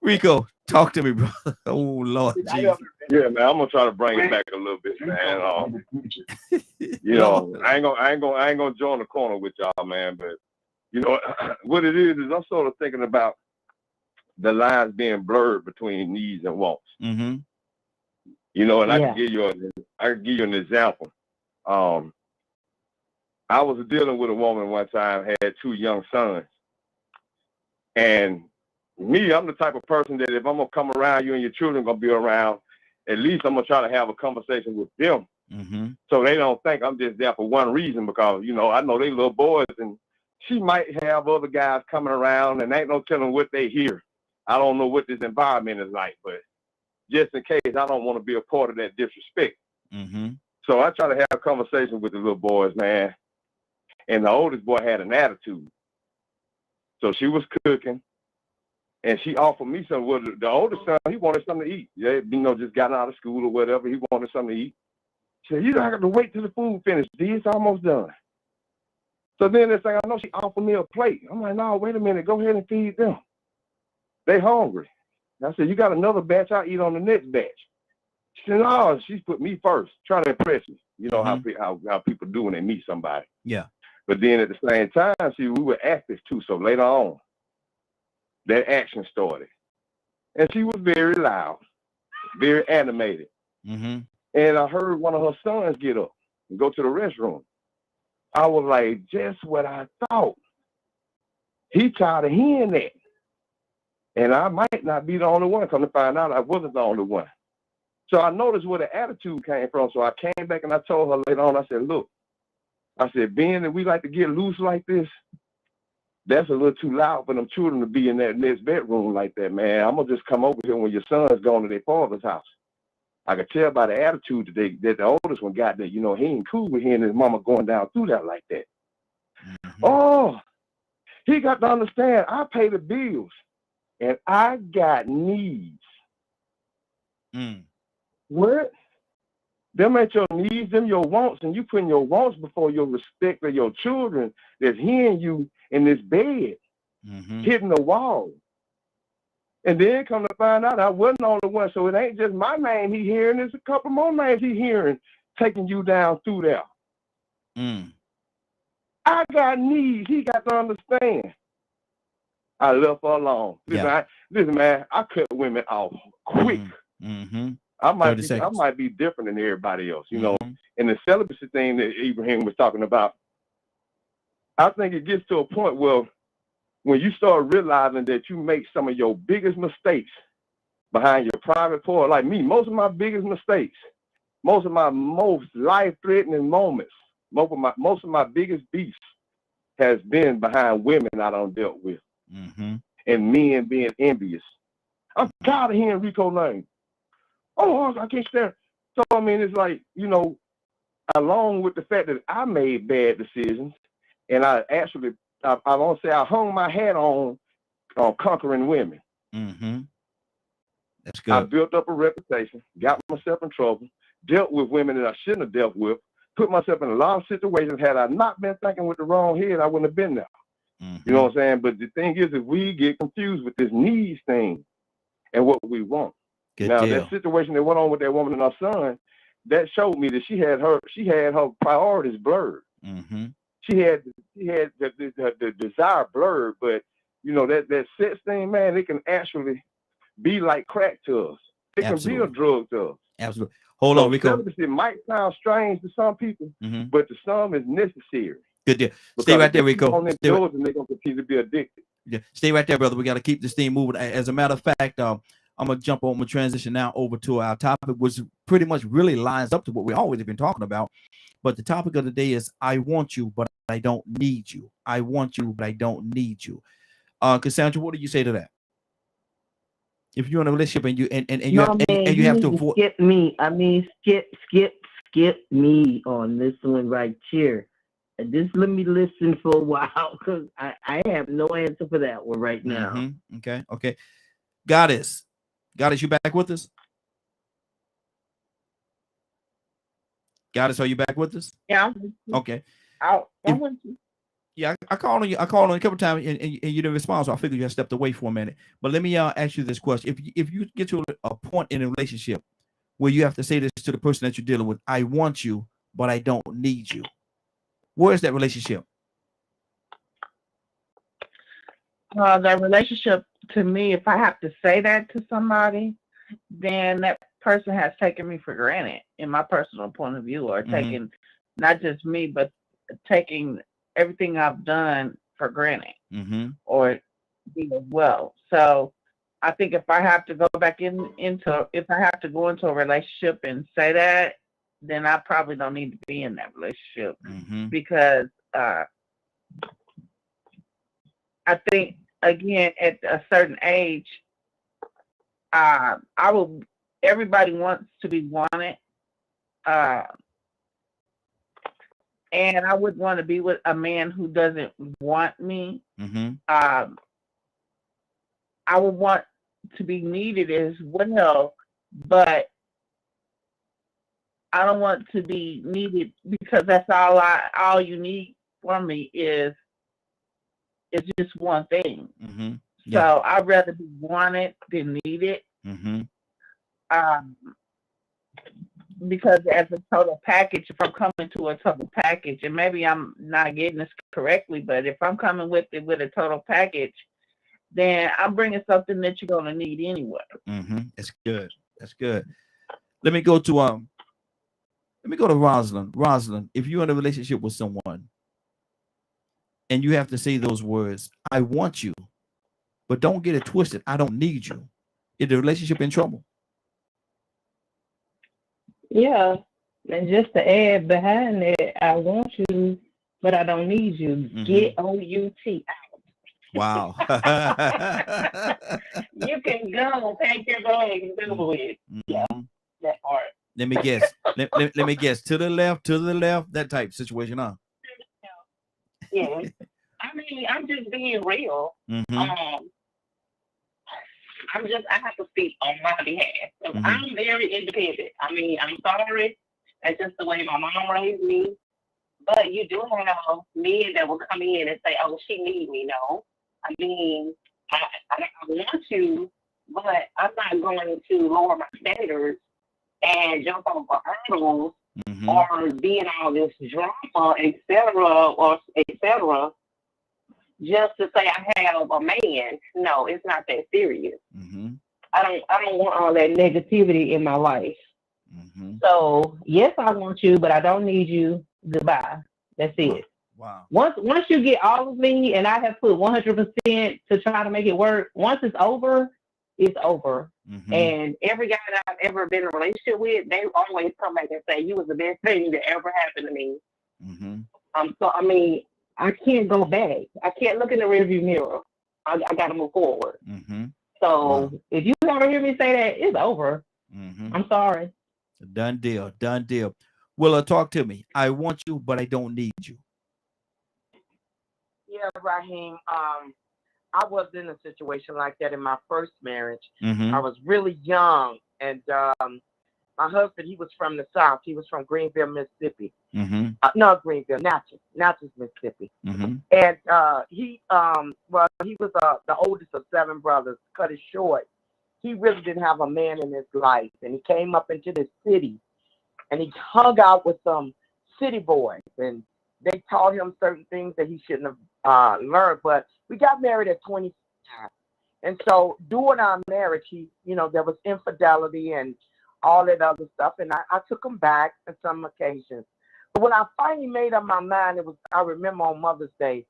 Rico. Talk to me, brother. Oh Lord Jesus. Yeah, man, I'm gonna try to bring it back a little bit, man. You know, I ain't gonna join the corner with y'all, man. But you know what it is I'm sort of thinking about the lines being blurred between needs and wants. Mm-hmm. You know, and Yeah. I can give you an example. I was dealing with a woman one time, had 2 young sons, and me, I'm the type of person that if I'm gonna come around, you and your children gonna be around, at least I'm gonna try to have a conversation with them, so they don't think I'm just there for one reason, because you know I know they little boys, and she might have other guys coming around, and ain't no telling what they hear. I don't know what this environment is like, but just in case, I don't want to be a part of that disrespect. So I try to have a conversation with the little boys, man. And the oldest boy had an attitude. So she was cooking, and she offered me some. Well, the oldest son, he wanted something to eat. Yeah, you know, just got out of school or whatever. He wanted something to eat. She said, "You don't have to wait till the food finished. It's almost done." So then this thing, I know she offered me a plate. I'm like, "No, wait a minute. Go ahead and feed them. They hungry." I said, "You got another batch? I'll eat on the next batch." She said, "No, she's put me first, trying to impress me." You know how people do when they meet somebody. Yeah. But then at the same time, we were active too. So later on, that action started. And she was very loud, very animated. And I heard one of her sons get up and go to the restroom. I was like, just what I thought. He tired of hearing that. And I might not be the only one. Come to find out, I wasn't the only one. So I noticed where the attitude came from. So I came back and I told her later on, I said, "Look," I said, "being that we like to get loose like this, that's a little too loud for them children to be in that next bedroom like that, man. I'm going to just come over here when your son's going to their father's house." I could tell by the attitude that the oldest one got that, you know, he ain't cool with hearing his mama going down through that like that. Oh, he got to understand, I pay the bills and I got needs. What? Them ain't your needs, them your wants, and you putting your wants before your respect of your children that's hearing you in this bed, hitting the wall. And then come to find out I wasn't the only one, so it ain't just my name he hearing, there's a couple more names he hearing taking you down through there. I got needs, he got to understand. I left her alone. Listen, man, I cut women off quick. I might be different than everybody else, you know. And the celibacy thing that Ibrahim was talking about, I think it gets to a point where when you start realizing that you make some of your biggest mistakes behind your private part, like me, most of my biggest mistakes, most of my most life-threatening moments, most of my biggest beefs has been behind women I done dealt with. And men being envious. I'm tired of hearing Rico Lane. Oh, I can't stand it. So, I mean, it's like, you know, along with the fact that I made bad decisions, and I won't say I hung my hat on conquering women. That's good. I built up a reputation, got myself in trouble, dealt with women that I shouldn't have dealt with, put myself in a lot of situations. Had I not been thinking with the wrong head, I wouldn't have been there. You know what I'm saying? But the thing is, if we get confused with this needs thing and what we want. That situation that went on with that woman and her son, that showed me that she had her priorities blurred. She had the desire blurred, but you know that sex thing, man, it can actually be like crack to us. It can be a drug to us. Absolutely. Hold on, Rico. It might sound strange to some people, but to some it's necessary. Good deal. Stay right there, Rico. And they're going to continue to be addicted. Yeah, stay right there, brother. We got to keep this thing moving. As a matter of fact, I'm gonna jump on. I'm gonna transition now over to our topic, which pretty much really lines up to what we always have been talking about. But the topic of the day is I want you, but I don't need you. I want you, but I don't need you. Cassandra, what do you say to that? If you're in a relationship and you have to avoid skip me. I mean skip me on this one right here. And just let me listen for a while because I have no answer for that one right now. Okay. Goddess, you back with us? Goddess, are you back with us? Yeah. Okay. I'm with you. Yeah, I called on you. I called on you a couple times, and you didn't respond. So I figured you had stepped away for a minute. But let me ask you this question: if you get to a point in a relationship where you have to say this to the person that you're dealing with, I want you, but I don't need you. Where is that relationship? That relationship, to me, if I have to say that to somebody, then that person has taken me for granted, in my personal point of view, or taking not just me, but taking everything I've done for granted, or me as well. So I think if I have to go back if I have to go into a relationship and say that, then I probably don't need to be in that relationship, because I think, again, at a certain age, everybody wants to be wanted. And I wouldn't want to be with a man who doesn't want me. I would want to be needed as well, but I don't want to be needed, because that's all you need from me is just one thing. So I'd rather be wanted than needed. Because as a total package, if I'm coming to a total package, and maybe I'm not getting this correctly, but if I'm coming with a total package, then I'm bringing something that you're going to need anyway. That's good. That's good. Let me go to Rosalind. Rosalind, if you're in a relationship with someone and you have to say those words, I want you, but don't get it twisted, I don't need you, is the relationship in trouble? Yeah, and just to add behind that, I want you, but I don't need you. Get OUT out. Wow. You can go, take your bags, and do it. Yeah, that part. Let me guess. Let me guess. To the left, that type situation, huh? Yeah. I mean, I'm just being real. I have to speak on my behalf. So I'm very independent. I mean, I'm sorry. That's just the way my mom raised me. But you do have men that will come in and say, oh, she needs me. No. I mean, I want you, but I'm not going to lower my standards and jump over hurdles or be in all this drama, etc., just to say I have a man. No, it's not that serious. I don't want all that negativity in my life. So yes, I want you, but I don't need you. Goodbye. That's it. Wow. Once you get all of me, and I have put 100% to try to make it work, once it's over, it's over. And every guy that I've ever been in a relationship with, they always come back and say, you was the best thing that ever happened to me. So, I mean, I can't go back. I can't look in the rearview mirror. I got to move forward. So if you ever hear me say that, it's over. I'm sorry. Done deal. Done deal. Willa, talk to me. I want you, but I don't need you. Yeah, Raheem. I was in a situation like that in my first marriage. I was really young, and my husband, he was from the South. He was from Greenville, Mississippi. No, Greenville, Natchez, Mississippi. And he was the oldest of 7 brothers. Cut it short, he really didn't have a man in his life, and he came up into the city, and he hung out with some city boys, and they taught him certain things that he shouldn't have learned. But we got married at 25, and so during our marriage, there was infidelity and all that other stuff, and I took him back on some occasions. But when I finally made up my mind, I remember on Mother's Day,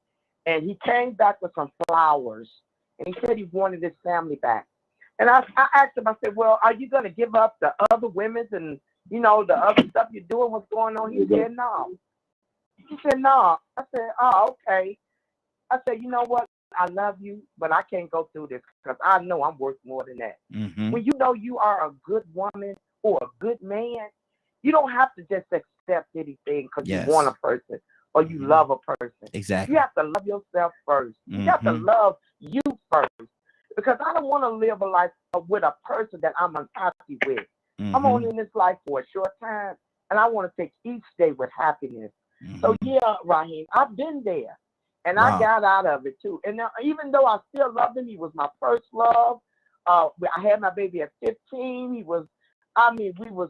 and he came back with some flowers, and he said he wanted his family back. And I asked him, I said, well, are you going to give up the other women's and, the other stuff you're doing, what's going on? He said, no. He said, no. I said, oh, okay. I said, you know what? I love you, but I can't go through this because I know I'm worth more than that. When you know you are a good woman or a good man, you don't have to just accept anything because you want a person or you love a person. Exactly. You have to love yourself first. You have to love you first, because I don't want to live a life with a person that I'm unhappy with. I'm only in this life for a short time, and I want to take each day with happiness. So yeah, Raheem, I've been there. And I got out of it too. And now, even though I still loved him, he was my first love. I had my baby at 15. We was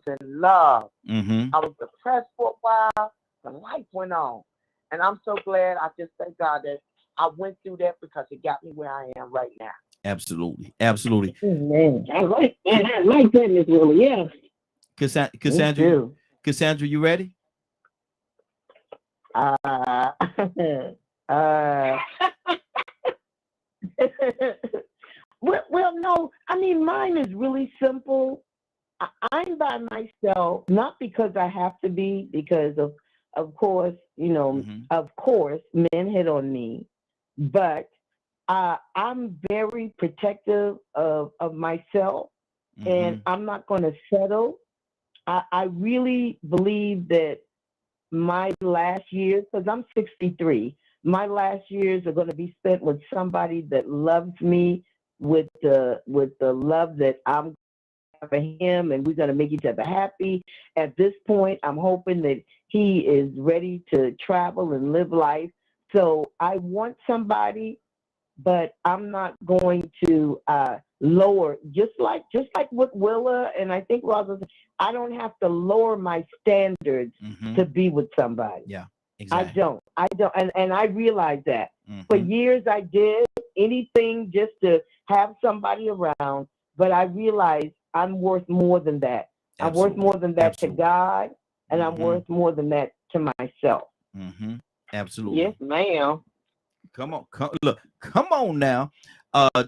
in love. Mm-hmm. I was depressed for a while, but life went on. And I'm so glad. I just thank God that I went through that because it got me where I am right now. Absolutely. Absolutely. Man, I like that, Miss Willie. Yeah. Cassandra, you ready? Well, no. I mean, mine is really simple. I'm by myself, not because I have to be, because of course, of course, men hit on me, but I'm very protective of myself, and I'm not going to settle. I really believe that my last years, because I'm 63, my last years are going to be spent with somebody that loves me with the love that I'm for him, and we're going to make each other happy. At this point, I'm hoping that he is ready to travel and live life. So I want somebody, but I'm not going to lower, just like with Willa, and I think Rosa, I don't have to lower my standards to be with somebody. Yeah, exactly. I don't, and I realize that. For years I did anything just to have somebody around, but I realized I'm worth more than that. Absolutely. I'm worth more than that Absolutely. to God, and I'm worth more than that to myself. Absolutely. Yes, ma'am. Come on now.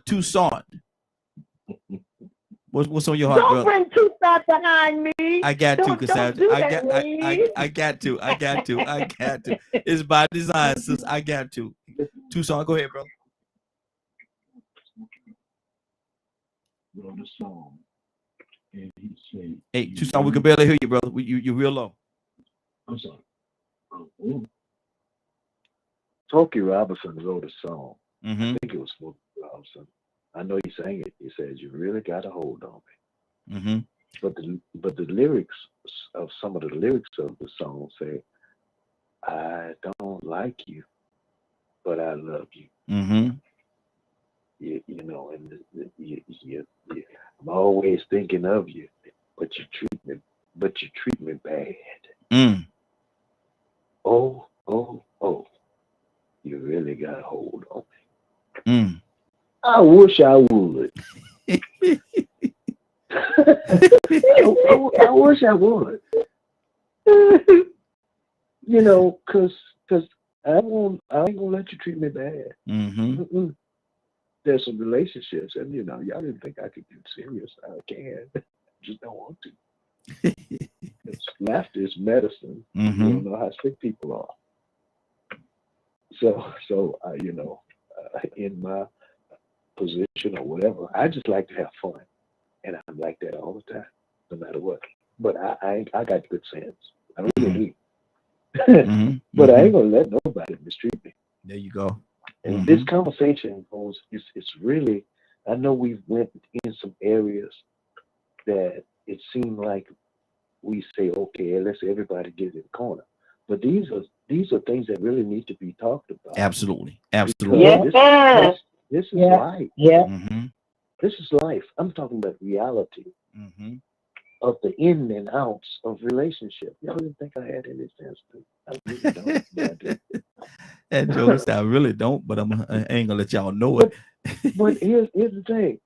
Tucson. What's on your heart, Don't brother? bring Tucson behind me. I got to, Cassandra. I got to. It's by design, sis. I got to. Tucson, go ahead, brother. Wrote a song, and he said, "Hey, Tucson, we can barely hear you, brother. You're real low." I'm sorry. Smokey Robinson wrote a song. I think it was Smokey Robinson. I know he sang it. He says, "You really got a hold on me." But the lyrics of some of the lyrics of the song say, "I don't like you, but I love you." You know, and I'm always thinking of you, but you treat me bad. Oh, you really got a hold on me. I wish I would. I wish I would. Cause I ain't gonna let you treat me bad. There's some relationships, and y'all didn't think I could get serious. I can. Just don't want to. Laughter is medicine. You don't know how sick people are. So in my position or whatever, I just like to have fun, and I'm like that all the time, no matter what. But I got good sense. I really do. But I ain't gonna let nobody mistreat me. There you go. And this conversation goes, it's really, I know we've went in some areas that it seemed like we say, okay, let's everybody get in the corner. But these are things that really need to be talked about. Absolutely. This is life. This is life. I'm talking about reality of the in and outs of relationship. Y'all didn't think I had any sense to. I really don't. I do. And Joe said, I really don't, but I ain't gonna let y'all know it. But here's the thing.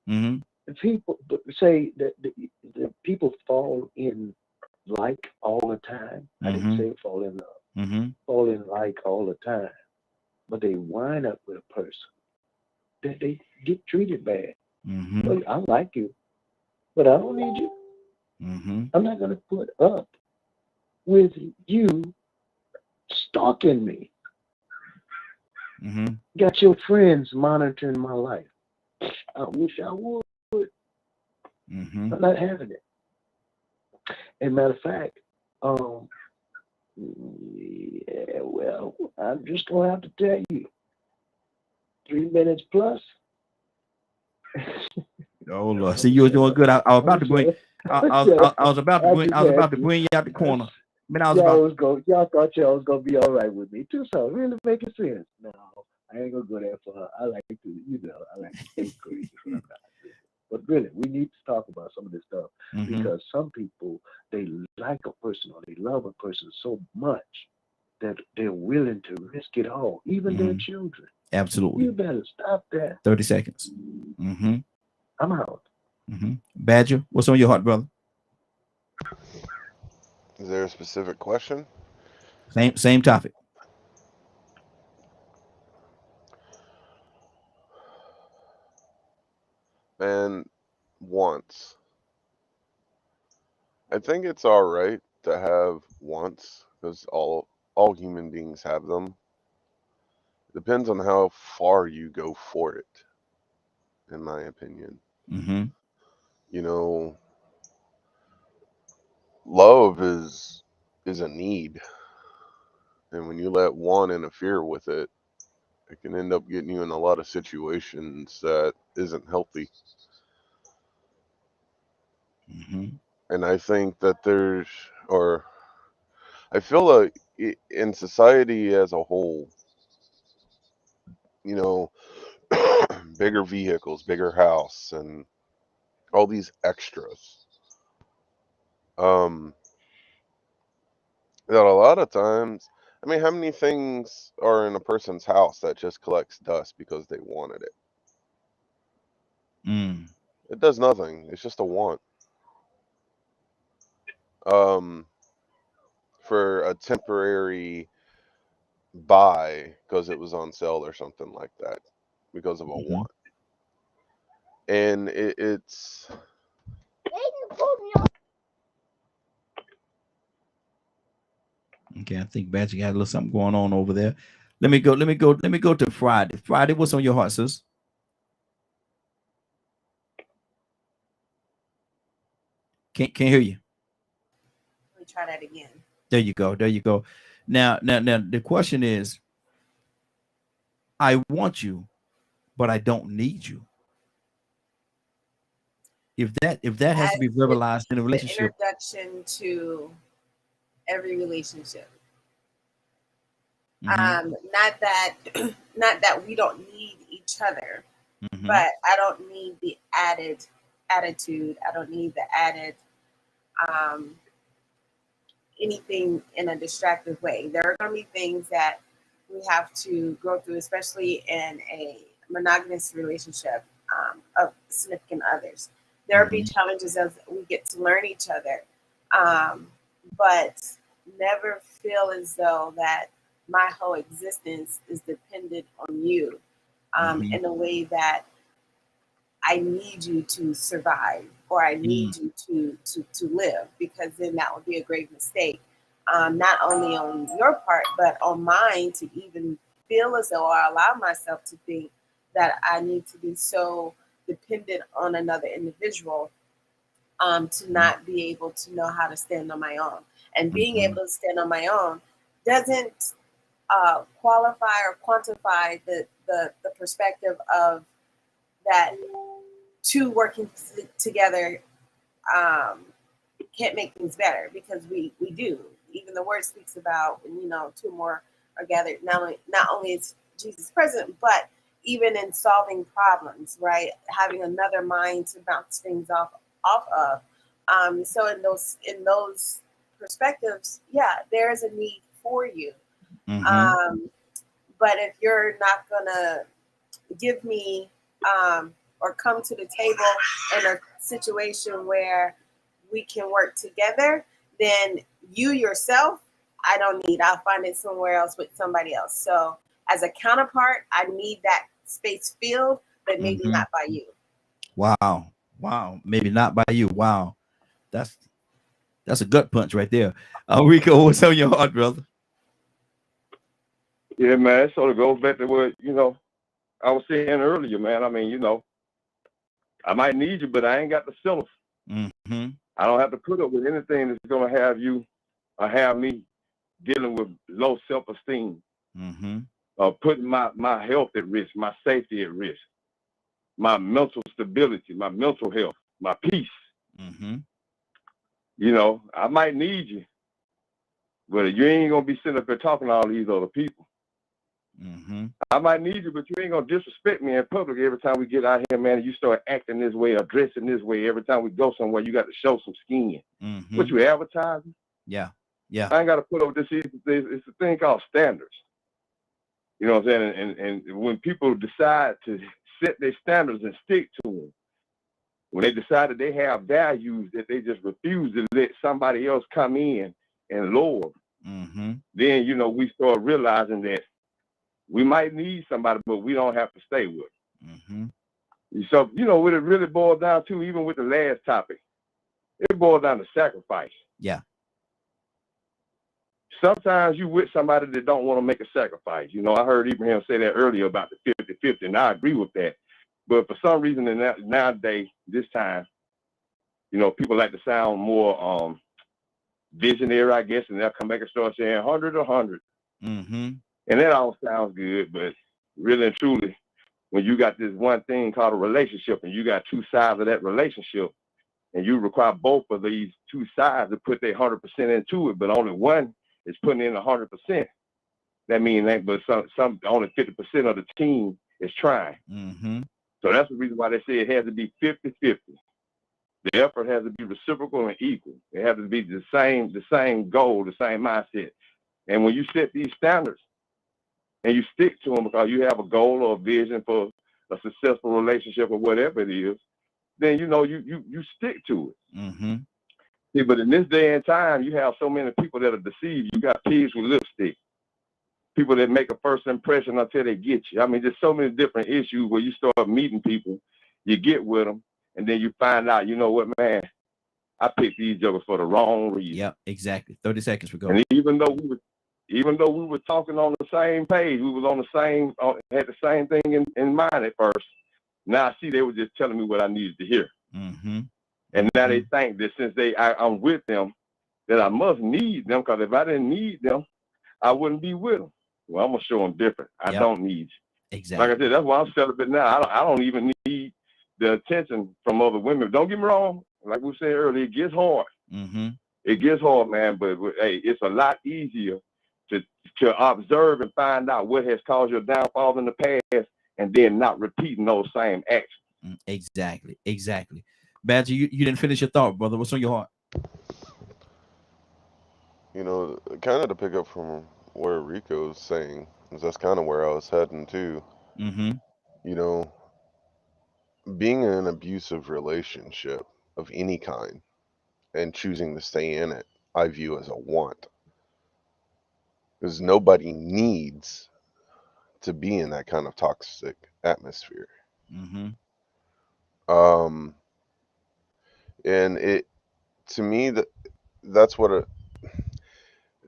People say that the people fall in like all the time. I didn't say fall in love. Fall in like all the time. But they wind up with a person that they get treated bad. Well, I like you, but I don't need you. I'm not gonna put up with you stalking me. Got your friends monitoring my life. I wish I would. I'm not having it. And matter of fact, yeah, well, I'm just gonna have to tell you, 3 minutes plus. Oh Lord! See, you were doing good. I was about to bring. I was about to bring you out the corner. Y'all thought y'all was gonna be all right with me too, so really making sense. No, I ain't gonna go there for her. I like to, I like to think crazy. But really, we need to talk about some of this stuff because some people, they like a person or they love a person so much that they're willing to risk it all, even their children. Absolutely. You better stop that. 30 seconds. I'm out. Badger, what's on your heart, brother? Is there a specific question? Same topic. Man, wants. I think it's all right to have wants because all human beings have them. Depends on how far you go for it, in my opinion. You know, love is a need, and when you let want interfere with it, it can end up getting you in a lot of situations that isn't healthy. And I think that I feel like in society as a whole, you know, bigger vehicles, bigger house, and all these extras. That a lot of times, I mean, how many things are in a person's house that just collects dust because they wanted it? It does nothing. It's just a want. For a temporary buy because it was on sale or something like that because of a want. And it's okay. I think Badger got a little something going on over there. Let me go to Friday. Friday, what's on your heart, sis? Can't hear you. Let me try that again. There you go. Now the question is, I want you, but I don't need you. If that has to be verbalized in a relationship. Introduction to every relationship. Not that we don't need each other, but I don't need the added attitude. I don't need the added anything in a distractive way. There are going to be things that we have to go through, especially in a monogamous relationship of significant others. There will be challenges as we get to learn each other, but never feel as though that my whole existence is dependent on you in a way that I need you to survive or I need you to live, because then that would be a grave mistake, not only on your part, but on mine, to even feel as though I allow myself to think that I need to be so dependent on another individual to not be able to know how to stand on my own. And being able to stand on my own doesn't qualify or quantify the perspective of that two working together can't make things better, because we do. Even the word speaks about when, two more are gathered, not only is Jesus present, but even in solving problems, right? Having another mind to bounce things off of. So in those perspectives, yeah, there is a need for you. But if you're not gonna give me or come to the table in a situation where we can work together, then you yourself, I don't need. I'll find it somewhere else with somebody else. So as a counterpart, I need that space filled, but maybe not by you. Wow. Maybe not by you. Wow. That's a gut punch right there. Rico, what's on your heart, brother? Yeah, man, it sort of goes back to what, I was saying earlier, man. I mean, I might need you, but I ain't got the cells. I don't have to put up with anything that's going to have you or have me dealing with low self-esteem, putting my health at risk, my safety at risk, my mental stability, my mental health, my peace. I might need you, but you ain't going to be sitting up there talking to all these other people. I might need you, but you ain't gonna disrespect me in public every time we get out here, man. And you start acting this way or dressing this way every time we go somewhere. You got to show some skin. What you advertising? Yeah. I ain't got to put up this. It's a thing called standards. You know what I'm saying? And when people decide to set their standards and stick to them, when they decide that they have values that they just refuse to let somebody else come in and lower, then, you know, we start realizing that we might need somebody, but we don't have to stay with them. So, you know, what it really boils down to, even with the last topic, it boils down to sacrifice. Yeah. Sometimes you with somebody that don't want to make a sacrifice. You know, I heard Ibrahim say that earlier about the 50-50, and I agree with that. But for some reason, nowadays, this time, you know, people like to sound more visionary, I guess, and they'll come back and start saying 100 or 100. And that all sounds good, but really and truly, when you got this one thing called a relationship and you got two sides of that relationship, and you require both of these two sides to put their 100% into it, but only one is putting in 100%. That means that, but some only 50% of the team is trying. So that's the reason why they say it has to be 50-50. The effort has to be reciprocal and equal. It has to be the same goal, the same mindset. And when you set these standards and you stick to them because you have a goal or a vision for a successful relationship or whatever it is, then you know you stick to it. See, but in this day and time, you have so many people that are deceived. You got pigs with lipstick, people that make a first impression until they get you. I mean, there's so many different issues where you start meeting people, you get with them, and then you find out, you know what, man, I picked these jokers for the wrong reason. Yep, exactly. 30 seconds for go. And even though we were talking on the same page, we was on the same, had the same thing in mind at first. Now I see they were just telling me what I needed to hear. And now they think that since I'm with them, that I must need them, because if I didn't need them, I wouldn't be with them. Well, I'm going to show them different. I don't need you. Exactly. Like I said, that's why I'm celibate now. I don't even need the attention from other women. Don't get me wrong. Like we said earlier, it gets hard. It gets hard, man, but hey, it's a lot easier to observe and find out what has caused your downfall in the past and then not repeating those same actions. Exactly. Badger, you didn't finish your thought, brother. What's on your heart? You know, kind of to pick up from where Rico's saying, is that's kind of where I was heading too. You know, being in an abusive relationship of any kind and choosing to stay in it, I view as a want. Because nobody needs to be in that kind of toxic atmosphere. And it, to me, that's what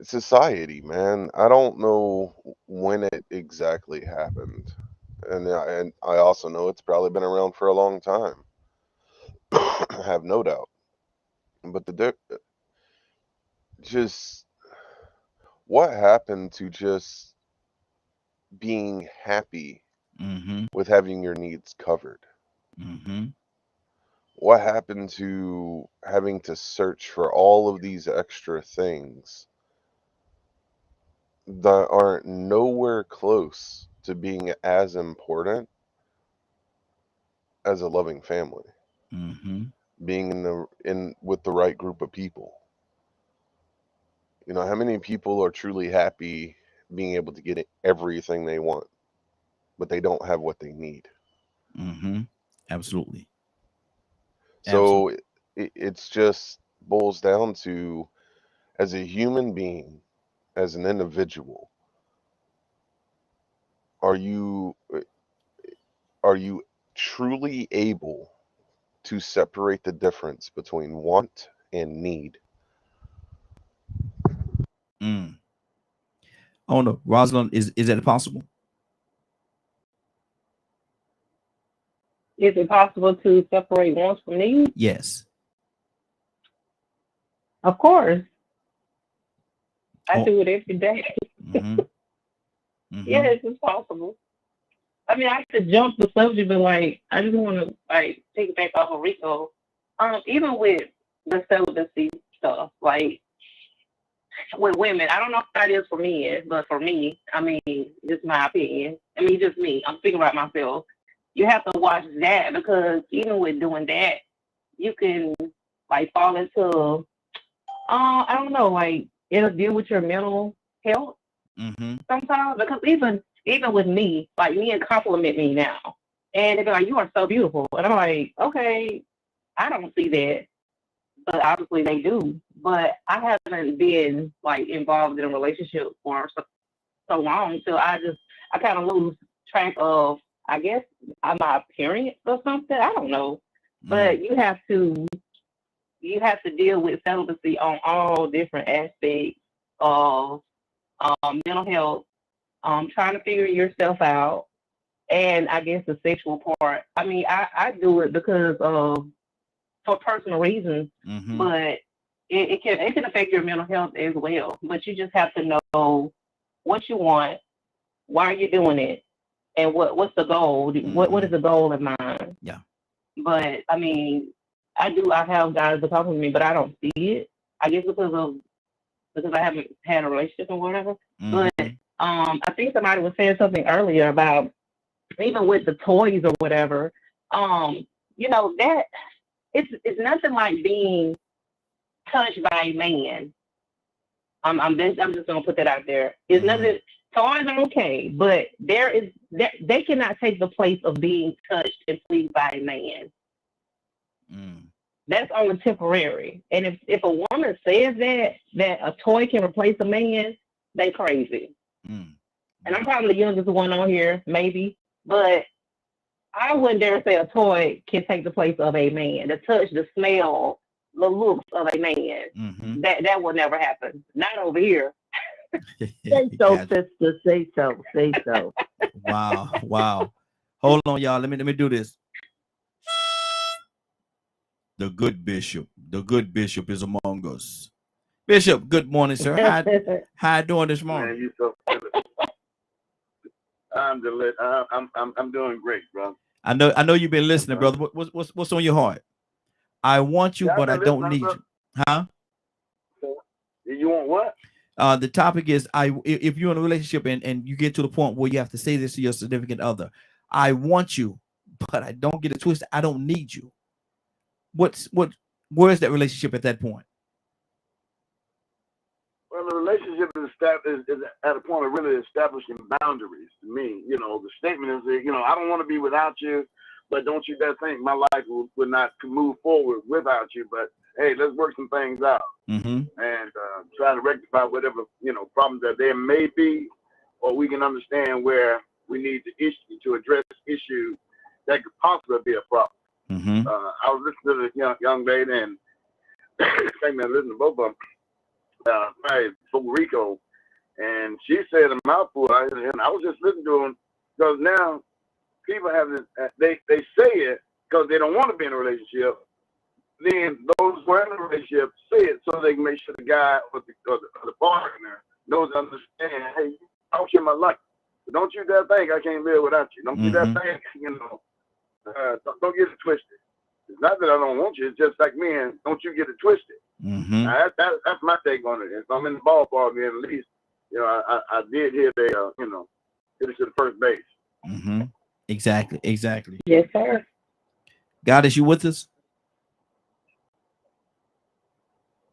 society, man. I don't know when it exactly happened, and I also know it's probably been around for a long time. I have no doubt. But just what happened to just being happy with having your needs covered? What happened to having to search for all of these extra things that aren't nowhere close to being as important as a loving family? Being with the right group of people. You know, how many people are truly happy being able to get everything they want, but they don't have what they need? Absolutely. So it's just boils down to, as a human being, as an individual, are you truly able to separate the difference between want and need? Oh no, Rosalind, is that possible? Is it possible to separate wants from needs? Yes. Of course. I do it every day. Yes, it's possible. I mean, I could jump the subject, but like, I just want to like take it back off of Rico. Even with the celibacy stuff, like, with women, I don't know if that is for men, but for me, I mean, just my opinion. I mean, just me. I'm speaking about myself. You have to watch that because even with doing that, you can like fall into, I don't know, like interfere with your mental health sometimes. Because even with me, like men compliment me now, and they be like, "You are so beautiful," and I'm like, "Okay, I don't see that." But obviously they do. But I haven't been like involved in a relationship for so long till I kind of lose track of, I guess, my appearance or something. I don't know. But you have to deal with celibacy on all different aspects of mental health, trying to figure yourself out, and I guess the sexual part. I mean, I do it because of for personal reasons, but it can affect your mental health as well. But you just have to know what you want, why are you doing it, and what's the goal? What is the goal in mind? Yeah. But I mean, I have guys that talk to me, but I don't see it. I guess because I haven't had a relationship or whatever. But I think somebody was saying something earlier about even with the toys or whatever. You know that. It's nothing like being touched by a man. I'm just gonna put that out there. It's nothing. Toys are okay, but they cannot take the place of being touched and pleased by a man. That's only temporary. And if a woman says that a toy can replace a man, they crazy. And I'm probably the youngest one on here, maybe, but I wouldn't dare say a toy can take the place of a man. The touch, the smell, the looks of a man. That will never happen. Not over here. Say so, sister. Say so. Say so. Wow. Hold on, y'all. Let me do this. The good bishop is among us. Bishop, good morning, sir. How you doing this morning? Man, you so I'm doing great, bro. I know you've been listening, brother. What's on your heart? I want you, but I don't need you. Huh? You want what? The topic is if you're in a relationship and you get to the point where you have to say this to your significant other, I want you, but I don't get it twisted. I don't need you. Where's that relationship at that point? Well, the relationship is at a point of really establishing boundaries. To me, the statement is that, I don't want to be without you, but don't you dare think my life would not move forward without you. But hey, let's work some things out and try to rectify whatever problems that there may be, or we can understand where we need to address issues that could possibly be a problem. I was listening to the young lady, and I think I listened to both of them. Puerto Rico, and she said a mouthful, and I was just listening to them because now people have this. They say it because they don't want to be in a relationship. Then those who are in a relationship say it so they can make sure the guy or the partner knows and understand. Hey, I don't care my life, but don't you dare think I can't live without you. Don't you dare think don't get it twisted. It's not that I don't want you. It's just like men. Don't you get it twisted. That's my take on it. If I'm in the ballpark, then at least I did hear they hit it to the first base. Exactly. Yes, sir. God, is you with us?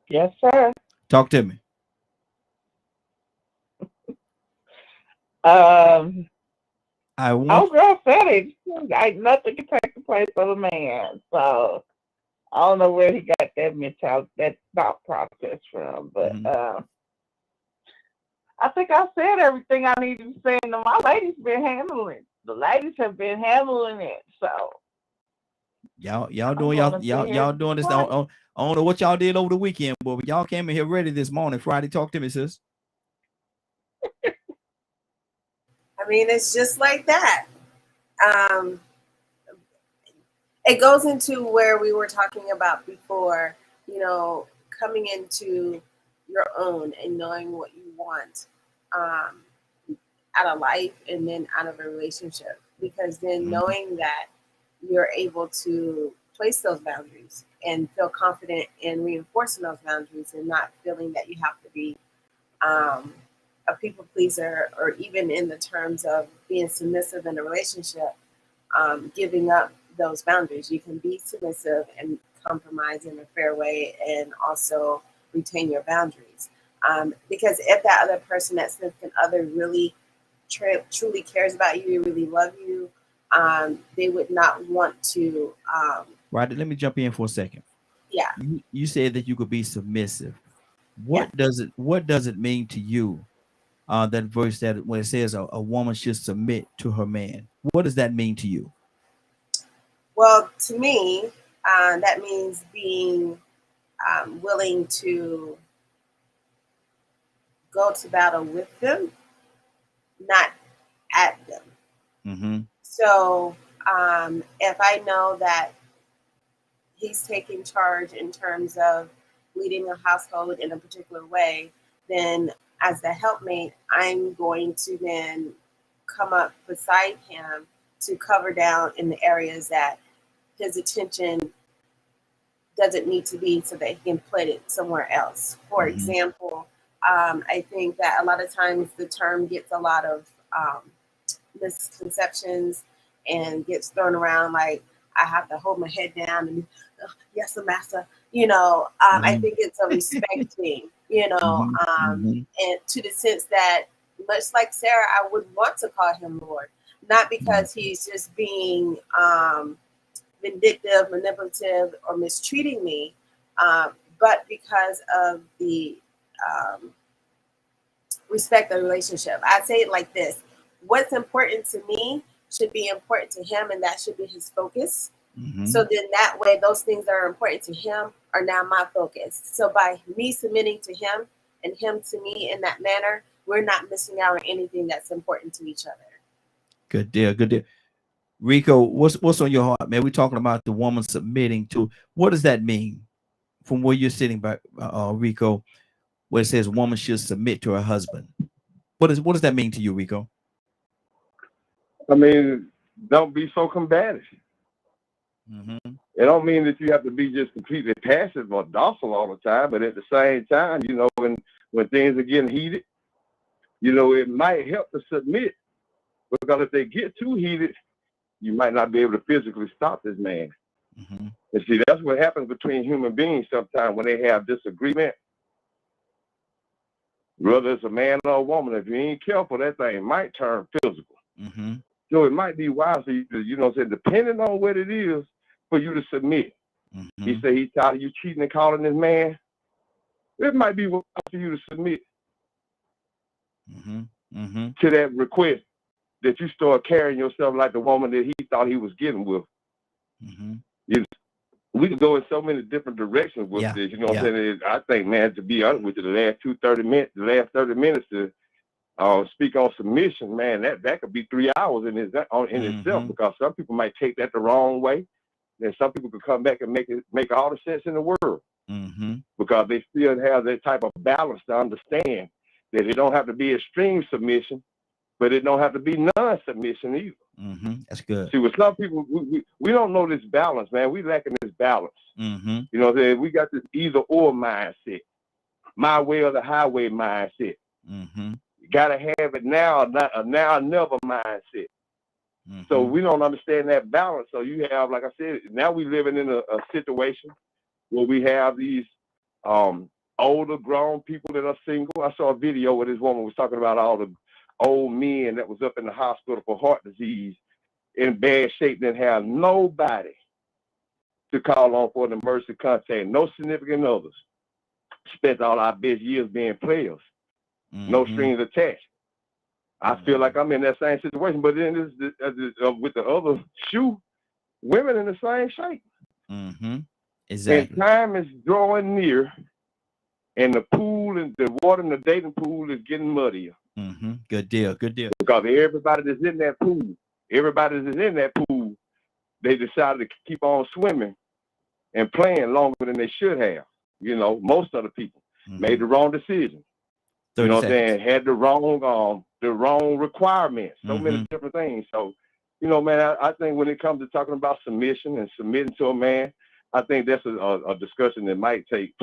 Yes, sir. Talk to me. Girl said it. Like nothing can take the place of a man. So I don't know where he got that mentality, that thought process from, but I think I said everything I needed to say. And my ladies been handling it. The ladies have been handling it. So y'all doing this. I don't know what y'all did over the weekend, but y'all came in here ready this morning. Friday, talk to me, sis. I mean, it's just like that. It goes into where we were talking about before, coming into your own and knowing what you want out of life and then out of a relationship. Because then knowing that you're able to place those boundaries and feel confident in reinforcing those boundaries and not feeling that you have to be a people pleaser, or even in the terms of being submissive in a relationship, giving up those boundaries. You can be submissive and compromise in a fair way and also retain your boundaries. Because if that other person, that significant other, really truly cares about you, really love you, they would not want to. Right. Let me jump in for a second. Yeah. You said that you could be submissive. What does it mean to you? That verse that when it says a woman should submit to her man. What does that mean to you? Well, to me, that means being willing to go to battle with them, not at them. Mm-hmm. So if I know that he's taking charge in terms of leading a household in a particular way, then as the helpmate, I'm going to then come up beside him to cover down in the areas that his attention doesn't need to be, so that he can put it somewhere else. For example, I think that a lot of times the term gets a lot of misconceptions and gets thrown around like, I have to hold my head down and yes, master. I think it's a respect thing, and to the sense that, much like Sarah, I would want to call him Lord, not because he's just being vindictive, manipulative, or mistreating me, but because of the respect of the relationship. I say it like this: what's important to me should be important to him, and that should be his focus. So then that way, those things that are important to him are now my focus. So by me submitting to him and him to me in that manner, we're not missing out on anything that's important to each other. Good deal. Good deal. Rico, what's on your heart, man? We're talking about the woman submitting to. What does that mean from where you're sitting by, Rico, where it says woman should submit to her husband? What does that mean to you, Rico? I mean, don't be so combative. It don't mean that you have to be just completely passive or docile all the time, but at the same time, when things are getting heated, it might help to submit, because if they get too heated, you might not be able to physically stop this man. And see, that's what happens between human beings sometimes when they have disagreement. Whether it's a man or a woman, if you ain't careful, that thing might turn physical. So it might be wise for you to, depending on what it is, for you to submit. He said he's tired of you cheating and calling this man. It might be wise for you to submit to that request, that you start carrying yourself like the woman that he thought he was getting with. We can go in so many different directions with this. What I'm saying? I think, man, to be honest with you, the last 30 minutes to speak on submission, man, that could be 3 hours in itself, because some people might take that the wrong way. Then some people could come back and make all the sense in the world, because they still have that type of balance to understand that it don't have to be extreme submission, but it don't have to be non-submission either. That's good. See, with some people, we don't know this balance, man. We lacking this balance. You know what I'm saying? We got this either-or mindset, my way or the highway mindset. You gotta have it now, not a now or never mindset. So we don't understand that balance. So you have, like I said, now we living in a situation where we have these older grown people that are single. I saw a video where this woman was talking about all the old men that was up in the hospital for heart disease in bad shape, didn't have nobody to call on for an emergency contact, no significant others. Spent all our best years being players, no strings attached. I feel like I'm in that same situation, but then with the other shoe, women in the same shape. Exactly. And time is drawing near, and the pool and the water in the dating pool is getting muddier. Good deal. Good deal. Because everybody that's in that pool, they decided to keep on swimming and playing longer than they should have. Most of the people made the wrong decision. You know what I'm saying? Had the wrong requirements, so many different things. So, man, I think when it comes to talking about submission and submitting to a man, I think that's a discussion that might take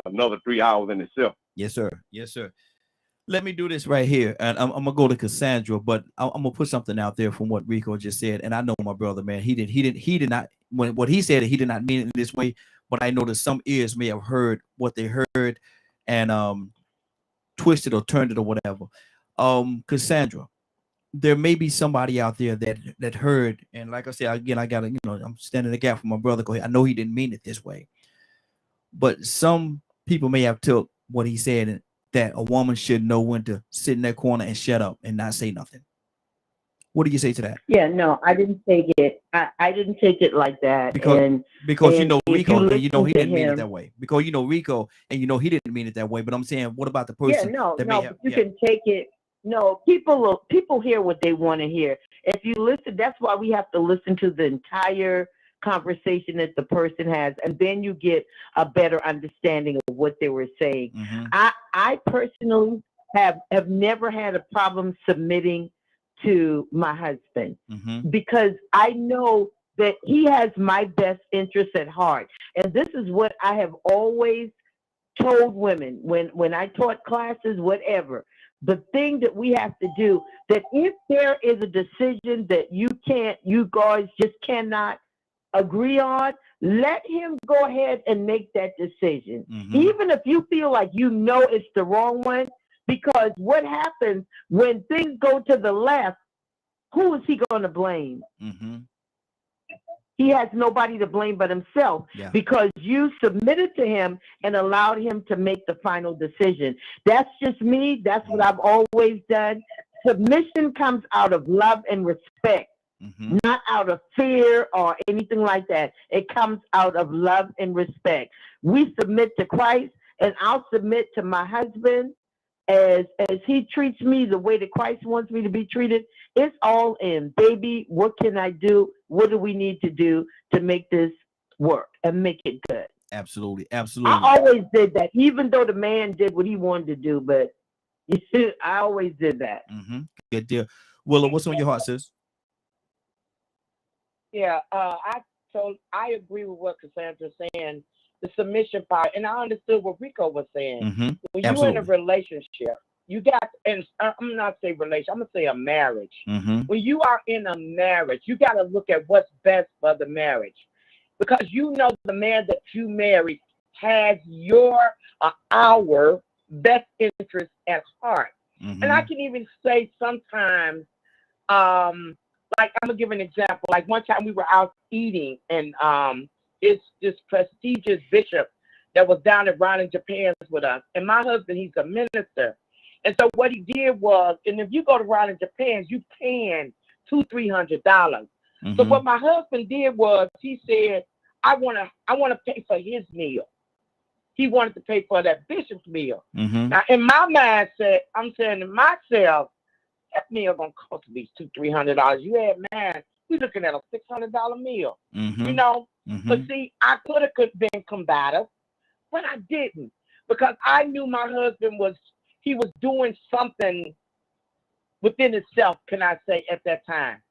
another 3 hours in itself. Yes, sir. Yes, sir. let me do this right here, and I'm gonna go to Cassandra, but I'm gonna put something out there from what Rico just said. And I know my brother, man, he did not, when what he said, he did not mean it in this way. But I know that some ears may have heard what they heard, and twisted or turned it or whatever. Cassandra, there may be somebody out there that heard, and like I said again, I gotta, I'm standing in the gap for my brother. I know he didn't mean it this way, but some people may have took what he said and that a woman should know when to sit in that corner and shut up and not say nothing. What do you say to that? Yeah, no, I didn't take it. I didn't take it like that. Because you know if Rico, you and you know listen he to didn't mean it him, that way. Because you know Rico, and you know he didn't mean it that way. But I'm saying, what about the yeah, person no, that may no, have? but you Yeah. can take it. No, people hear what they want to hear. If you listen, that's why we have to listen to the entire conversation that the person has, and then you get a better understanding of what they were saying. Mm-hmm. I personally have never had a problem submitting to my husband Mm-hmm. because I know that he has my best interest at heart. And this is what I have always told women when I taught classes, whatever. The thing that we have to do, that if there is a decision that you guys just cannot agree on, let him go ahead and make that decision. Mm-hmm. Even if you feel like you know it's the wrong one, because what happens when things go to the left, who is he going to blame? Mm-hmm. He has nobody to blame but himself, Yeah. because you submitted to him and allowed him to make the final decision. That's just me. That's what I've always done. Submission comes out of love and respect, Mm-hmm. not out of fear or anything like that. It comes out of love and respect. We submit to Christ, and I'll submit to my husband as he treats me the way that Christ wants me to be treated. It's all in, baby. What can I do? What do we need to do to make this work and make it good? Absolutely, absolutely. I always did that, even though the man did what he wanted to do, but I always did that. Mm-hmm. Good deal. Willow, what's on your heart, sis? Yeah, I agree with what Cassandra's saying, the submission part, and I understood what Rico was saying. Mm-hmm. When Absolutely. you're in a relationship, you got, and I'm not saying relation, I'm gonna say a marriage. Mm-hmm. When you are in a marriage, you got to look at what's best for the marriage, because you know the man that you married has our best interest at heart. Mm-hmm. And I can even say sometimes, like I'm gonna give an example. Like one time we were out eating, and it's this prestigious bishop that was down at Ron in Japan with us. And my husband, he's a minister. And so what he did was, and if you go to Ron in Japan, you paying $200-300. Mm-hmm. So what my husband did was, he said, I wanna pay for his meal. He wanted to pay for that bishop's meal. Mm-hmm. Now in my mindset, I'm saying to myself, that meal gonna cost me $200-300. You had man, we looking at a $600 meal. Mm-hmm. You know? Mm-hmm. But see, I could have been combative, but I didn't, because I knew my husband was doing something within himself, can I say, at that time.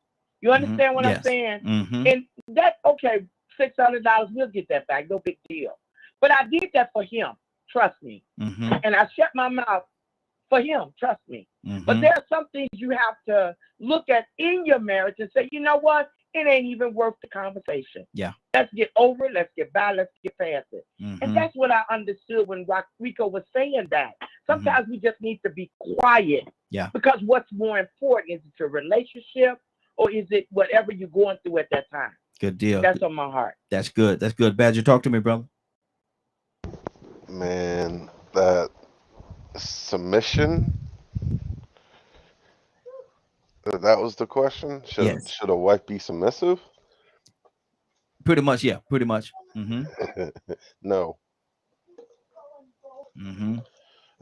You understand Mm-hmm. what Yes. I'm saying? Mm-hmm. And that, okay, $600, we'll get that back, no big deal. But I did that for him, trust me. Mm-hmm. And I shut my mouth for him, trust me. Mm-hmm. But there are some things you have to look at in your marriage and say, you know what? It ain't even worth the conversation. Yeah. Let's get over it. Let's get by. Let's get past it. Mm-hmm. And that's what I understood when Rico was saying that. Sometimes we just need to be quiet. Yeah. Because what's more important, is it your relationship, or is it whatever you're going through at that time? Good deal. That's on my heart. That's good. That's good. Badger, talk to me, brother. Man, that submission. That was the question. Yes. Should a wife be submissive? Pretty much, yeah. Pretty much. Mm-hmm. No. Mm-hmm.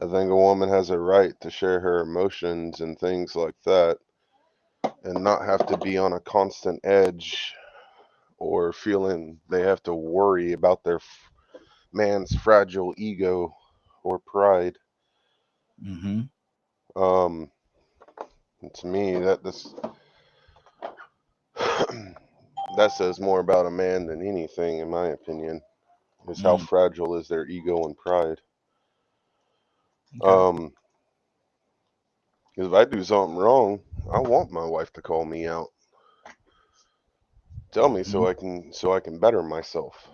I think a woman has a right to share her emotions and things like that, and not have to be on a constant edge or feeling they have to worry about their man's fragile ego or pride. Mm-hmm. To me, that says more about a man than anything, in my opinion, is how fragile is their ego and pride. Okay. Because if I do something wrong, I want my wife to call me out, tell me so I can better myself.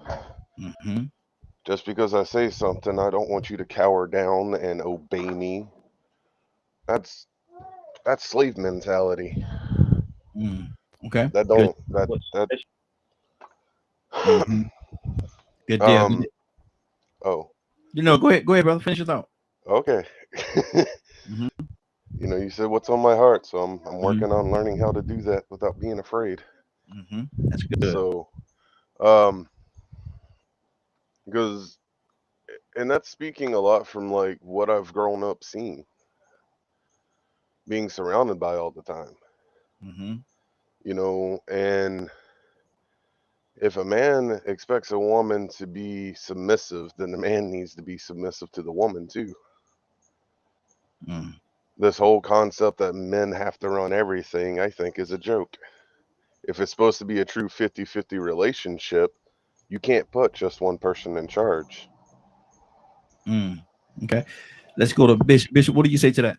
Mm-hmm. Just because I say something, I don't want you to cower down and obey me. That's slave mentality. Okay. That Good. don't that Mm-hmm. Good deal. Oh. Go ahead, brother. Finish your thought. Okay. Mm-hmm. You said what's on my heart, so I'm working on learning how to do that without being afraid. Mm-hmm. That's good. So, because, and that's speaking a lot from like what I've grown up seeing, being surrounded by all the time. Mm-hmm. And if a man expects a woman to be submissive, then the man needs to be submissive to the woman too. This whole concept that men have to run everything, I think, is a joke. If it's supposed to be a true 50-50 relationship, you can't put just one person in charge. Okay. Let's go to Bishop. Bishop, what do you say to that?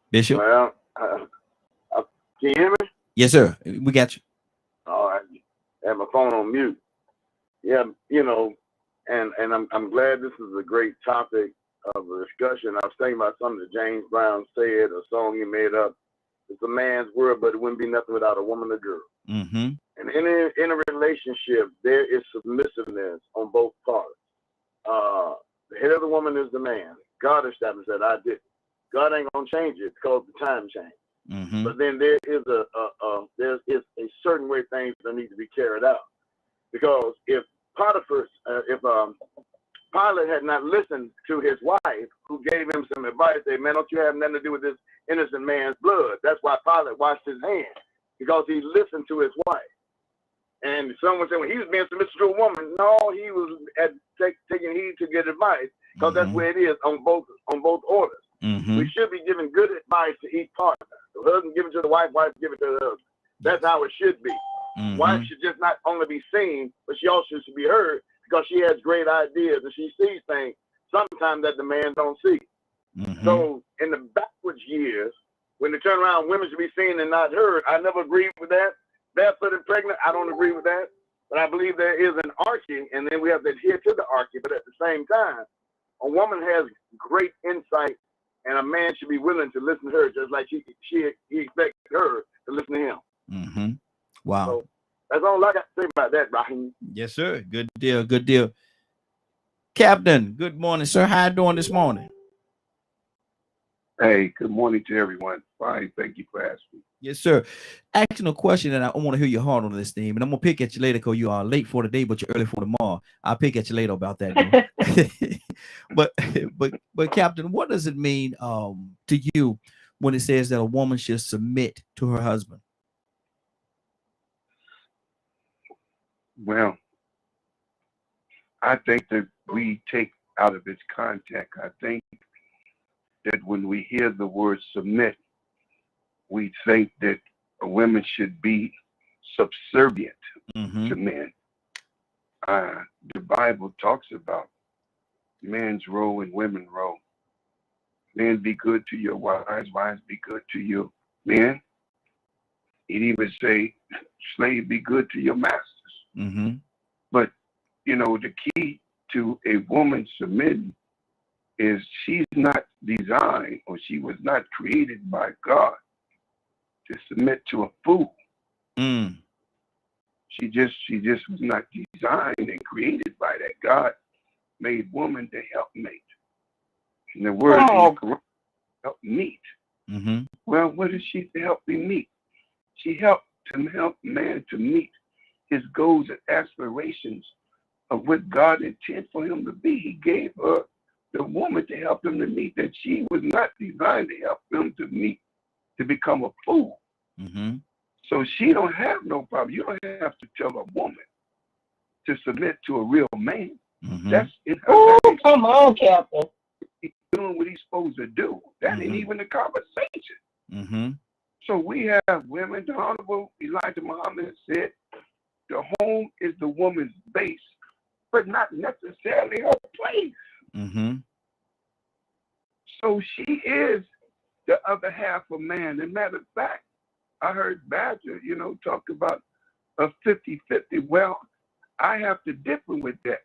Bishop? Well, can you hear me? Yes, sir. We got you. All right. I had my phone on mute. Yeah, and I'm glad this is a great topic of a discussion. I was thinking about something that James Brown said, a song he made up. It's a man's world, but it wouldn't be nothing without a woman or girl. Mm-hmm. And in a relationship, there is submissiveness on both parts. The head of the woman is the man. God established that. I did. God ain't gonna change it because the time changed. Mm-hmm. But then there is a certain way things that need to be carried out. Because if Pilate had not listened to his wife, who gave him some advice, said, "Man, don't you have nothing to do with this innocent man's blood?" That's why Pilate washed his hands, because he listened to his wife. And someone said, when he was being submissive to a woman, no, he was taking heed to good advice, because that's where it is on both orders. Mm-hmm. We should be giving good advice to each partner. The husband give it to the wife give it to the husband. That's how it should be. Mm-hmm. Wife should just not only be seen, but she also should be heard, because she has great ideas and she sees things sometimes that the man don't see. Mm-hmm. So in the backwards years, when they turn around, women should be seen and not heard. I never agreed with that. Barefoot and pregnant, I don't agree with that. But I believe there is an archy, and then we have to adhere to the archy. But at the same time, a woman has great insight, and a man should be willing to listen to her, just like he expects her to listen to him. Mm-hmm. Wow. So that's all I got to say about that, Raheem. Yes, sir. Good deal. Good deal. Captain, good morning, sir. How you doing this morning? Hey, good morning to everyone. Fine, thank you for asking. Yes, sir. Asking a question, and I want to hear your heart on this theme. And I'm gonna pick at you later because you are late for today, but you're early for tomorrow. I'll pick at you later about that. but Captain, what does it mean to you when it says that a woman should submit to her husband? Well, I think that we take out of its context. I think that when we hear the word submit, we think that women should be subservient to men. The Bible talks about men's role and women's role. Men, be good to your wives, wives be good to your men. He'd even say, slave, be good to your masters. Mm-hmm. But, the key to a woman submitting is she's not designed, or she was not created by God to submit to a fool. She just was not designed and created by that. God made woman the helpmate. And the word is help meet. Mm-hmm. Well, what is she to help me meet? She helped man to meet his goals and aspirations of what God intended for him to be. He gave her the woman to help him to meet that. She was not designed to help him to meet, to become a fool. Mm-hmm. So she don't have no problem. You don't have to tell a woman to submit to a real man. Mm-hmm. That's in her. Oh, come on, Captain. He's doing what he's supposed to do. That ain't even a conversation. Mm-hmm. So we have women. The Honorable Elijah Muhammad said, the home is the woman's base, but not necessarily her place. Mm-hmm. So she is the other half of man. And matter of fact, I heard Badger, talk about a 50-50. Well, I have to differ with that.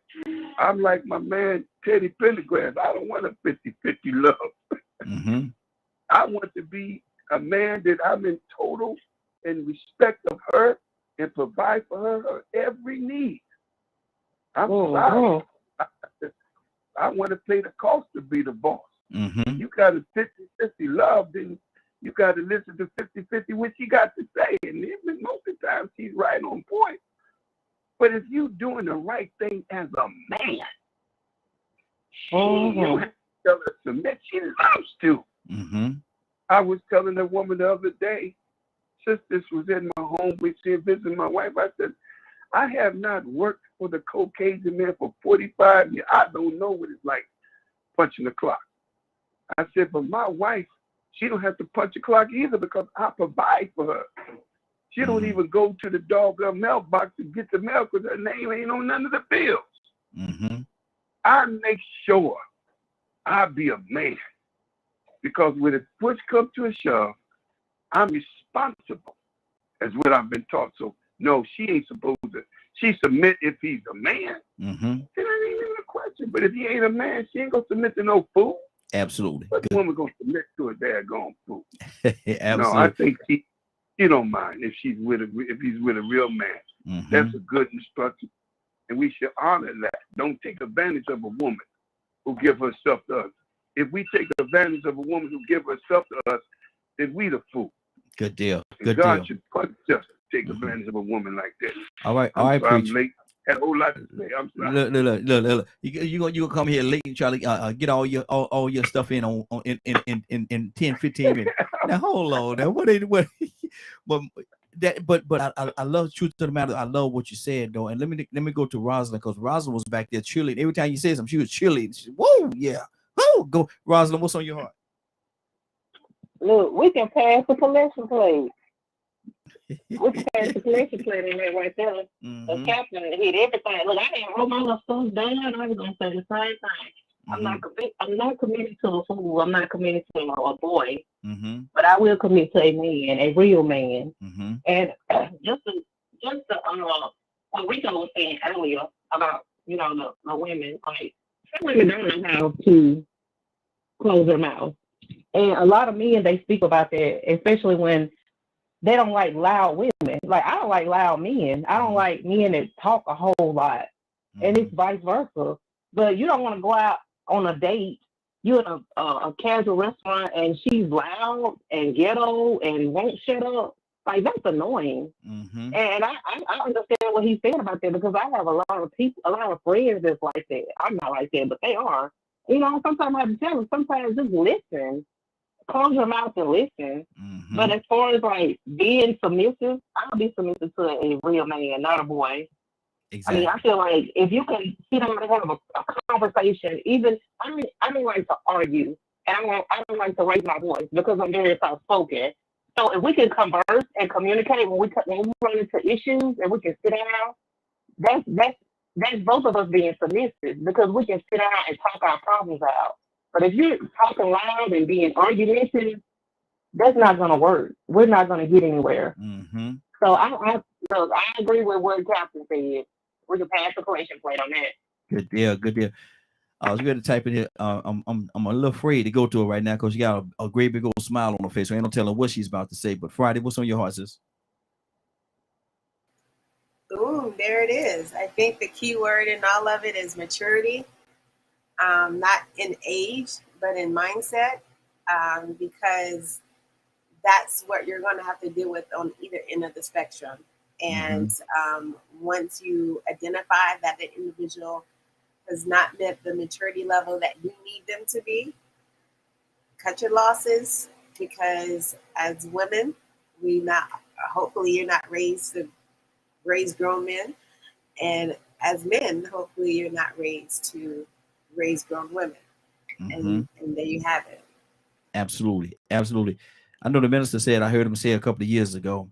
I'm like my man Teddy Pendergrass. I don't want a 50-50 love. Mm-hmm. I want to be a man that I'm in total and respect of her and provide for her every need. I'm sorry. I want to pay the cost to be the boss. Mm-hmm. You got a 50-50 love, then you got to listen to 50-50 what she got to say. And even most of the time, she's right on point. But if you doing the right thing as a man, you have to tell her to submit. She loves to. Mm-hmm. I was telling a woman the other day, sisters was in my home, we see visiting my wife. I said, I have not worked for the Caucasian man for 45 years. I don't know what it's like punching the clock. I said, but my wife, she don't have to punch the clock either because I provide for her. She don't even go to the doggone mailbox to get the mail because her name ain't on none of the bills. Mm-hmm. I make sure I be a man because when the push comes to a shove, I'm responsible. That's what I've been taught. So no, she ain't supposed to. She submit if he's a man. Mm-hmm. Then that ain't even a question. But if he ain't a man, she ain't gonna submit to no fool. Absolutely. But the woman gonna submit to a daggone fool. Absolutely. No, I think she don't mind if he's with a real man. Mm-hmm. That's a good instruction, and we should honor that. Don't take advantage of a woman who give herself to us. If we take advantage of a woman who give herself to us, then we the fool. Good deal. And Good God deal. should punish us to take advantage of a woman like that. All right, I'm sorry, preacher. I'm late. Had a whole lot to say. I'm sorry. Look. You gonna come here late and try to get all your stuff in in 10, 15 minutes. Now hold on. Now what? But I love the truth of the matter. I love what you said though. And let me go to Rosalind because Rosalind was back there cheerleading. Every time you said something, she was cheerleading. She said, whoa, yeah. Whoa, go Rosalind. What's on your heart? Look, we can pass the collection plate. We can pass the collection plate in there right there. Mm-hmm. The captain hit everything. Look, I didn't roll my little stuff down. I was gonna say the same thing. Mm-hmm. I'm not committed to a fool. I'm not committed to a boy. Mm-hmm. But I will commit to a man, a real man. Mm-hmm. And just what Rico was saying earlier about the women, like some women don't know how to close their mouth. And a lot of men, they speak about that, especially when they don't like loud women. Like, I don't like loud men. I don't like men that talk a whole lot. And it's vice versa. But you don't want to go out on a date. You're in a casual restaurant and she's loud and ghetto and won't shut up. Like, that's annoying. Mm-hmm. And I understand what he's saying about that because I have a lot of friends that's like that. I'm not like that, but they are. Sometimes I have to tell them, sometimes just listen. Close your mouth and listen. Mm-hmm. But as far as like being submissive, I'll be submissive to a real man, not a boy. Exactly. I mean, I feel like if you can sit down and have a conversation, even I don't like to argue, and I don't like to raise my voice because I'm very soft-spoken. So if we can converse and communicate when we run into issues, and we can sit down, that's both of us being submissive because we can sit down and talk our problems out. But if you're talking loud and being argumentative, that's not going to work. We're not going to get anywhere. Mm-hmm. So I agree with what Captain said. We can pass the collection plate on that. Good deal. I was going to type in here. I'm a little afraid to go to her right now because she got a great big old smile on her face. So I ain't no telling what she's about to say. But Friday, what's on your heart, sis? Boom, there it is. I think the key word in all of it is maturity. Not in age, but in mindset, because that's what you're going to have to deal with on either end of the spectrum. And once you identify that the individual has not met the maturity level that you need them to be, cut your losses, because as women, hopefully you're not raised to raise grown men. And as men, hopefully you're not raised to raise grown women. And there you have it. Absolutely. I know the minister said, I heard him say a couple of years ago,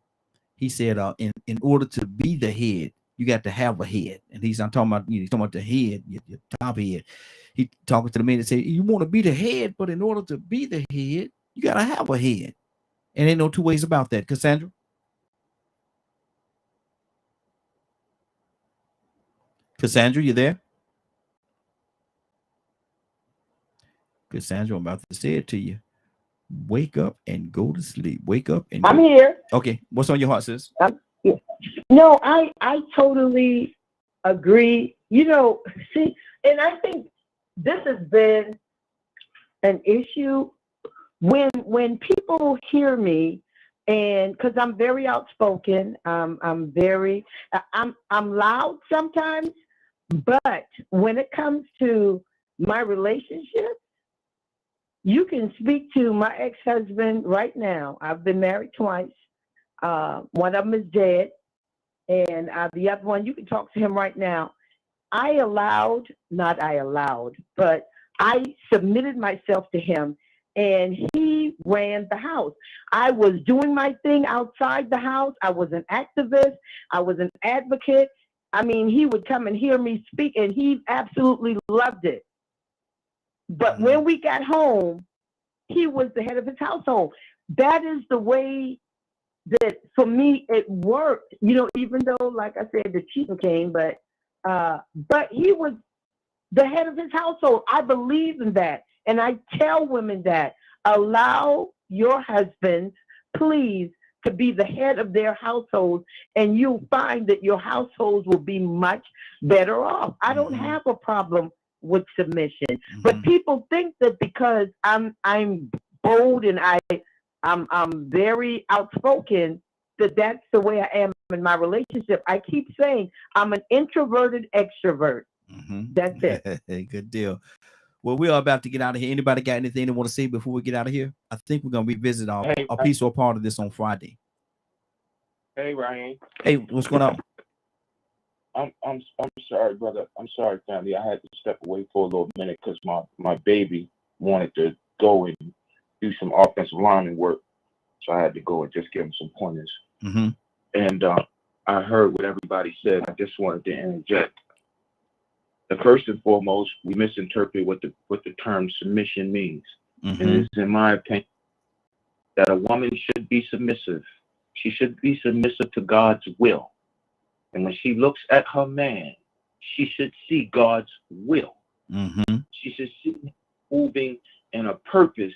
he said, in order to be the head, you got to have a head. And I'm talking about the head, your top head. he talking to the men and say, you want to be the head, but in order to be the head, you gotta have a head. And ain't no two ways about that. Cassandra? Cassandra, you there? Cassandra, I'm about to say it to you. Wake up and go to sleep. Wake up and I'm go. here. Okay. What's on your heart, sis? Yeah. No, I totally agree. You know, see, and I think this has been an issue when people hear me, and because I'm very outspoken, I'm loud sometimes, but when it comes to my relationship, you can speak to my ex-husband right now. I've been married twice. One of them is dead, and the other one, you can talk to him right now. But I submitted myself to him, and he ran the house. I was doing my thing outside the house. I was an activist. I was an advocate. I mean, he would come and hear me speak, and he absolutely loved it. But when we got home, he was the head of his household. That is the way that, for me, it worked. You know, even though, like I said, the cheating came, but he was the head of his household. I believe in that. And I tell women that allow your husbands, please, to be the head of their households, and you'll find that your households will be much better off. I don't have a problem with submission, but people think that because I'm bold and I'm very outspoken, that's the way I am in my relationship. I keep saying I'm an introverted extrovert. That's it. Good deal. Well, we are about to get out of here. Anybody got anything they want to say before we get out of here? I think we're gonna revisit a piece or part of this on Friday. Hey, Ryan. Hey, what's going on? I'm sorry, brother. I'm sorry, family. I had to step away for a little minute because my baby wanted to go and do some offensive lineman work, so I had to go and just give him some pointers. And I heard what everybody said. I just wanted to interject. First and foremost, we misinterpret what the term submission means. And it's, in my opinion, that a woman should be submissive. She should be submissive to God's will. And when she looks at her man, she should see God's will. She should see him moving in a purpose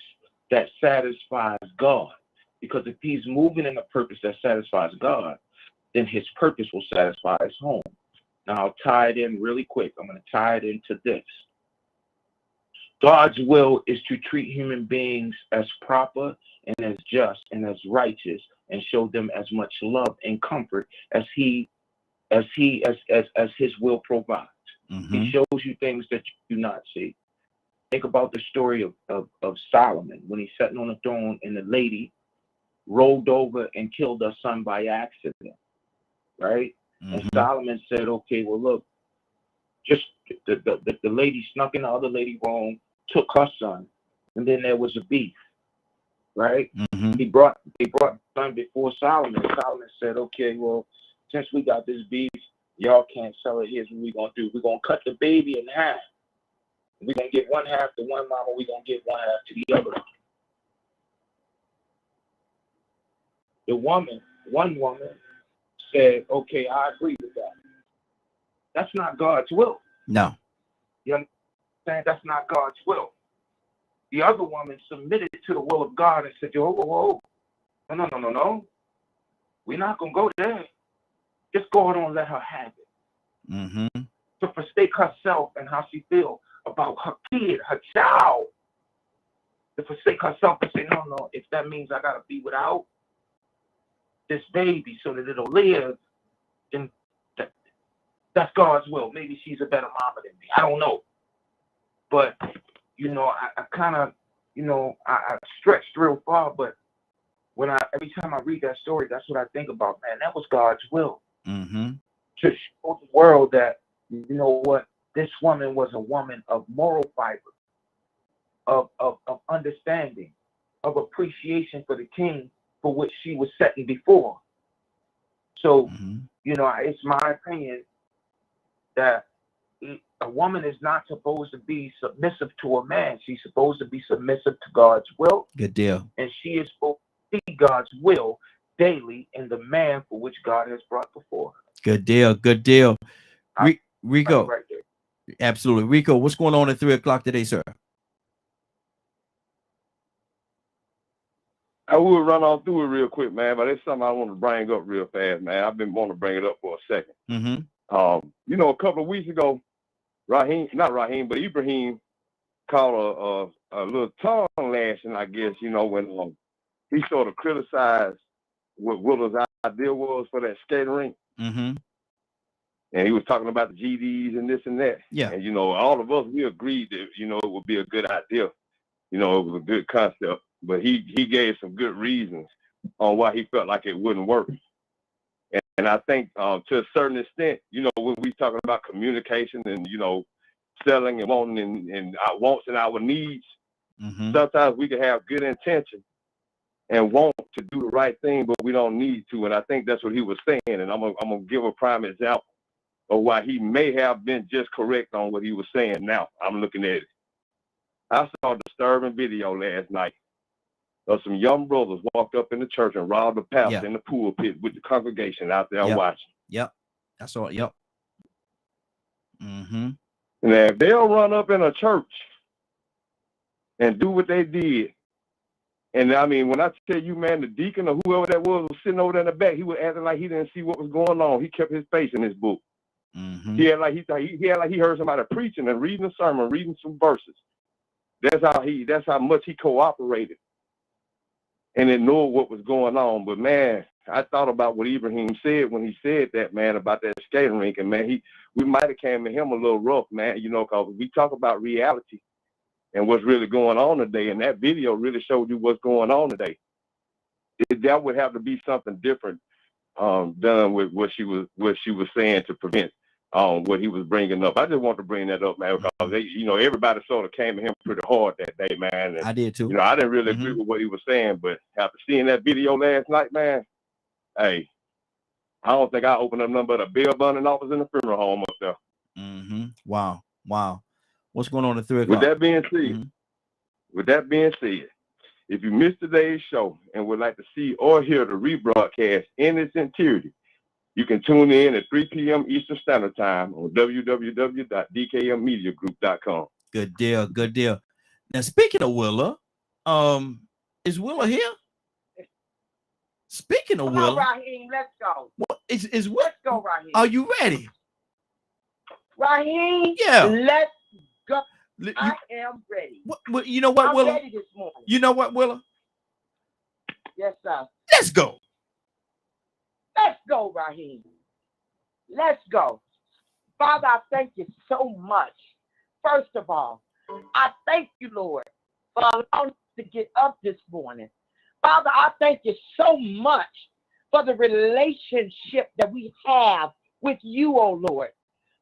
that satisfies God. Because if he's moving in a purpose that satisfies God, then his purpose will satisfy his home. Now, I'll tie it in really quick. I'm going to tie it into this. God's will is to treat human beings as proper and as just and as righteous, and show them as much love and comfort as his will provides. He shows you things that you do not see. Think about the story of Solomon when he's sitting on the throne and the lady rolled over and killed her son by accident, right? And Solomon said, okay, well, look, just the lady snuck in the other lady's room, took her son, and then there was a beef, right? They brought the son before Solomon. Solomon said, okay, well, since we got this beef, y'all can't sell it. Here's what we're going to do. We're going to cut the baby in half. We're going to give one half to one mama. We're going to give one half to the other. One woman said, okay, I agree with that. That's not God's will. No. You understand? That's not God's will. The other woman submitted to the will of God and said, no. We're not going to go there. Just go on and let her have it. To forsake herself and how she feels about her kid, her child. To forsake herself and say, no, if that means I got to be without this baby so that it'll live, then that's God's will. Maybe she's a better mama than me. I don't know. But, I kind of, I stretched real far, but every time I read that story, that's what I think about, man. That was God's will. To show the world that, you know what, this woman was a woman of moral fiber, of understanding, of appreciation for the king for which she was setting before. So, it's my opinion that a woman is not supposed to be submissive to a man. She's supposed to be submissive to God's will. Good deal. And she is supposed to see God's will daily in the man for which God has brought before her. Good deal. Good deal. Rico. Right there. Absolutely. Rico, what's going on at 3 o'clock today, sir? I will run on through it real quick, man, but it's something I want to bring up real fast, man. I've been wanting to bring it up for a second. Mm-hmm. A couple of weeks ago, Ibrahim caught a little tongue lashing, I guess, when he sort of criticized what Willer's idea was for that skating rink. Mm-hmm. And he was talking about the GDs and this and that. Yeah. And, all of us, we agreed that, it would be a good idea. It was a good concept. But he gave some good reasons on why he felt like it wouldn't work. And I think to a certain extent, when we talking about communication and, selling and wanting and our wants and our needs, sometimes we can have good intention and want to do the right thing, but we don't need to. And I think that's what he was saying. And I'm gonna give a prime example of why he may have been just correct on what he was saying. Now I'm looking at it. I saw a disturbing video last night of some young brothers walked up in the church and robbed the pastor in the pulpit with the congregation out there watching. Yep. That's all. Yep. Mm-hmm. Now, if they'll run up in a church and do what they did, and I mean, when I tell you, man, the deacon or whoever that was sitting over there in the back, he was acting like he didn't see what was going on. He kept his face in his book. Mm-hmm. He had like he heard somebody preaching and reading a sermon, reading some verses. That's how much he cooperated and ignored what was going on. But man, I thought about what Ibrahim said when he said that, man, about that skating rink, and man, we might have came to him a little rough, man, because we talk about reality and what's really going on today, and that video really showed you what's going on today. That would have to be something different done with what she was saying to prevent what he was bringing up. I just want to bring that up, man, because everybody sort of came to him pretty hard that day, man. And, I did too. I didn't really agree with what he was saying, but after seeing that video last night, man, hey, I don't think I opened up nothing but a bail bonding office in the funeral home up there. Mm-hmm. Wow. What's going on at 3 o'clock? With that being said, if you missed today's show and would like to see or hear the rebroadcast in its entirety, you can tune in at 3 p.m. Eastern Standard Time on www.dkmmediagroup.com. Good deal. Now, speaking of Willa, is Willa here? Speaking of Willa, Raheem, let's go. What is Let's go, Raheem. Are you ready? Raheem, yeah. Let's go. I am ready. You know what, Willa? I'm ready this morning. You know what, Willa? Yes, sir. Let's go. Let's go, Raheem. Let's go. Father, I thank you so much. First of all, I thank you, Lord, for allowing us to get up this morning. Father, I thank you so much for the relationship that we have with you, oh Lord.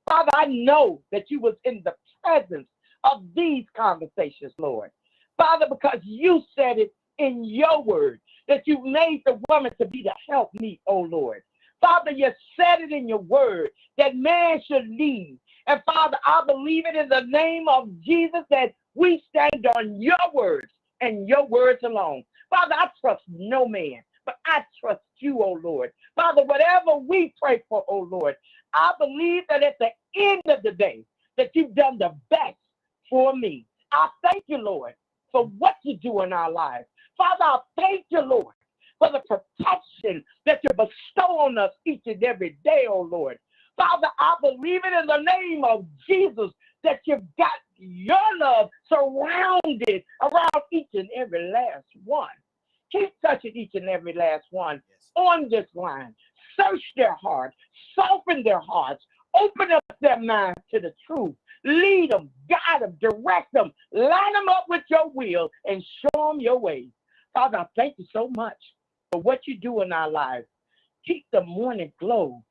Father, I know that you was in the presence of these conversations, Lord. Father, because you said it in your word, that you made the woman to be the helpmeet, oh Lord. Father, you said it in your word that man should lead. And Father, I believe it in the name of Jesus that we stand on your words and your words alone. Father, I trust no man, but I trust you, oh Lord. Father, whatever we pray for, oh Lord, I believe that at the end of the day, that you've done the best for me. I thank you, Lord, for what you do in our lives. Father, I thank you, Lord, for the protection that you bestow on us each and every day, oh Lord. Father, I believe it in the name of Jesus that you've got your love surrounded around each and every last one. Keep touching each and every last one on this line. Search their hearts, soften their hearts, open up their minds to the truth. Lead them, guide them, direct them, line them up with your will, and show them your ways. Father, I thank you so much for what you do in our lives. Keep the Morning Glow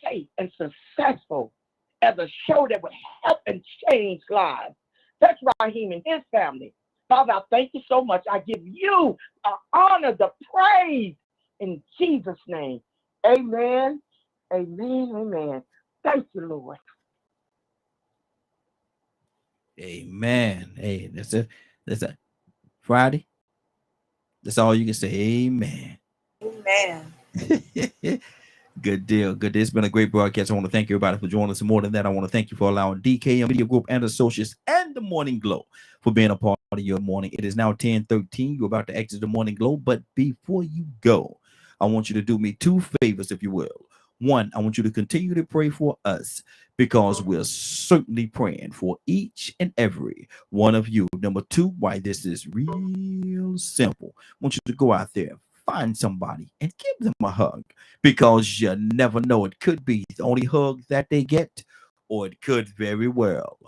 safe and successful as a show that will help and change lives. Touch Raheem and his family. Father, I thank you so much. I give you the honor, the praise in Jesus' name. Amen. Amen. Amen. Thank you, Lord. Amen. Hey, that's it. That's it. Friday. That's all you can say. Amen. Amen. Good deal. Good deal. It's been a great broadcast. I want to thank everybody for joining us. More than that, I want to thank you for allowing DKM Media Group and Associates and the Morning Glow for being a part of your morning. It is now 10:13. You're about to exit the Morning Glow, but before you go, I want you to do me two favors, if you will. One, I want you to continue to pray for us because we're certainly praying for each and every one of you. Number two, why this is real simple. I want you to go out there, find somebody and give them a hug because you never know. It could be the only hug that they get, or it could very well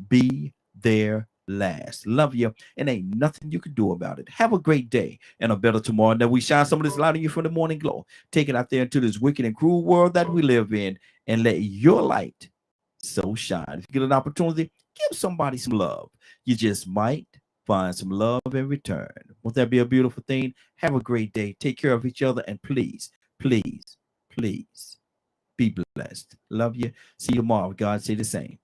be their last. Love you, and ain't nothing you can do about it. Have a great day and a better tomorrow. Now we shine some of this light on you from the Morning Glow. Take it out there into this wicked and cruel world that we live in and let your light so shine. If you get an opportunity, give somebody some love. You just might find some love in return. Won't that be a beautiful thing? Have a great day. Take care of each other. And please, please, please be blessed. Love you. See you tomorrow. God say the same.